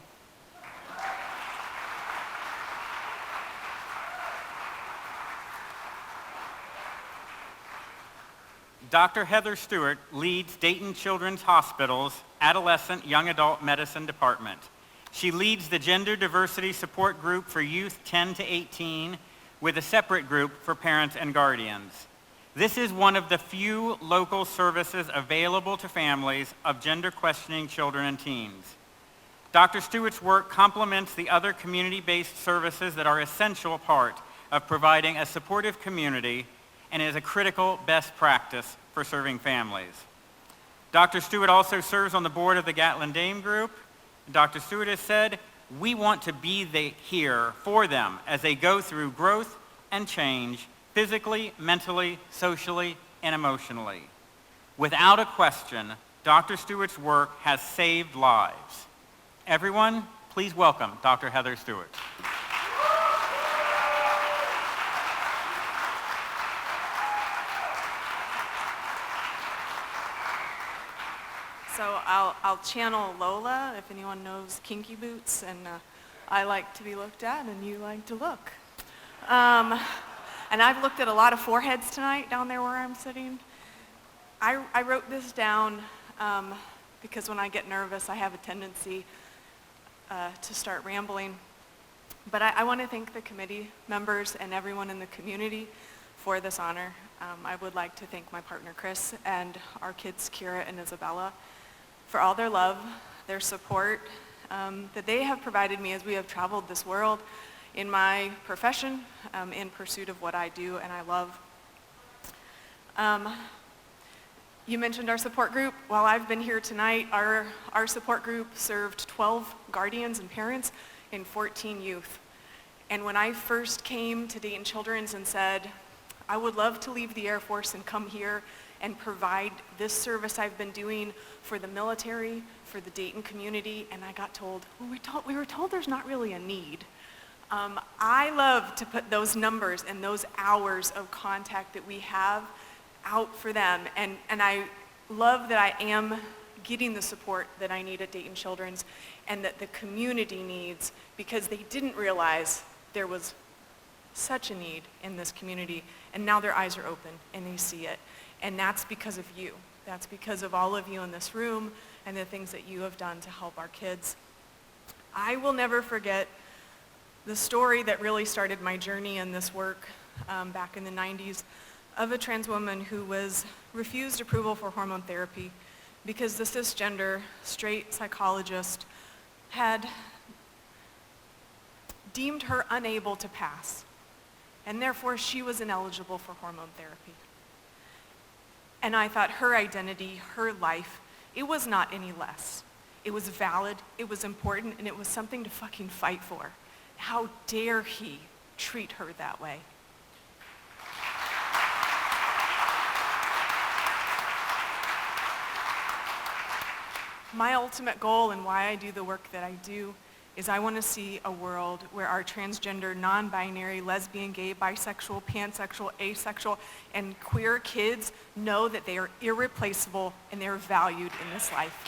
Dr. Heather Stewart leads Dayton Children's Hospital's Adolescent Young Adult Medicine Department. She leads the Gender Diversity Support Group for Youth 10 to 18 with a separate group for parents and guardians. This is one of the few local services available to families of gender-questioning children and teens. Dr. Stewart's work complements the other community-based services that are essential part of providing a supportive community and is a critical best practice for serving families. Dr. Stewart also serves on the board of the Gatlin Dame Group. Dr. Stewart has said, we want to be here for them as they go through growth and change physically, mentally, socially, and emotionally. Without a question, Dr. Stewart's work has saved lives. Everyone, please welcome Dr. Heather Stewart. So I'll channel Lola, if anyone knows Kinky Boots, and I like to be looked at and you like to look. And I've looked at a lot of foreheads tonight down there where I'm sitting. I wrote this down because when I get nervous, I have a tendency to start rambling. But I want to thank the committee members and everyone in the community for this honor. I would like to thank my partner Chris and our kids Kira and Isabella for all their love, their support that they have provided me as we have traveled this world in my profession, in pursuit of what I do and I love. You mentioned our support group. While I've been here tonight, our support group served 12 guardians and parents and 14 youth. And when I first came to Dayton Children's and said, I would love to leave the Air Force and come here and provide this service I've been doing for the military, for the Dayton community, and I got told, we were told there's not really a need. I love to put those numbers and those hours of contact that we have out for them, and I love that I am getting the support that I need at Dayton Children's and that the community needs, because they didn't realize there was such a need in this community, and now their eyes are open and they see it. And that's because of you. That's because of all of you in this room and the things that you have done to help our kids. I will never forget the story that really started my journey in this work back in the 90s of a trans woman who was refused approval for hormone therapy because the cisgender straight psychologist had deemed her unable to pass, and therefore she was ineligible for hormone therapy. And I thought her identity, her life, it was not any less. It was valid, it was important, and it was something to fucking fight for. How dare he treat her that way? My ultimate goal and why I do the work that I do is I want to see a world where our transgender, non-binary, lesbian, gay, bisexual, pansexual, asexual, and queer kids know that they are irreplaceable and they're valued in this life.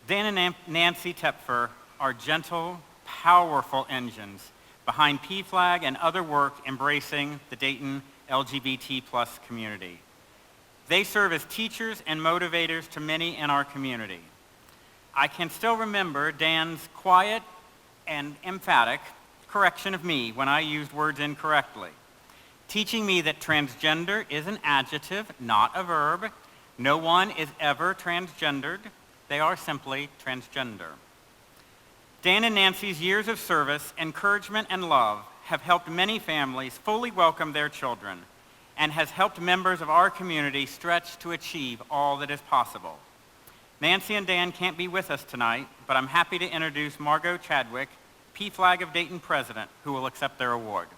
Dan and Nancy Tepfer are gentle, powerful engines behind PFLAG and other work embracing the Dayton LGBT plus community. They serve as teachers and motivators to many in our community. I can still remember Dan's quiet and emphatic correction of me when I used words incorrectly, teaching me that transgender is an adjective, not a verb. No one is ever transgendered. They are simply transgender. Dan and Nancy's years of service, encouragement, and love have helped many families fully welcome their children. and has helped members of our community stretch to achieve all that is possible. Nancy and Dan can't be with us tonight, but I'm happy to introduce Margot Chadwick, PFLAG of Dayton President, who will accept their award.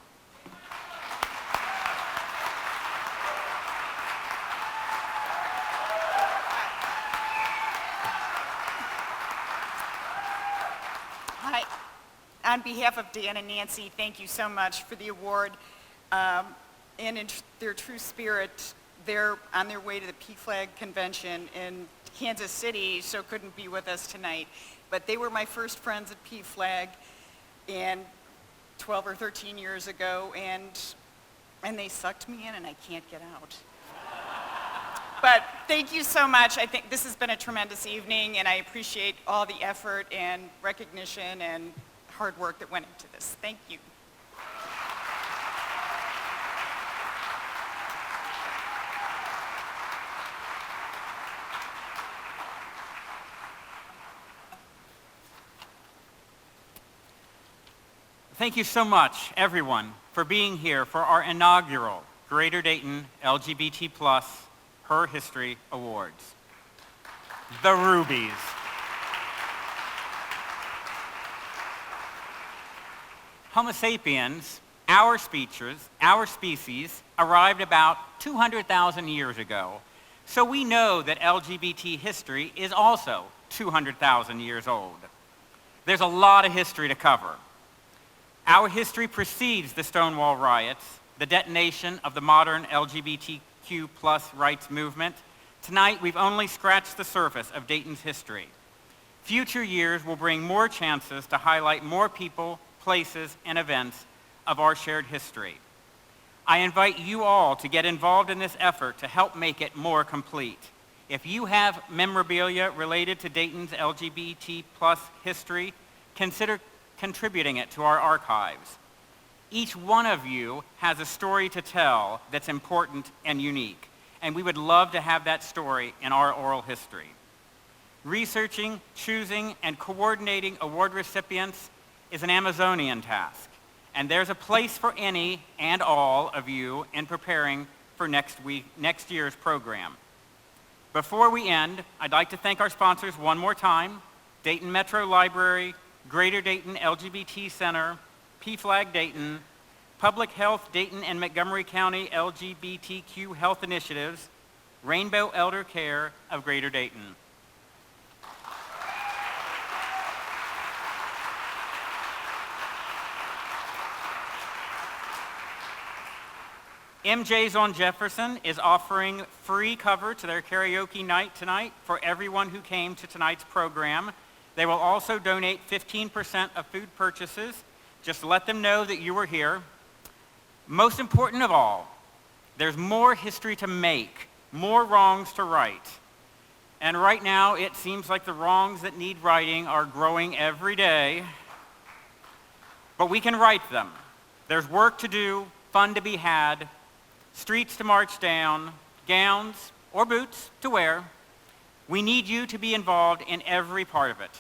Hi. On behalf of Dan and Nancy, thank you so much for the award. And in their true spirit, they're on their way to the PFLAG convention in Kansas City, so couldn't be with us tonight. But they were my first friends at PFLAG and 12 or 13 years ago, and they sucked me in and I can't get out. But thank you so much. I think this has been a tremendous evening, and I appreciate all the effort and recognition and hard work that went into this. Thank you. Thank you so much, everyone, for being here for our inaugural Greater Dayton LGBT+ Her History Awards. The Rubies. Homo sapiens, our species, arrived about 200,000 years ago. So we know that LGBT history is also 200,000 years old. There's a lot of history to cover. Our history precedes the Stonewall riots, the detonation of the modern LGBTQ+ rights movement. Tonight, we've only scratched the surface of Dayton's history. Future years will bring more chances to highlight more people, places, and events of our shared history. I invite you all to get involved in this effort to help make it more complete. If you have memorabilia related to Dayton's LGBT+ history, consider contributing it to our archives. Each one of you has a story to tell that's important and unique, and we would love to have that story in our oral history. Researching, choosing, and coordinating award recipients is an Amazonian task, and there's a place for any and all of you in preparing for next year's program. Before we end, I'd like to thank our sponsors one more time: Dayton Metro Library, Greater Dayton LGBT Center, PFLAG Dayton, Public Health Dayton and Montgomery County LGBTQ Health Initiatives, Rainbow Elder Care of Greater Dayton. MJ's on Jefferson is offering free cover to their karaoke night tonight for everyone who came to tonight's program. They will also donate 15% of food purchases. Just let them know that you were here. Most important of all, there's more history to make, more wrongs to right. And right now, it seems like the wrongs that need righting are growing every day. But we can right them. There's work to do, fun to be had, streets to march down, gowns or boots to wear. We need you to be involved in every part of it.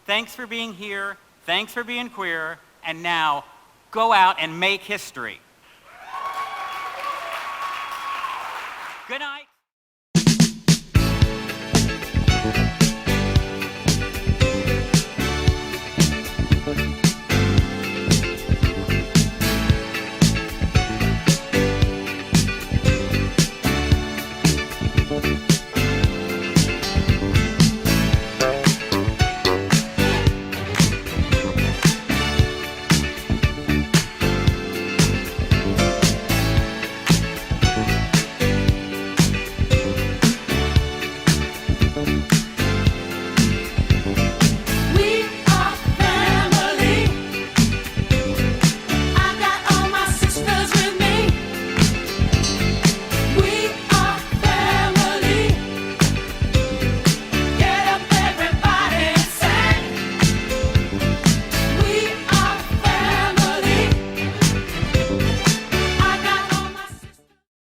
Thanks for being here. Thanks for being queer. And now, go out and make history. Good night.